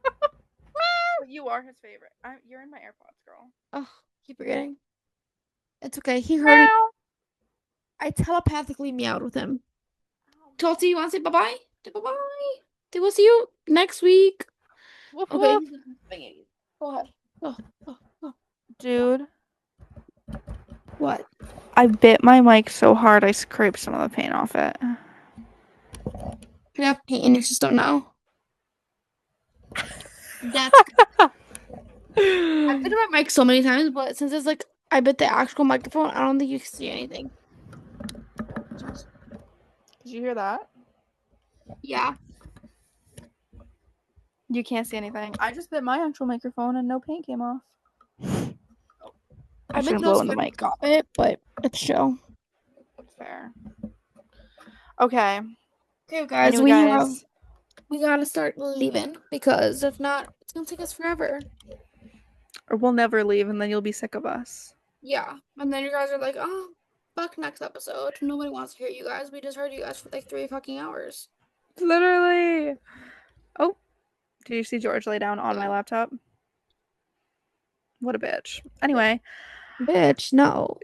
But you are his favorite. You're in my AirPods, girl. Oh, keep forgetting. It's okay. He heard me. I telepathically meowed with him. Chelsea, you want to say bye-bye? Bye-bye. We'll see you next week. Woof, Okay. woof. Go ahead. Oh. Dude, What? I bit my mic so hard I scraped some of the paint off it. You have paint and you just don't know. That's good. I've bit my mic so many times, but since it's like I bit the actual microphone, I don't think you can see anything. Did you hear that? Yeah. You can't see anything. I just bit my actual microphone and no paint came off. I bet shouldn't blow those in the fucking mic. got it, but it's chill. Fair. Okay. Okay, guys, we gotta start leaving because if not, it's gonna take us forever. Or we'll never leave and then you'll be sick of us. Yeah, and then you guys are like, oh, fuck next episode. Nobody wants to hear you guys. We just heard you guys for like 3 fucking hours. Literally. Oh, did you see George lay down on my laptop? What a bitch. Anyway. Bitch, no.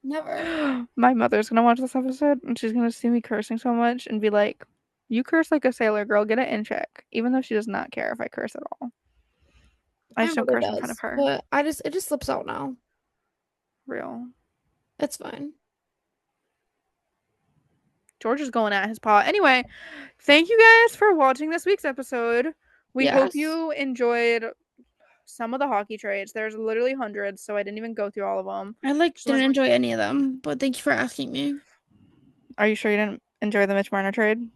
Never. My mother's gonna watch this episode and she's gonna see me cursing so much and be like, you curse like a sailor girl, get it in check. Even though she does not care if I curse at all. I just don't curse in front of her. But it just slips out now. Real. It's fine. George is going at his paw. Anyway, thank you guys for watching this week's episode. We hope you enjoyed some of the hockey trades. There's literally hundreds, so I didn't even go through all of them. I didn't enjoy any of them, but thank you for asking me. Are you sure you didn't enjoy the Mitch Marner trade?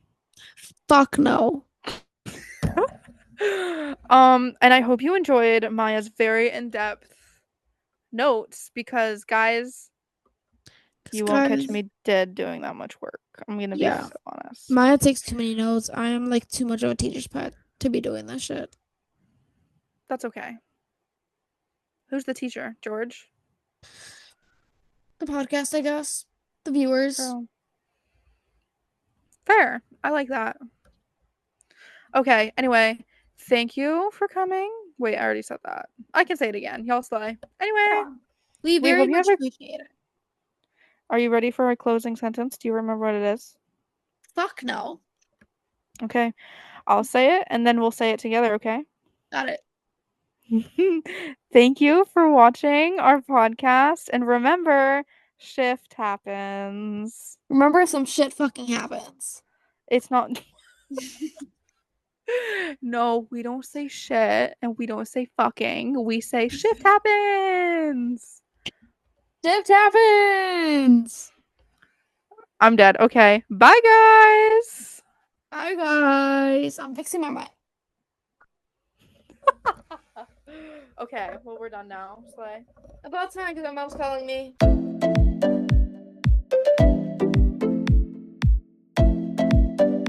Fuck no. And I hope you enjoyed Maya's very in-depth notes because guys, you won't catch me dead doing that much work. I'm gonna be so honest. Maya takes too many notes. I am like too much of a teacher's pet to be doing that shit. That's okay. Who's the teacher? George? The podcast, I guess. The viewers. Girl. Fair. I like that. Okay, anyway, thank you for coming. Wait, I already said that. I can say it again. Y'all slay. Anyway, we very much appreciate it. Are you ready for a closing sentence? Do you remember what it is? Fuck no. Okay, I'll say it and then we'll say it together, okay? Got it. Thank you for watching our podcast. And remember, Shift happens. Remember, some shit fucking happens. It's not. No, we don't say shit and we don't say fucking. We say shift happens. Shift happens. I'm dead. Okay. Bye, guys. Hi guys. I'm fixing my mic. Okay. Well, we're done now. Slay. About time because my mom's calling me.